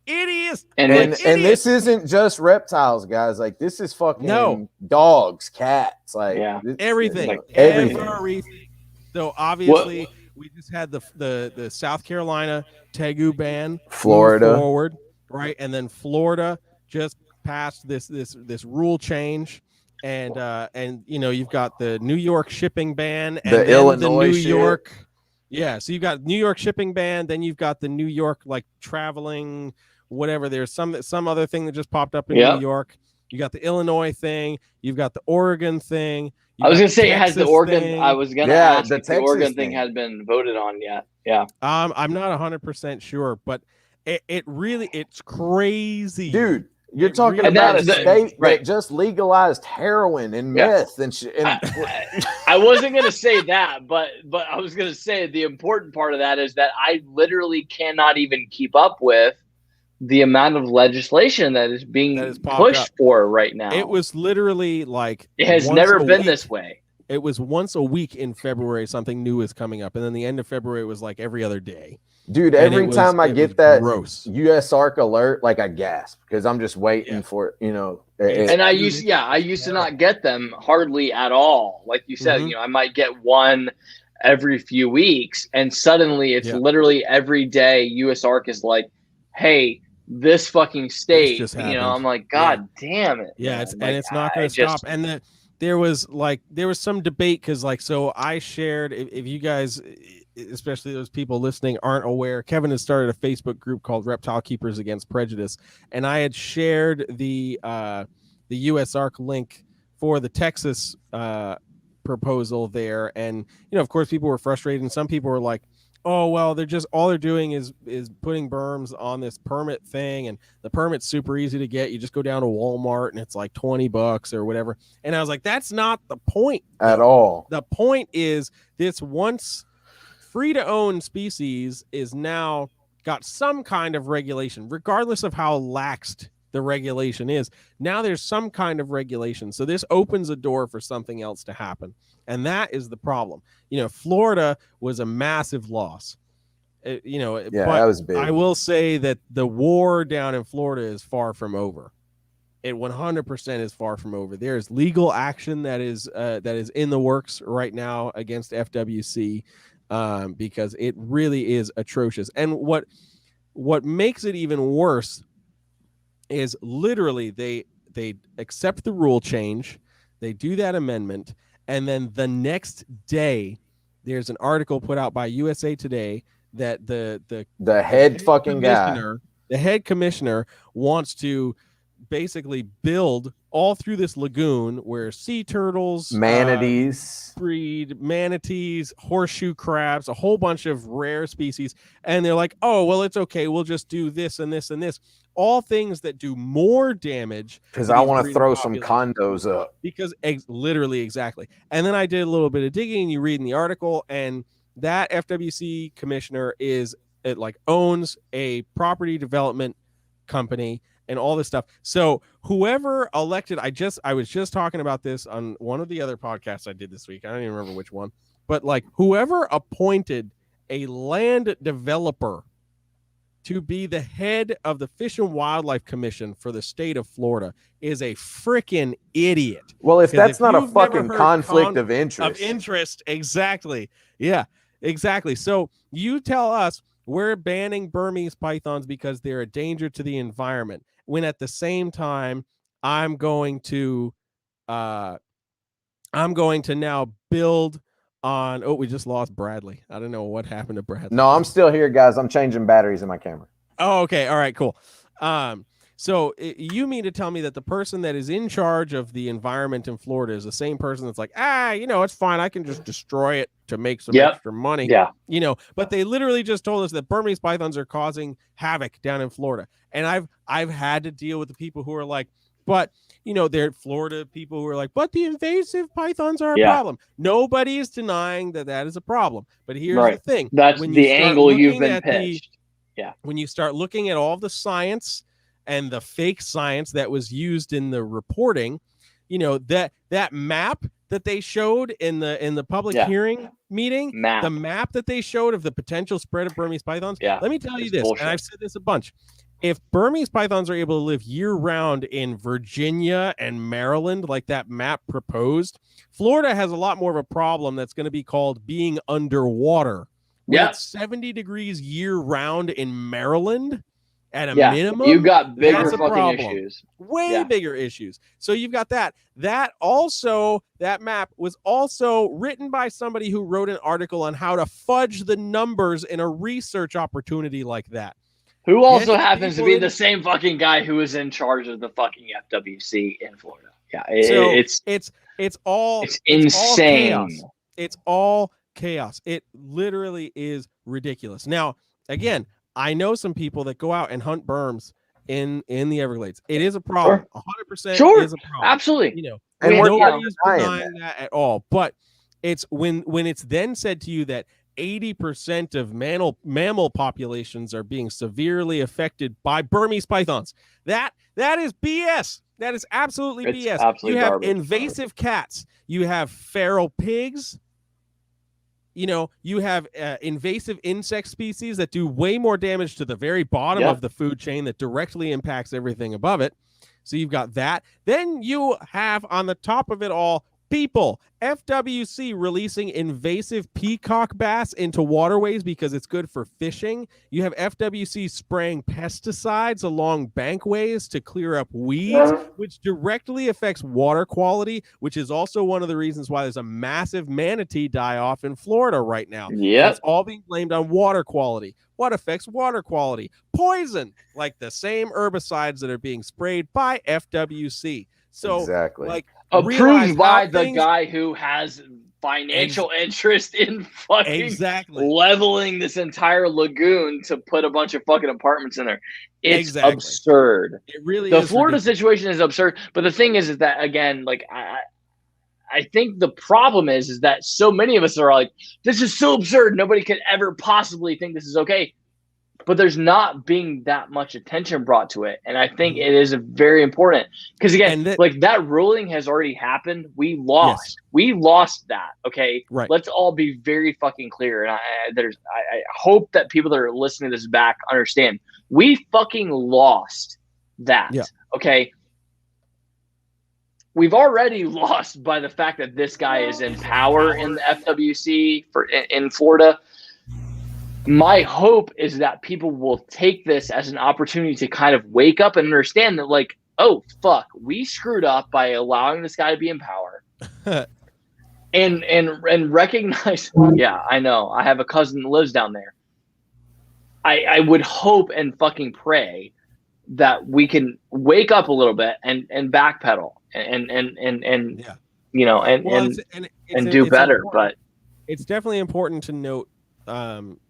idiots. And this isn't just reptiles, guys. Like, this is fucking dogs, cats, like everything. Like, everything. So obviously we just had the South Carolina Tegu ban Florida forward, right? And then Florida just passed this rule change. And you've got the New York shipping ban and the Illinois New York. Yeah, so you've got New York shipping ban, then you've got the New York like traveling whatever. There's some other thing that just popped up in New York. You got the Illinois thing, you've got the Oregon thing. I was gonna say, has the Oregon thing. I was gonna ask if the Texas Oregon thing has been voted on yet. Yeah. I'm not 100% sure, but it's crazy. Dude, you're talking about a state that just legalized heroin and meth and shit. I wasn't gonna say that, but I was gonna say the important part of that is that I literally cannot even keep up with the amount of legislation that is being pushed for right now. It was literally like it has never been this way. It was once a week in February, something new is coming up, and then the end of February was like every other day. Dude, every time I get that USARK alert, like I gasp because I'm just waiting for it, And I used to not get them hardly at all. Like you said, I might get one every few weeks, and suddenly it's literally every day USARK is like, "Hey, this fucking state," I'm like, God damn it. Yeah, it's not going to stop. And there was some debate because so I shared, if you guys, especially those people listening, aren't aware, Kevin has started a Facebook group called Reptile Keepers Against Prejudice, and I had shared the USARK link for the Texas proposal there. And, of course, people were frustrated, and some people were like, oh, well, all they're doing is putting berms on this permit thing, and the permit's super easy to get. You just go down to Walmart and it's like $20 or whatever. And I was like, that's not the point at all. The point is this once free to own species is now got some kind of regulation, regardless of how laxed the regulation is. Now there's some kind of regulation. So this opens a door for something else to happen. And that is the problem. Florida was a massive loss. But that was big. I will say that the war down in Florida is far from over. It 100% is far from over. There's legal action that is in the works right now against FWC because it really is atrocious. And what makes it even worse is literally they accept the rule change, they do that amendment, and then the next day there's an article put out by USA Today that the head fucking guy, the head commissioner, wants to basically build all through this lagoon where sea turtles, manatees, horseshoe crabs, a whole bunch of rare species. And they're like, oh, well, it's okay. We'll just do this and this and this. All things that do more damage. Because I want to throw some condos up. Because literally, exactly. And then I did a little bit of digging, and you read in the article, and that FWC commissioner owns a property development company and all this stuff. So whoever elected, I was just talking about this on one of the other podcasts I did this week. I don't even remember which one, but whoever appointed a land developer to be the head of the Fish and Wildlife Commission for the state of Florida is a freaking idiot. Well, if that's not a fucking conflict of interest. Exactly. Yeah, exactly. So you tell us we're banning Burmese pythons because they're a danger to the environment, when at the same time I'm going to now build on. Oh, we just lost Bradley. I don't know what happened to Bradley. No, I'm still here, guys. I'm changing batteries in my camera. Oh, okay. All right, cool. So you mean to tell me that the person that is in charge of the environment in Florida is the same person that's like, it's fine, I can just destroy it to make some extra money. Yeah. But they literally just told us that Burmese pythons are causing havoc down in Florida. And I've had to deal with the people who are like, but they're Florida people who are like, but the invasive pythons are a problem. Nobody is denying that is a problem. But here's the thing. That's the angle you've been pitched. When you start looking at all the science and the fake science that was used in the reporting, that map that they showed in the public hearing meeting, the map that they showed of the potential spread of Burmese pythons. Let me tell you this, bullshit. And I've said this a bunch. If Burmese pythons are able to live year-round in Virginia and Maryland, like that map proposed, Florida has a lot more of a problem that's going to be called being underwater. When it's 70 degrees year-round in Maryland, at a minimum, you've got bigger that's a fucking problem. issues. Way bigger issues. So you've got that. That map was also written by somebody who wrote an article on how to fudge the numbers in a research opportunity like that. Who also happens to be the same fucking guy who is in charge of the fucking FWC in Florida. Yeah, it's insane. It's all chaos. It literally is ridiculous. Now, again, I know some people that go out and hunt berms in the Everglades. It is a problem. 100% is a problem. Absolutely. And nobody is denying that at all. But it's when it's then said to you that 80% of mammal populations are being severely affected by Burmese pythons. That is BS. That is absolutely BS. You have invasive cats. You have feral pigs. You have invasive insect species that do way more damage to the very bottom of the food chain that directly impacts everything above it. So you've got that. Then you have on the top of it all, people. FWC releasing invasive peacock bass into waterways because it's good for fishing. You have FWC spraying pesticides along bankways to clear up weeds, which directly affects water quality, which is also one of the reasons why there's a massive manatee die-off in Florida right now. Yeah, it's all being blamed on water quality. What affects water quality? Poison, like the same herbicides that are being sprayed by FWC. So, exactly. Approved by the guy who has financial interest in fucking Exactly. leveling this entire lagoon to put a bunch of fucking apartments in there. It's Exactly. absurd. It really The is. Florida ridiculous. situation is absurd. But the thing is that, again, like, I think the problem is that so many of us are like, this is so absurd. Nobody could ever possibly think this is okay. But there's not being that much attention brought to it. And I think it is very important. Because, again, like, that ruling has already happened. We lost. Yes. We lost that, okay? Right. Let's all be very fucking clear. And I hope that people that are listening to this back understand. We fucking lost that, okay? We've already lost by the fact that this guy is in power in the FWC in Florida. My hope is that people will take this as an opportunity to kind of wake up and understand that, like, oh, fuck, we screwed up by allowing this guy to be in power. and recognize, yeah, I know. I have a cousin that lives down there. I would hope and fucking pray that we can wake up a little bit and backpedal and you know, and do better. But it's definitely important to note,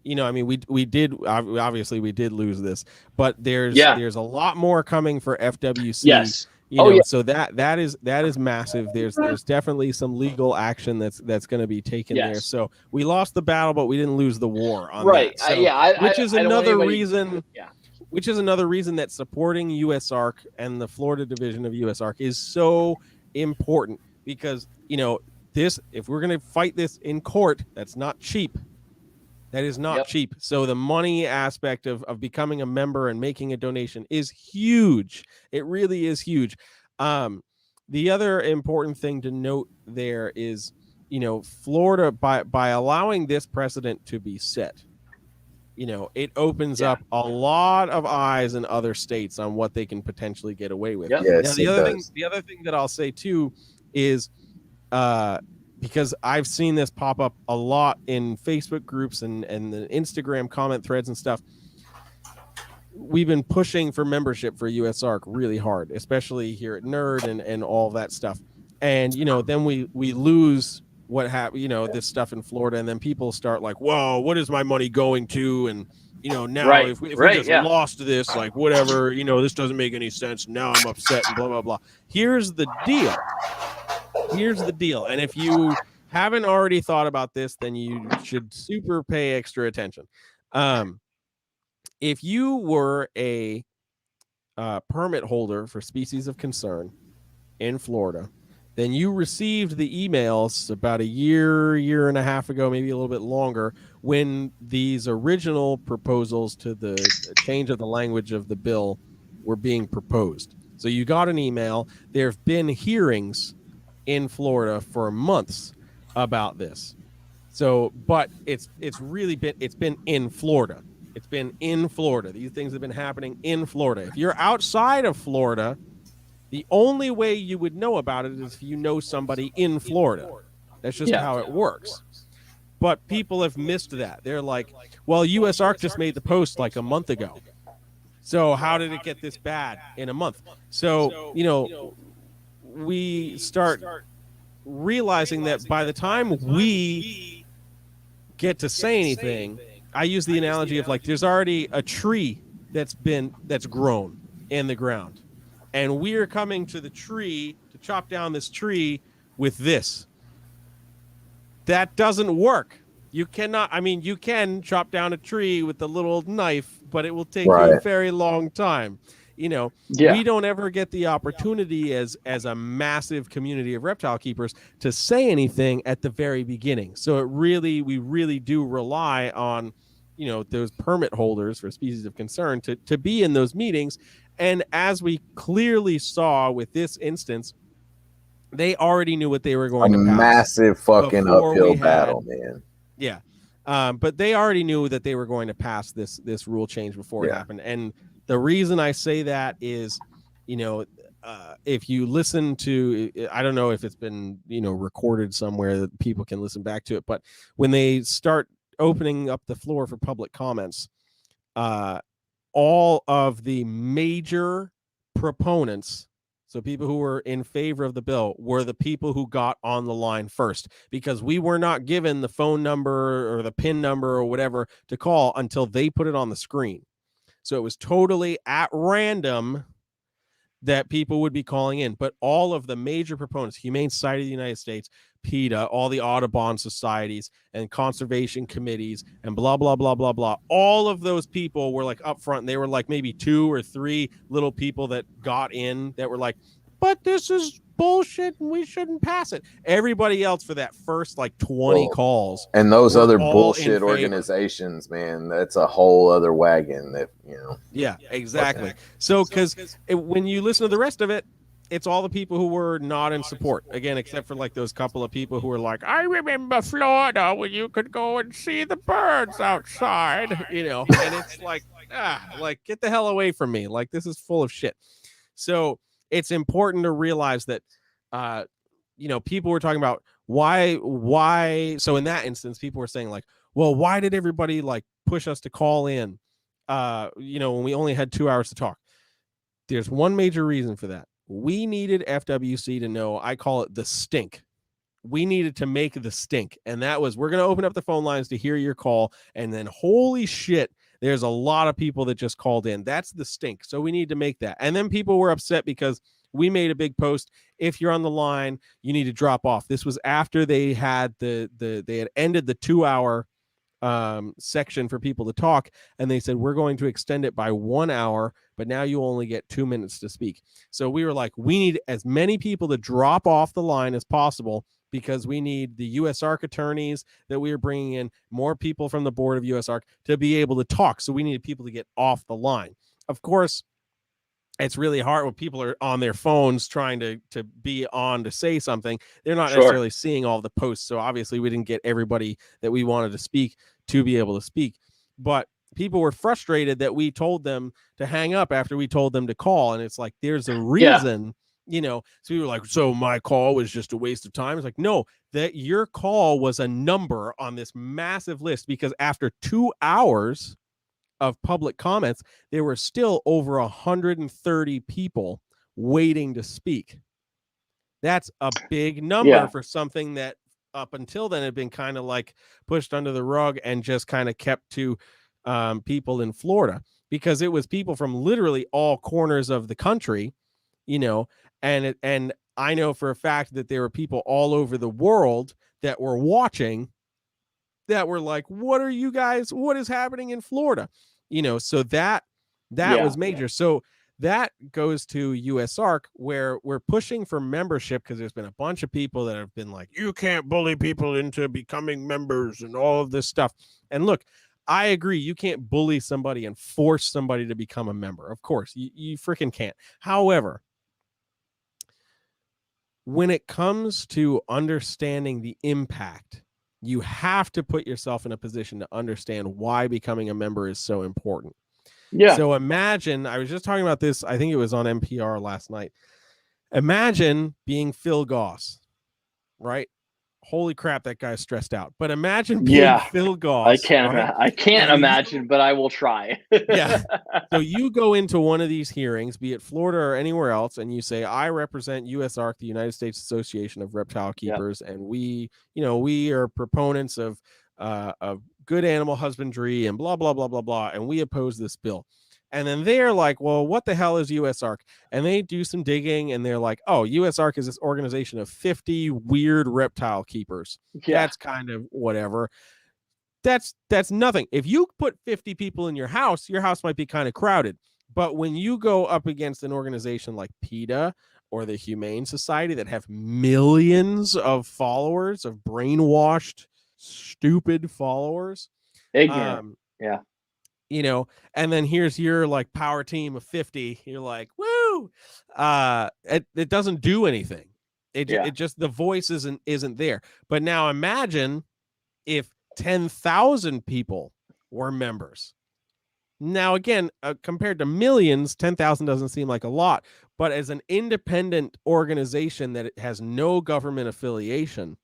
you know, I mean, we did lose this, but there's a lot more coming for FWC. Yes. You know, so that is massive. There's definitely some legal action that's going to be taken there. So we lost the battle, but we didn't lose the war on that. So, which is another reason. Yeah. Which is another reason that supporting USARK and the Florida division of USARK is so important, because, you know, if we're going to fight this in court, that's not cheap. That is not cheap. So the money aspect of becoming a member and making a donation is huge. It really is huge. The other important thing to note there is, you know, Florida, by allowing this precedent to be set, you know, it opens up a lot of eyes in other states on what they can potentially get away with. Yes, now, the other thing that I'll say too is, because I've seen this pop up a lot in Facebook groups and the Instagram comment threads and stuff. We've been pushing for membership for USARK really hard, especially here at Nerd and all that stuff. And, you know, then we lose this stuff in Florida, and then people start like, whoa, what is my money going to? And, you know, now if we just lost this, like, whatever, you know, this doesn't make any sense. Now I'm upset and blah, blah, blah. Here's the deal. And if you haven't already thought about this, then you should super pay extra attention. If you were a permit holder for species of concern in Florida, then you received the emails about a year and a half ago, maybe a little bit longer, when these original proposals to the change of the language of the bill were being proposed. So you got an email. There have been hearings in Florida for months about this. So, but it's been in Florida. It's been in Florida. These things have been happening in Florida. If you're outside of Florida, the only way you would know about it is if you know somebody in Florida. That's just how it works. But people have missed that. They're like, well, USARK just made the post like a month ago. So how did it get this bad in a month? So, you know, we start realizing that by the time we get to say anything, I use the analogy of, like, there's already a tree that's grown in the ground, and we're coming to the tree to chop down this tree with this. That doesn't work. You cannot. I mean, you can chop down a tree with a little knife, but it will take you a very long time. You know, we don't ever get the opportunity as a massive community of reptile keepers to say anything at the very beginning. So we really do rely on, you know, those permit holders for species of concern to be in those meetings. And as we clearly saw with this instance, they already knew what they were going to pass. Massive fucking uphill battle, man. Yeah. But they already knew that they were going to pass this rule change before it happened. And the reason I say that is, you know, if you listen to, I don't know if it's been, you know, recorded somewhere that people can listen back to it, but when they start opening up the floor for public comments, all of the major proponents So people who were in favor of the bill were the people who got on the line first, because we were not given the phone number or the PIN number or whatever to call until they put it on the screen. So it was totally at random that people would be calling in. But all of the major proponents, Humane Society of the United States, PETA, all the Audubon societies and conservation committees and blah, blah, blah, blah, blah. All of those people were like up front. And they were like maybe 2 or 3 little people that got in that were like, but this is bullshit and we shouldn't pass it. Everybody else for that first like 20 calls. And those were other all in bullshit favor. organizations, man, that's a whole other wagon that, you know. Yeah, exactly. So because when you listen to the rest of it, it's all the people who were not in support. Again, except for like those couple of people who were like, I remember Florida when you could go and see the birds outside, you know, and it's like, like, get the hell away from me. Like, this is full of shit. So it's important to realize that, you know, people were talking about why. So in that instance, people were saying like, well, why did everybody like push us to call in, you know, when we only had 2 hours to talk? There's one major reason for that. We needed FWC to know, I call it the stink. We needed to make the stink. And that was, we're going to open up the phone lines to hear your call. And then holy shit, there's a lot of people that just called in. That's the stink. So we need to make that. And then people were upset because we made a big post. If you're on the line, you need to drop off. This was after they had they had ended the 2-hour section for people to talk, and they said we're going to extend it by 1 hour, but now you only get 2 minutes to speak. So we were like, we need as many people to drop off the line as possible, because we need the USARC attorneys that we are bringing in, more people from the board of USARC to be able to talk. So we needed people to get off the line. Of course, it's really hard when people are on their phones trying to be on to say something. They're not necessarily seeing all the posts. So obviously we didn't get everybody that we wanted to speak to be able to speak. But people were frustrated that we told them to hang up after we told them to call. And it's like, there's a reason, you know. So we were like, so my call was just a waste of time. It's like, no, that your call was a number on this massive list, because after 2 hours of public comments, there were still over 130 people waiting to speak. That's a big number for something that up until then had been kind of like pushed under the rug and just kind of kept to people in Florida, because it was people from literally all corners of the country, you know, and I know for a fact that there were people all over the world that were watching that were like, what are you guys, what is happening in Florida? You know, so that was major. So that goes to USARC, where we're pushing for membership, because there's been a bunch of people that have been like, you can't bully people into becoming members and all of this stuff. And look, I agree. You can't bully somebody and force somebody to become a member. Of course, you freaking can't. However, when it comes to understanding the impact, you have to put yourself in a position to understand why becoming a member is so important. Yeah. So imagine, I was just talking about this, I think it was on NPR last night. Imagine being Phil Goss, right? Holy crap, that guy's stressed out. But imagine being Phil Goss. I can't imagine, but I will try. Yeah. So you go into one of these hearings, be it Florida or anywhere else, and you say, I represent USARC, the United States Association of Reptile Keepers, and we are proponents of good animal husbandry and blah, blah, blah, blah, blah, and we oppose this bill. And then they're like, well, what the hell is USARC? And they do some digging, and they're like, oh, USARC is this organization of 50 weird reptile keepers. Yeah. That's kind of whatever. That's nothing. If you put 50 people in your house might be kind of crowded. But when you go up against an organization like PETA or the Humane Society that have millions of followers, of brainwashed, stupid followers, ignorant, you know, and then here's your like power team of 50. You're like, woo! It doesn't do anything. It just, the voice isn't there. But now imagine if 10,000 people were members. Now again, compared to millions, 10,000 doesn't seem like a lot. But as an independent organization that has no government affiliation,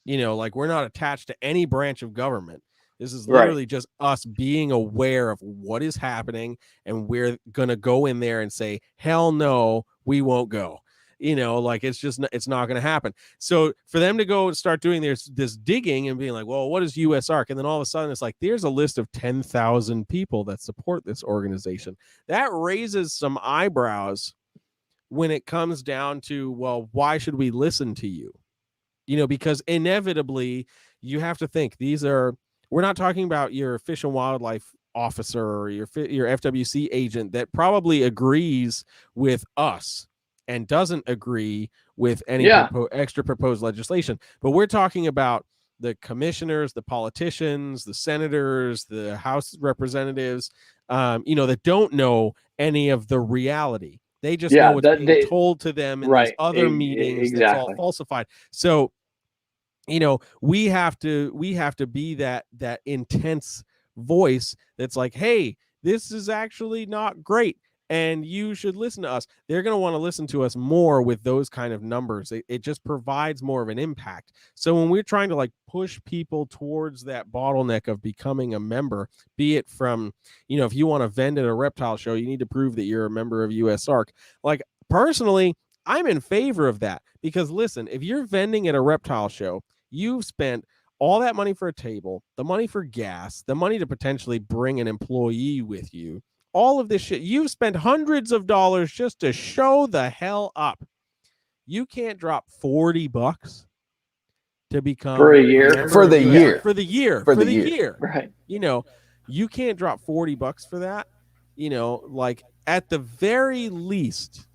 you know, like we're not attached to any branch of government. This is literally just us being aware of what is happening, and we're going to go in there and say, hell no, we won't go. Like it's not going to happen. So for them to go and start doing this digging and being like, well, what is USARK? And then all of a sudden it's like, there's a list of 10,000 people that support this organization. That raises some eyebrows when it comes down to, well, why should we listen to you? Because inevitably you have to think we're not talking about your Fish and Wildlife officer or your FWC agent that probably agrees with us and doesn't agree with any extra proposed legislation. But we're talking about the commissioners, the politicians, the senators, the House representatives, that don't know any of the reality. They just know what's being told to them in these other meetings. Exactly. That's all falsified. So, we have to be that intense voice that's like, hey, this is actually not great, and you should listen to us. They're going to want to listen to us more with those kind of numbers. It just provides more of an impact. So when we're trying to like push people towards that bottleneck of becoming a member, be it from, if you want to vend at a reptile show, you need to prove that you're a member of USARK. Like personally, I'm in favor of that because listen, if you're vending at a reptile show, you've spent all that money for a table, the money for gas, the money to potentially bring an employee with you, all of this shit. You've spent hundreds of dollars just to show the hell up. You can't drop $40 to become for a year. For the year. Right. You can't drop $40 for that. Like at the very least,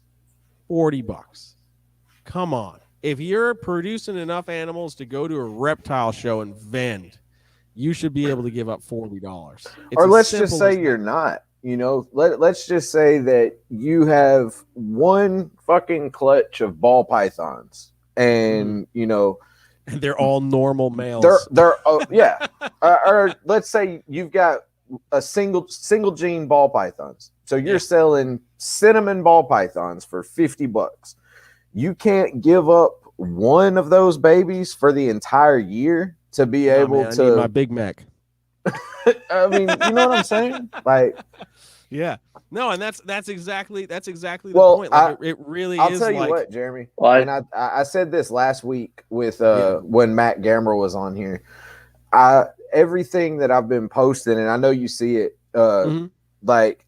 $40. Come on. If you're producing enough animals to go to a reptile show and vend, you should be able to give up $40. Or let's just say you're not. Let's just say that you have one fucking clutch of ball pythons, and and they're all normal males. They're or let's say you've got a single gene ball pythons. So you're selling cinnamon ball pythons for $50. You can't give up one of those babies for the entire year to be able to. I need my Big Mac. I mean, you know what I'm saying? Like, yeah, no, and that's exactly the point. Like, it really I'll is. I'll tell like, you what, Jeremy. And I said this last week with when Matt Gamble was on here. Everything that I've been posting, and I know you see it. Like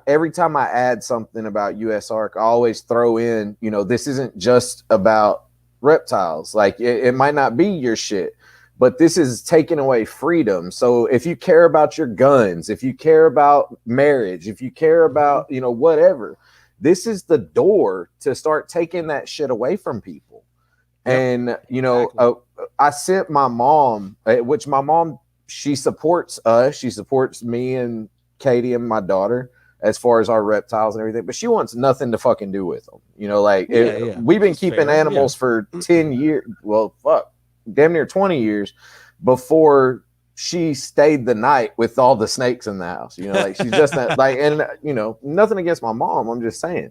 every time I add something about USARK, I always throw in, this isn't just about reptiles. Like it might not be your shit, but this is taking away freedom. So if you care about your guns, if you care about marriage, if you care about, whatever, this is the door to start taking that shit away from people. Yep. And, exactly. I sent my mom, which my mom, she supports us. She supports me and Katie and my daughter as far as our reptiles and everything, but she wants nothing to fucking do with them. We've been keeping animals for 10 years. Well, fuck, damn near 20 years before she stayed the night with all the snakes in the house. She's just not like, and nothing against my mom. I'm just saying.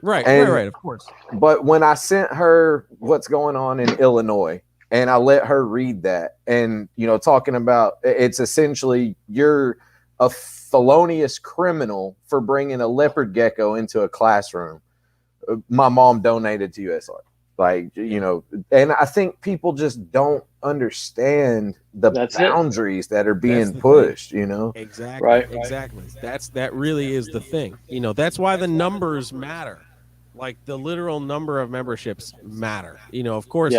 Right. Of course. But when I sent her what's going on in Illinois and I let her read that and, talking about it's essentially you're a felonious criminal for bringing a leopard gecko into a classroom. My mom donated to USARK. Like, and I think people just don't understand the boundaries that are being pushed, Exactly. Right. Exactly. That really is the thing. That's why the numbers matter. Like the literal number of memberships matter. Of course,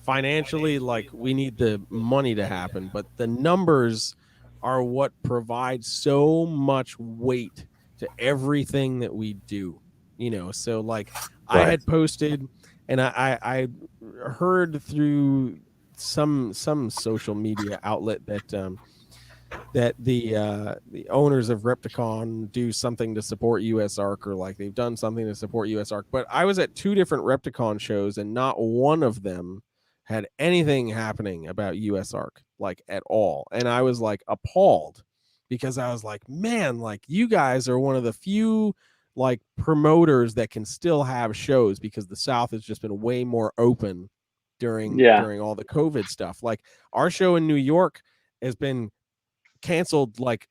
financially, like we need the money to happen, but the numbers are what provide so much weight to everything that we do. So like I had posted, and I heard through some social media outlet that the owners of Repticon do something to support USARK, or like they've done something to support USARK. But I was at 2 different Repticon shows, and not one of them had anything happening about USARK, like at all. And I was like appalled, because I was like, man, like you guys are one of the few like promoters that can still have shows, because the South has just been way more open during all the COVID stuff. Like our show in New York has been canceled like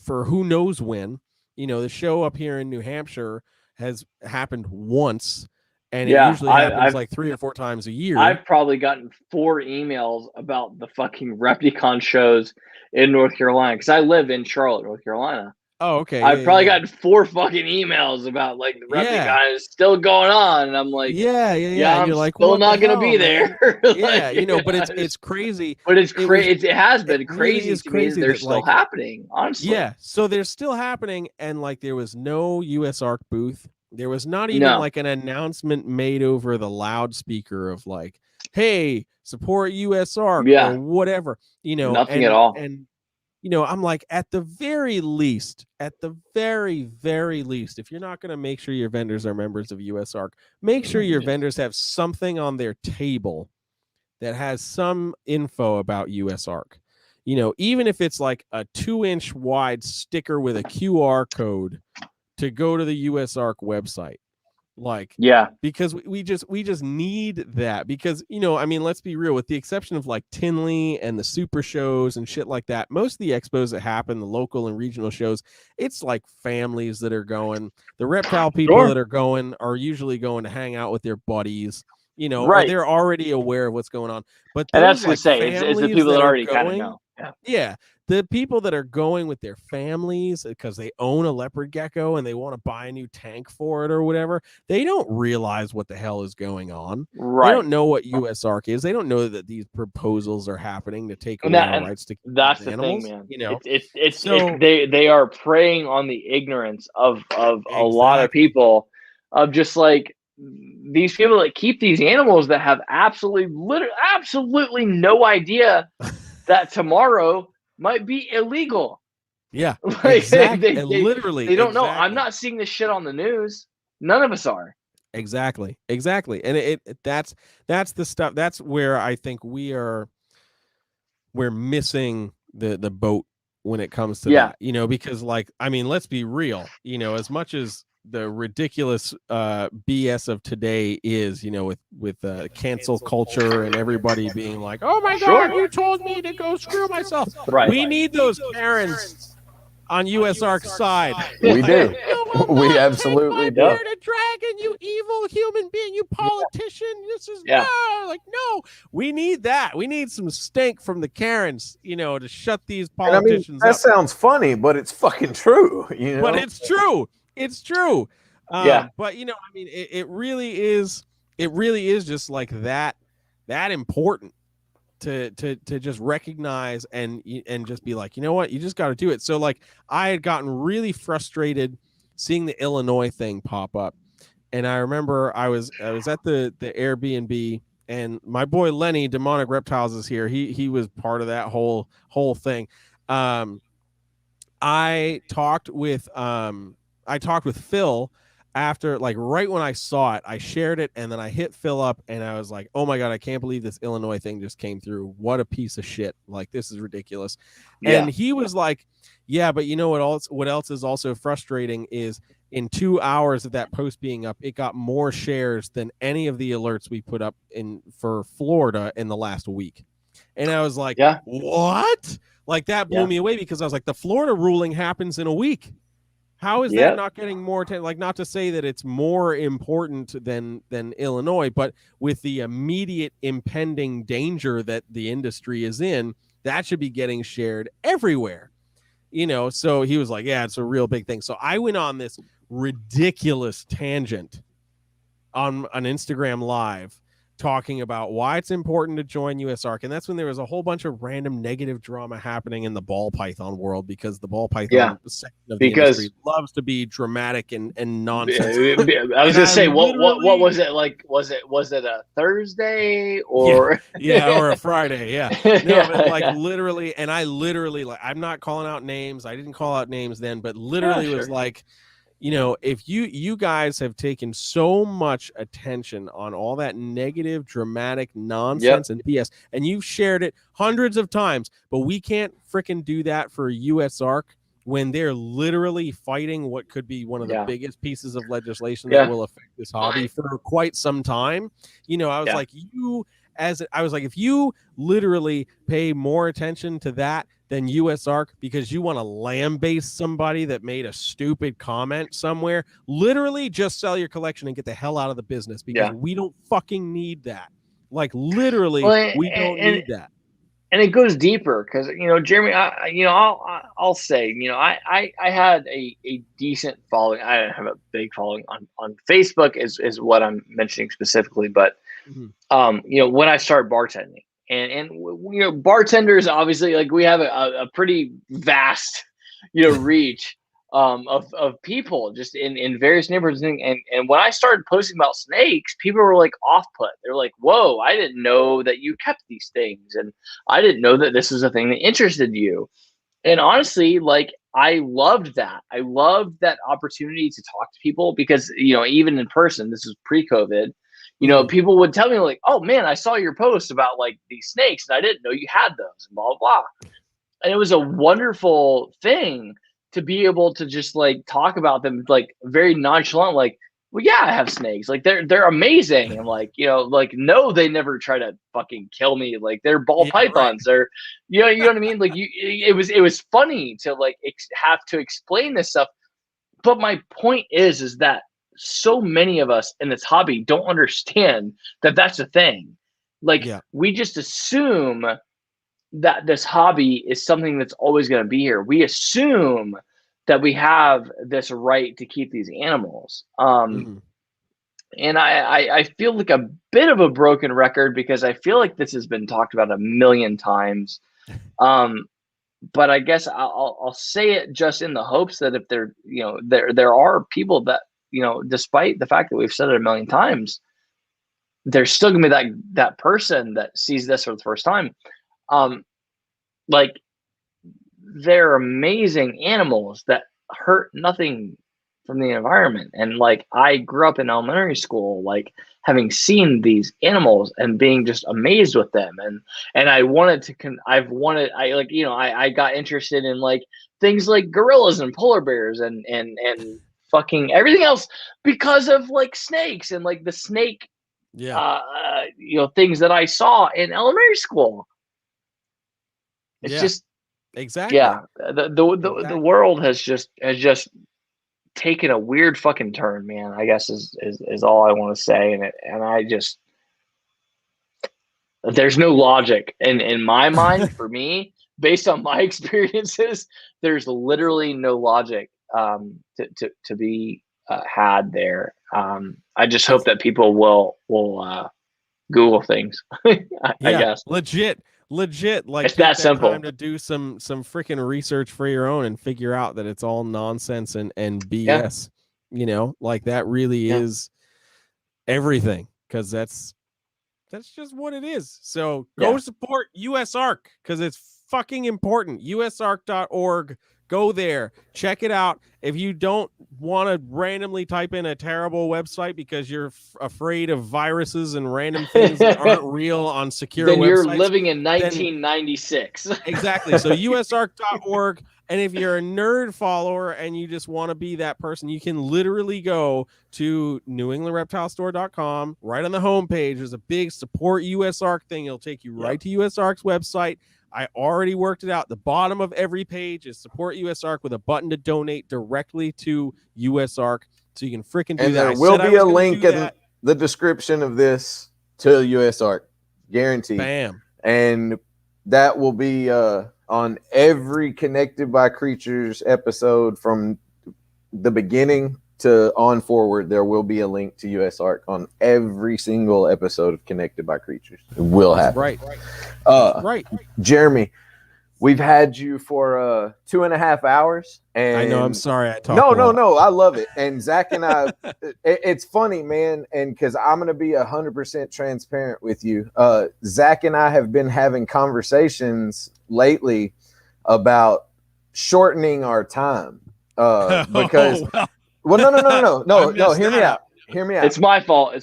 for who knows when. The show up here in New Hampshire has happened once, and it Yeah, usually happens like 3 or 4 times a year. I've probably gotten 4 emails about the fucking Repticon shows in North Carolina because I live in Charlotte, North Carolina. Oh, okay. I've probably gotten 4 fucking emails about like the Repticon is still going on, and I'm like, yeah. I'm You're like, still what not the gonna be hell, there. man? Yeah, Like, you know, but it's crazy. But it's crazy. It has been it really crazy is to me crazy that they're that, still like, happening. Honestly, Yeah, so they're still happening, and like there was no US Arc booth. There was not even No. like an announcement made over the loudspeaker of like, "Hey, support US Arc," Yeah. or whatever. You know, Nothing at all. And you know, I'm like, at the very least, very least, if you're not going to make sure your vendors are members of US Arc, make sure your vendors have something on their table that has some info about US Arc. You know, even if it's like a 2-inch wide sticker with a QR code to go to the US Arc website. Like, yeah, because we just need that, because, you know, I mean, let's be real, with the exception of like Tinley and the super shows and shit like that, most of the expos that happen, the local and regional shows, it's like families that are going. The reptile people that are going are usually going to hang out with their buddies, you know, or they're already aware of what's going on. But and that's those, what like, I say. It's the people that already kind of know. Yeah, the people that are going with their families because they own a leopard gecko and they want to buy a new tank for it or whatever, they don't realize what the hell is going on. They don't know what US Arc is. They don't know that these proposals are happening to take away our rights to keep that's the animals, thing, man. You know, they are preying on the ignorance of a lot of people, of just like these people that keep these animals that have absolutely no idea that tomorrow might be illegal. Yeah, like, exactly. They don't know. I'm not seeing this shit on the news. None of us are. Exactly. And that's the stuff. That's where I think we're missing the boat when it comes to that. You know, because, like, I mean, let's be real. You know, as much as the ridiculous BS of today is, you know, with cancel culture and everybody being like, "Oh my God, you told me to go screw myself." Right. We need those Karens on US Arc's side. We do. We absolutely do. Bearded dragon, you evil human being, you politician. This is no. We need that. We need some stink from the Karens, you know, to shut these politicians that up. sounds funny, but it's fucking true. You know? But it's true. It's true. But, you know, I mean, it really is just like that important to just recognize and just be like, you know what, you just got to do it. So, like, I had gotten really frustrated seeing the Illinois thing pop up, and I remember I was at the Airbnb, and my boy Lenny Demonic Reptiles is here. He was part of that whole thing. I talked with Phil after, like, right when I saw it. I shared it, and then I hit Phil up, and I was like, "Oh my God, I can't believe this Illinois thing just came through. What a piece of shit. Like, this is ridiculous." Yeah. And he was like, "Yeah, but you know what else is also frustrating is in 2 hours of that post being up, it got more shares than any of the alerts we put up for Florida in the last week." And I was like, "What?" Like, that blew me away, because I was like, the Florida ruling happens in a week. How is that not getting more attention? Like, not to say that it's more important than Illinois, but with the immediate impending danger that the industry is in, that should be getting shared everywhere. You know, so he was like, "Yeah, it's a real big thing." So I went on this ridiculous tangent on an Instagram Live talking about why it's important to join US Arc. And that's when there was a whole bunch of random negative drama happening in the ball python world, because the ball python section of the industry loves to be dramatic and nonsense. I was gonna say, what was it like? Was it a Thursday or or a Friday? Literally, and I literally, like, I'm not calling out names. I didn't call out names then, but literally was like, you know, if you guys have taken so much attention on all that negative, dramatic nonsense and BS, and you've shared it hundreds of times, but we can't freaking do that for US Arc when they're literally fighting what could be one of the biggest pieces of legislation that will affect this hobby for quite some time. You know, I was like, if you literally pay more attention to that than USARK because you want to lambaste somebody that made a stupid comment somewhere. Literally just sell your collection and get the hell out of the business because we don't fucking need that. Like literally, we don't need that. And it goes deeper because, Jeremy, I'll say, I had a decent following. I didn't have a big following on Facebook is what I'm mentioning specifically. But, when I started bartending and bartenders, obviously, like we have a pretty vast, reach of people just in various neighborhoods. And when I started posting about snakes, people were like off put. They're like, whoa, I didn't know that you kept these things. And I didn't know that this was a thing that interested you. And honestly, like I loved that. I loved that opportunity to talk to people because, even in person, this is pre-COVID, people would tell me like, oh man, I saw your post about like these snakes and I didn't know you had those and blah, blah, blah. And it was a wonderful thing to be able to just like talk about them like very nonchalant, like, well, yeah, I have snakes. Like they're amazing. And like, no, they never try to fucking kill me. Like they're ball pythons. Right. They're, you know what I mean? Like it was funny to like have to explain this stuff. But my point is that so many of us in this hobby don't understand that that's a thing. Like we just assume that this hobby is something that's always going to be here. We assume that we have this right to keep these animals. And I feel like a bit of a broken record because I feel like this has been talked about a million times. But I guess I'll say it just in the hopes that if there are people that, despite the fact that we've said it a million times, there's still gonna be that person that sees this for the first time. Like they're amazing animals that hurt nothing from the environment. And like, I grew up in elementary school, like having seen these animals and being just amazed with them. And I wanted to, I got interested in like things like gorillas and polar bears and fucking everything else because of like snakes and like the snake, things that I saw in elementary school. It's just exactly. The world has just taken a weird fucking turn, man. I guess is all I want to say. And I just, there's no logic in my mind for me based on my experiences. There's literally no logic to be had there. I just hope that people will Google things. I guess legit, like it's that simple. Time to do some freaking research for your own and figure out that it's all nonsense and BS. Like that really is everything, because that's just what it is. So go support USARK because it's fucking important. USARK.org. Go there, check it out. If you don't want to randomly type in a terrible website because you're afraid of viruses and random things that aren't real on secure websites, then you're living in 1996. Exactly. So USARK.org. And if you're a nerd follower and you just want to be that person, you can literally go to NewEnglandReptileStore.com. Right on the homepage, there's a big support USARK thing. It'll take you right to USARK's website. I already worked it out. The bottom of every page is support USARK with a button to donate directly to USARK. So you can freaking do that. And there will be a link in the description of this to USARK. Guaranteed. Bam. And that will be on every Connected by Creatures episode from the beginning to on forward. There will be a link to USARK on every single episode of Connected by Creatures. It will happen. Right. Right. Jeremy, we've had you for 2.5 hours. And I know. I'm sorry. I talked. No. I love it. And Zach and I, it's funny, man. And because I'm going to be 100% transparent with you. Zach and I have been having conversations lately about shortening our time because no. Hear me out. It's my fault.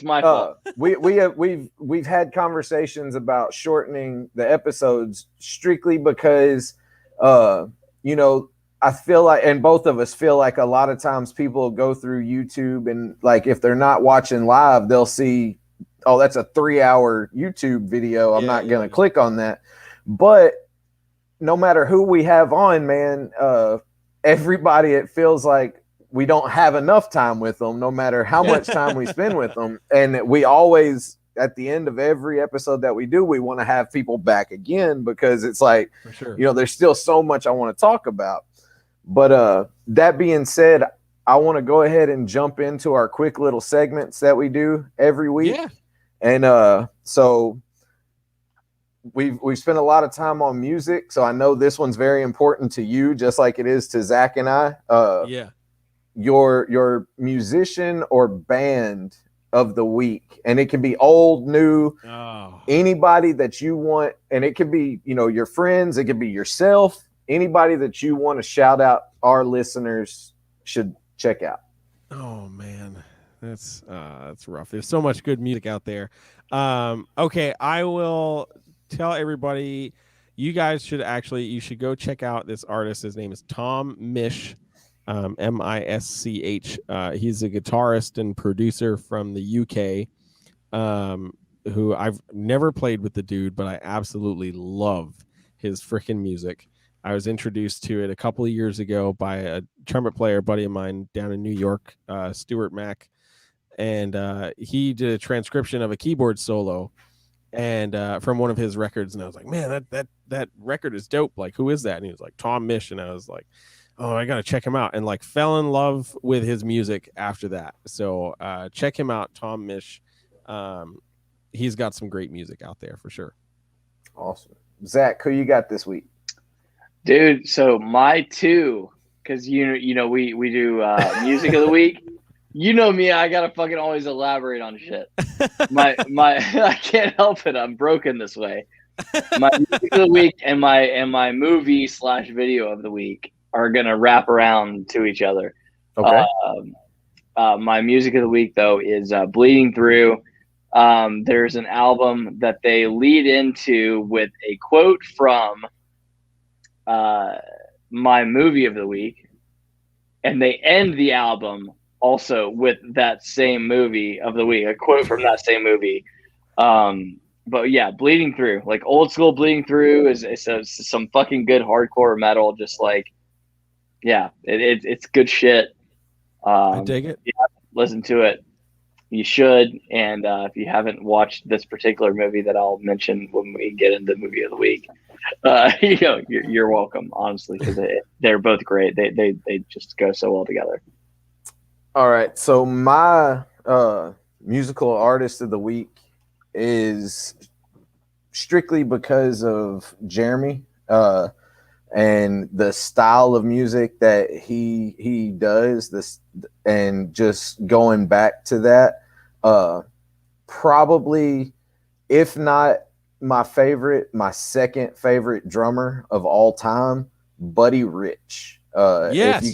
We've had conversations about shortening the episodes strictly because I feel like, and both of us feel like a lot of times people go through YouTube and like if they're not watching live, they'll see, oh, that's a 3-hour YouTube video. I'm not going to click on that. But no matter who we have on, man, everybody, it feels like we don't have enough time with them, no matter how much time we spend with them. And we always, at the end of every episode that we do, we want to have people back again, because it's like, For sure. there's still so much I want to talk about. But that being said, I want to go ahead and jump into our quick little segments that we do every week. Yeah. And so we've spent a lot of time on music, so I know this one's very important to you, just like it is to Zach and I. Yeah. Your musician or band of the week, and it can be old, new, anybody that you want, and it could be your friends, it could be yourself, anybody that you want to shout out. Our listeners should check out. Oh man, that's rough. There's so much good music out there. Okay, I will tell everybody, you guys should go check out this artist. His name is Tom Misch, Misch. He's a guitarist and producer from the UK, who I've never played with the dude, but I absolutely love his freaking music. I was introduced to it a couple of years ago by a trumpet player buddy of mine down in New York, Stuart Mack, and he did a transcription of a keyboard solo and from one of his records, and I was like, man, that record is dope. Like, who is that? And he was like, Tom Misch, and I was like, oh, I gotta check him out, and like fell in love with his music after that. So check him out, Tom Misch. He's got some great music out there for sure. Awesome. Zach, who you got this week? Dude, so my two, because we do music of the week. You know me, I gotta fucking always elaborate on shit. My I can't help it. I'm broken this way. My music of the week and my movie / video of the week are gonna wrap around to each other. Okay. My music of the week though is Bleeding Through. There's an album that they lead into with a quote from my movie of the week, and they end the album also with that same movie of the week, a quote from that same movie. But yeah, Bleeding Through, like old school Bleeding Through is some fucking good hardcore metal. Just like, yeah, it's good shit. I dig it. Yeah, listen to it. You should. And if you haven't watched this particular movie that I'll mention when we get into the movie of the week, you're welcome, honestly, because they're both great. They just go so well together. All right. So my musical artist of the week is strictly because of Jeremy and the style of music that he does this, and just going back to that, probably, if not my second favorite drummer of all time, Buddy Rich. Yes, if you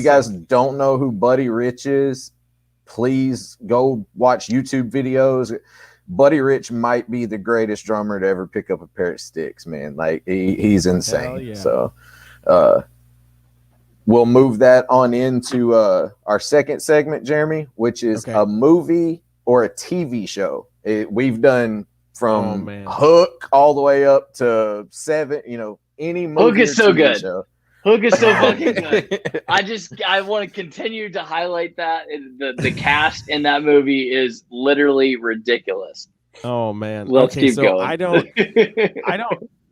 guys don't know who Buddy Rich is, please go watch YouTube videos. Buddy Rich might be the greatest drummer to ever pick up a pair of sticks, man. Like he's insane. Yeah. So we'll move that on into our second segment, Jeremy, which is a movie or a TV show. We've done from Hook all the way up to Seven, any movie. Hook is so good. Show. Hook is so fucking good. I want to continue to highlight that. The cast in that movie is literally ridiculous. Oh man. Let's keep going. I don't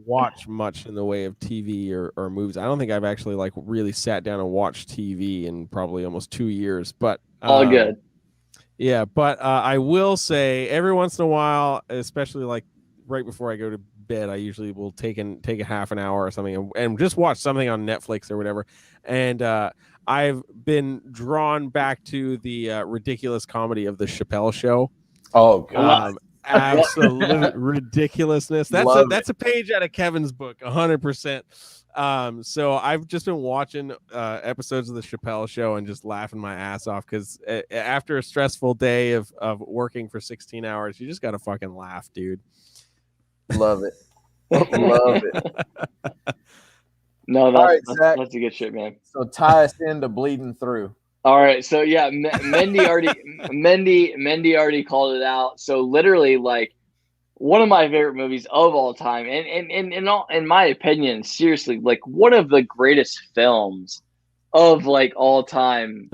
watch much in the way of TV or movies. I don't think I've actually like really sat down and watched TV in probably almost 2 years, but all good. Yeah, but I will say every once in a while, especially like right before I go to bed, I usually will take a half an hour or something and just watch something on Netflix or whatever. And I've been drawn back to the ridiculous comedy of the Chappelle Show. Oh god. Absolute ridiculousness. That's a page out of Kevin's book, 100%. So I've just been watching episodes of the Chappelle Show and just laughing my ass off, because after a stressful day of working for 16 hours, you just gotta fucking laugh, dude. Love it. Love it. No, that's a good shit, man. So tie us into Bleeding Through. All right, so yeah, Mendy already called it out. So literally, like one of my favorite movies of all time, and in my opinion, seriously, like one of the greatest films of like all time,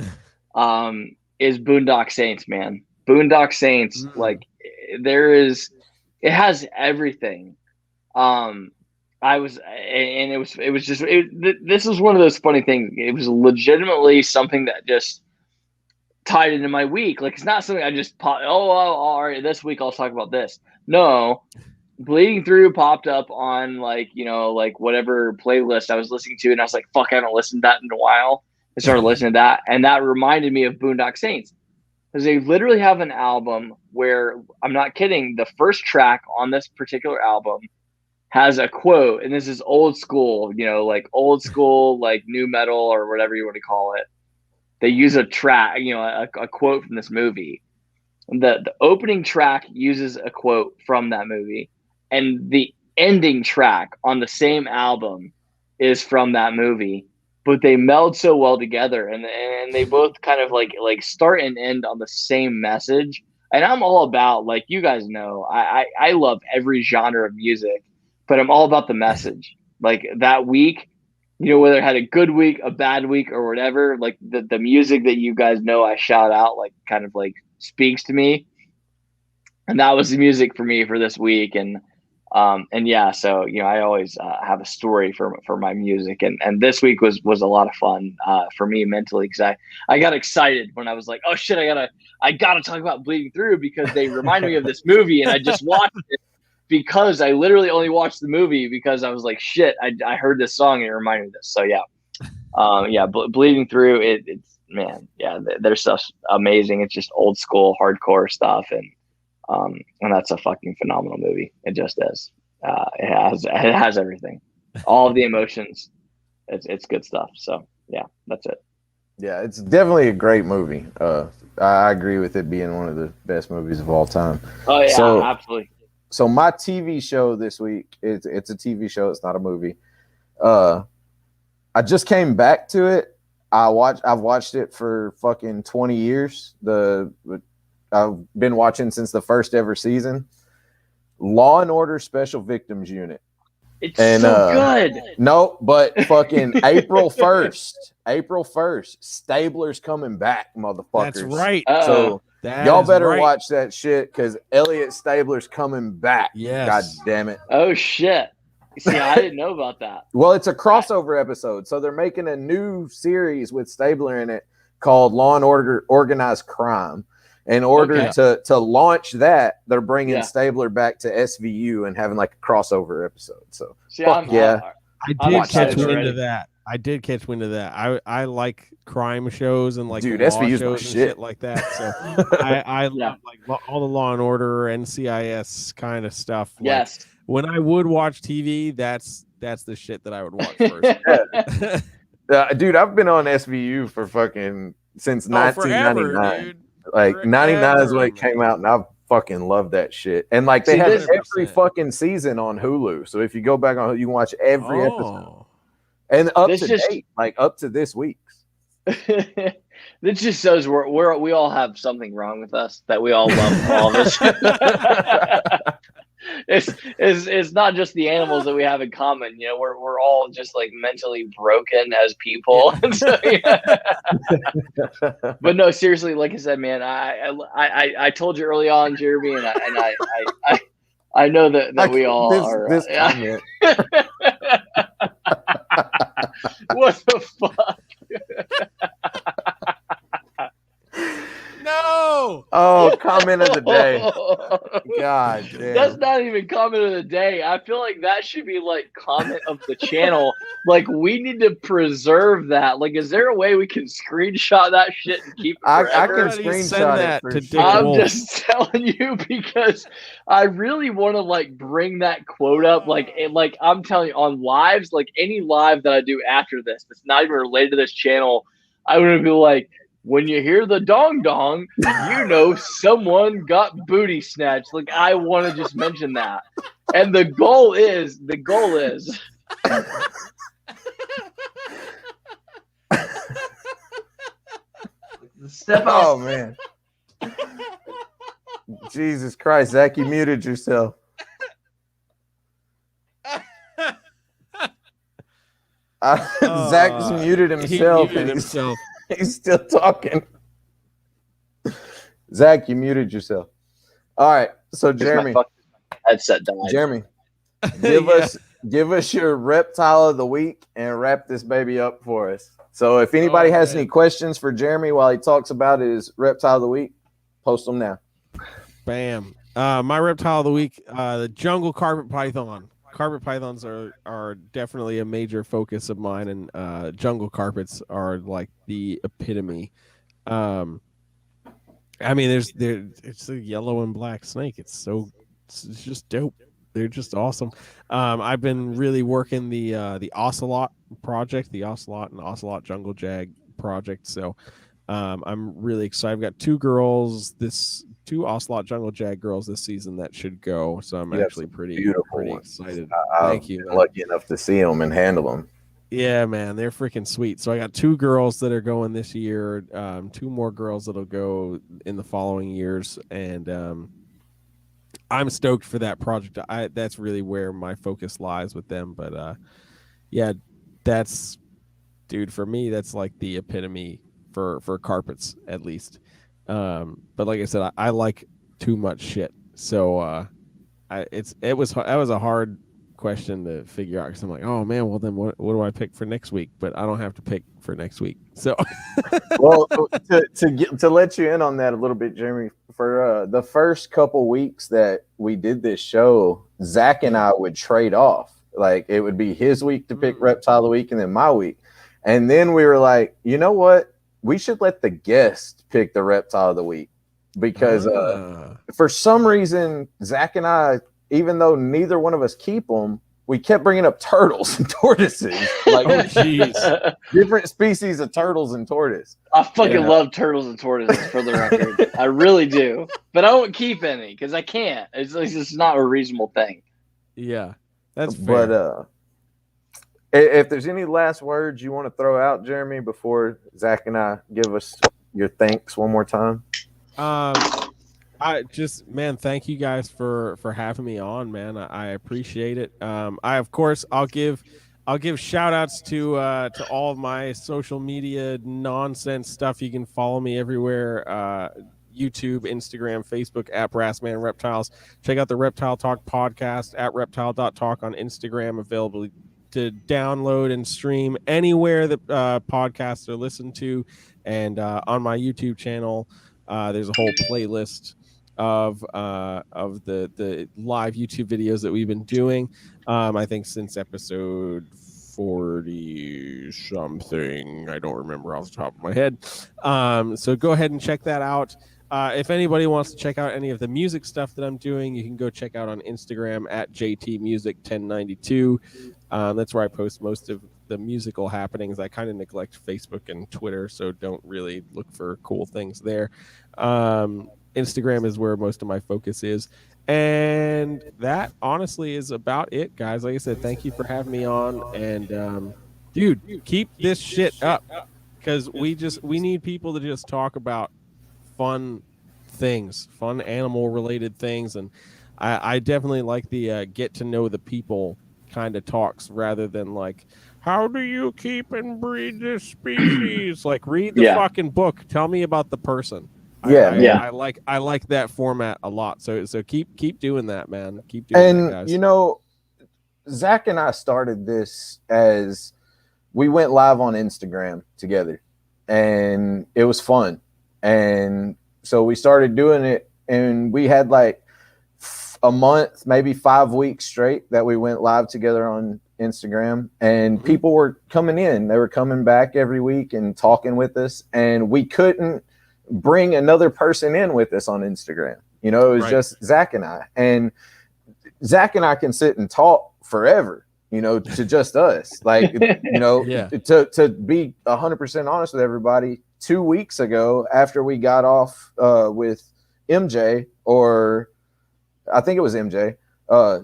is Boondock Saints, man. Boondock Saints, like it has everything. This was one of those funny things. It was legitimately something that just tied into my week. Like, it's not something I just all right, this week I'll talk about this. No, Bleeding Through popped up on like whatever playlist I was listening to, and I was like, fuck, I haven't listened to that in a while. I started listening to that, and that reminded me of Boondock Saints, because they literally have an album where, I'm not kidding, the first track on this particular album has a quote, and this is old school, like new metal or whatever you want to call it. They use a track, a quote from this movie. The opening track uses a quote from that movie, and the ending track on the same album is from that movie. But they meld so well together, and they both kind of like start and end on the same message. And I'm all about, like, you guys know, I love every genre of music, but I'm all about the message. Like, that week, whether it had a good week, a bad week, or whatever, like the music that you guys know I shout out, like, kind of like speaks to me. And that was the music for me for this week. And yeah, so I always have a story for my music, and this week was a lot of fun for me mentally, because I got excited when I was like, oh shit, I gotta talk about Bleeding Through, because they reminded me of this movie, and I just watched it because I literally only watched the movie because I was like, shit, I heard this song and it reminded me of this. So yeah, Bleeding Through, it's man, yeah, their stuff's amazing. It's just old school hardcore stuff, and that's a fucking phenomenal movie. It just is. It has everything, all of the emotions. It's good stuff. So yeah, that's it. Yeah, it's definitely a great movie. I agree with it being one of the best movies of all time. Oh yeah, absolutely. So my TV show this week, it's a TV show. It's not a movie. I just came back to it. I've watched it for fucking 20 years. I've been watching since the first ever season. Law and Order Special Victims Unit. It's so good. No, but fucking April 1st, Stabler's coming back, motherfuckers. That's right. So y'all better watch that shit, because Elliot Stabler's coming back. Yes. God damn it. Oh shit. See, I didn't know about that. Well, it's a crossover episode, so they're making a new series with Stabler in it called Law and Order Organized Crime. In order to launch that, they're bringing Stabler back to SVU and having like a crossover episode. So I did catch wind of that. I like crime shows and like law shows and shit like that. So I love like all the Law and Order, NCIS kind of stuff. Yes. Like, when I would watch TV, that's the shit that I would watch first. Dude, I've been on SVU for fucking since 1999. Forever, dude. Like 99 is when it came out, and I fucking love that shit. And like they have every fucking season on Hulu. So if you go back on, you can watch every episode. And up to date, like up to this week's. This just shows we all have something wrong with us, that we all love all of this. It's not just the animals that we have in common. We're all just like mentally broken as people. So, but no, seriously, like I said, man, I told you early on, Jeremy, and I know that we all are. What the fuck? No. Oh, comment of the day. God damn. That's not even comment of the day. I feel like that should be like comment of the channel. Like, we need to preserve that. Like, is there a way we can screenshot that shit and keep it forever? I can screenshot that to Dick I'm Wolf. just telling you, because I really want to like bring that quote up. Like I'm telling you, on lives, like any live that I do after this that's not even related to this channel, I want to be like, when you hear the dong dong, someone got booty snatched. Like, I want to just mention that. And the goal is step out. Oh man. Jesus Christ, Zach, you muted yourself. Zach's muted himself. He muted himself. He's still talking. Zach, you muted yourself. All right. So Jeremy, headset died. Jeremy, give us your reptile of the week and wrap this baby up for us. So if anybody has any questions for Jeremy while he talks about his reptile of the week, post them now. Bam. My reptile of the week, the jungle carpet python. Carpet pythons are definitely a major focus of mine, and jungle carpets are like the epitome. I mean, it's a yellow and black snake. It's just dope. They're just awesome. I've been really working the ocelot project, the ocelot and ocelot jungle jag project. So I'm really excited. I've got two ocelot jungle jag girls this season that should go. So I'm actually pretty excited. Thank you. Man. Lucky enough to see them and handle them. Yeah, man, they're freaking sweet. So I got two girls that are going this year, two more girls that'll go in the following years, and I'm stoked for that project. That's really where my focus lies with them. But yeah, for me, that's like the epitome for carpets, at least. But like I said, I like too much shit. So that was a hard question to figure out, because I'm like, oh man, well then what do I pick for next week? But I don't have to pick for next week. So well, to let you in on that a little bit, Jeremy, for the first couple weeks that we did this show, Zach and I would trade off. Like, it would be his week to pick reptile of the week and then my week. And then we were like, you know what? We should let the guest pick the reptile of the week, because for some reason, Zach and I, even though neither one of us keep them, we kept bringing up turtles and tortoises. Like, oh, jeez. Different species of turtles and tortoise. I fucking love turtles and tortoises, for the record. I really do. But I won't keep any because I can't. It's just not a reasonable thing. Yeah, that's fair. But if there's any last words you want to throw out, Jeremy, before Zach and I give us your thanks one more time. Thank you guys for having me on, man. I appreciate it. I'll give shout outs to all of my social media nonsense stuff. You can follow me everywhere. YouTube, Instagram, Facebook at Brassman Reptiles. Check out the Reptile Talk podcast at reptile.talk on Instagram, available to download and stream anywhere that podcasts are listened to. And on my YouTube channel, there's a whole playlist of the live YouTube videos that we've been doing. I think since episode 40 something, I don't remember off the top of my head. So go ahead and check that out. If anybody wants to check out any of the music stuff that I'm doing, you can go check out on Instagram at JTMusic1092. That's where I post most of the musical happenings. I kind of neglect Facebook and Twitter, so don't really look for cool things there. Instagram is where most of my focus is. And that honestly is about it, guys. Like I said, thank you for having me on. And dude, keep this shit up, because we need people to just talk about fun things, fun animal related things. And I definitely like the get to know the people kind of talks, rather than like, how do you keep and breed this species? Like, read the fucking book. Tell me about the person. I like that format a lot. So keep doing that, man. Keep doing that, guys. You know, Zach and I started this as we went live on Instagram together, and it was fun. And so we started doing it, and we had like a month, maybe 5 weeks straight that we went live together on Instagram, and people were coming in. They were coming back every week and talking with us, and we couldn't bring another person in with us on Instagram. You know, it was just Zach and I. And Zach and I can sit and talk forever, you know, to just us. Like, you know, to be 100% honest with everybody, 2 weeks ago, after we got off with MJ, or I think it was MJ,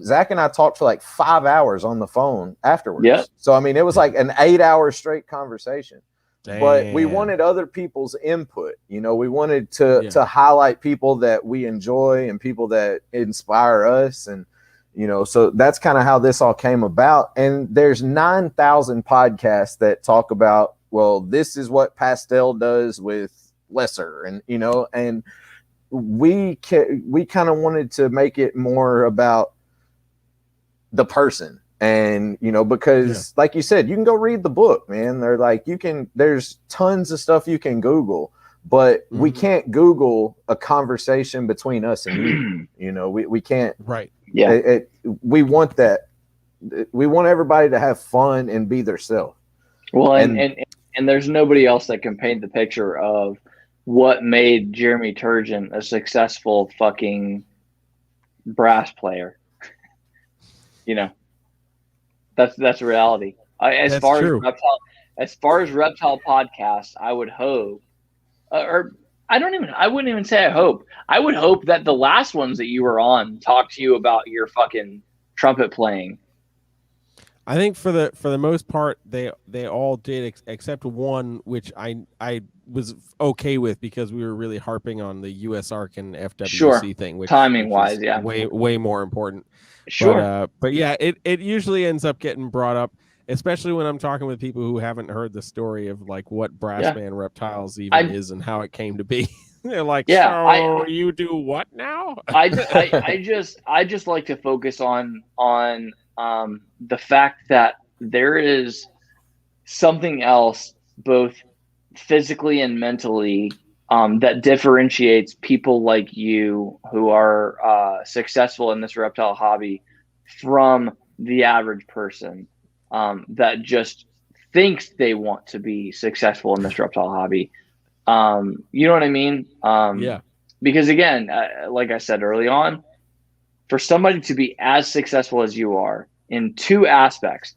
Zach and I talked for like 5 hours on the phone afterwards. Yep. So, I mean, it was like an 8-hour straight conversation. Damn. But we wanted other people's input. You know, we wanted to highlight people that we enjoy and people that inspire us. And So that's kind of how this all came about. And there's 9,000 podcasts that talk about, well, this is what pastel does with lesser, and and we kind of wanted to make it more about the person. And because like you said, you can go read the book, man. They're like, there's tons of stuff you can Google, but we can't Google a conversation between us and you. We can't. Right. Yeah. We want that. We want everybody to have fun and be their self. Well, and there's nobody else that can paint the picture of what made Jeremy Turgeon a successful fucking brass player. That's reality. As That's far true. as Reptile podcast, I would hope, or I wouldn't even say I hope. I would hope that the last ones that you were on talked to you about your fucking trumpet playing. I think for the most part they all did, except one which I was okay with, because we were really harping on the USARC and FWC thing, which timing wise, way more important. Sure. But yeah, it usually ends up getting brought up, especially when I'm talking with people who haven't heard the story of like what brass band Reptiles even is and how it came to be. They're like, so you do what now? I just like to focus on the fact that there is something else, both physically and mentally, that differentiates people like you who are successful in this reptile hobby from the average person that just thinks they want to be successful in this reptile hobby. You know what I mean? Yeah. Because again, like I said early on, for somebody to be as successful as you are in two aspects,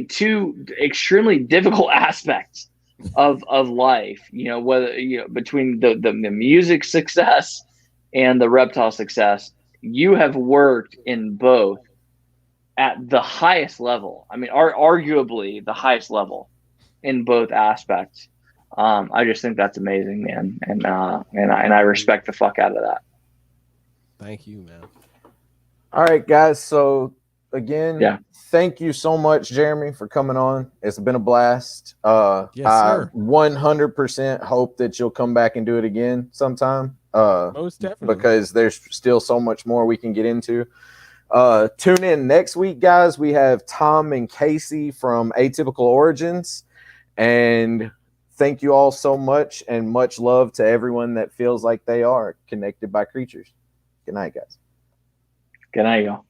two extremely difficult aspects of life, whether between the music success and the reptile success, you have worked in both at the highest level. Arguably the highest level in both aspects. I just think that's amazing, man, and I respect the fuck out of that. Thank you, man. All right, guys. So again, thank you so much, Jeremy, for coming on. It's been a blast. Yes, sir. I 100% hope that you'll come back and do it again sometime. Most definitely. Because there's still so much more we can get into. Tune in next week, guys. We have Tom and Casey from Atypical Origins. And thank you all so much, and much love to everyone that feels like they are connected by creatures. Good night, guys. Good night, y'all.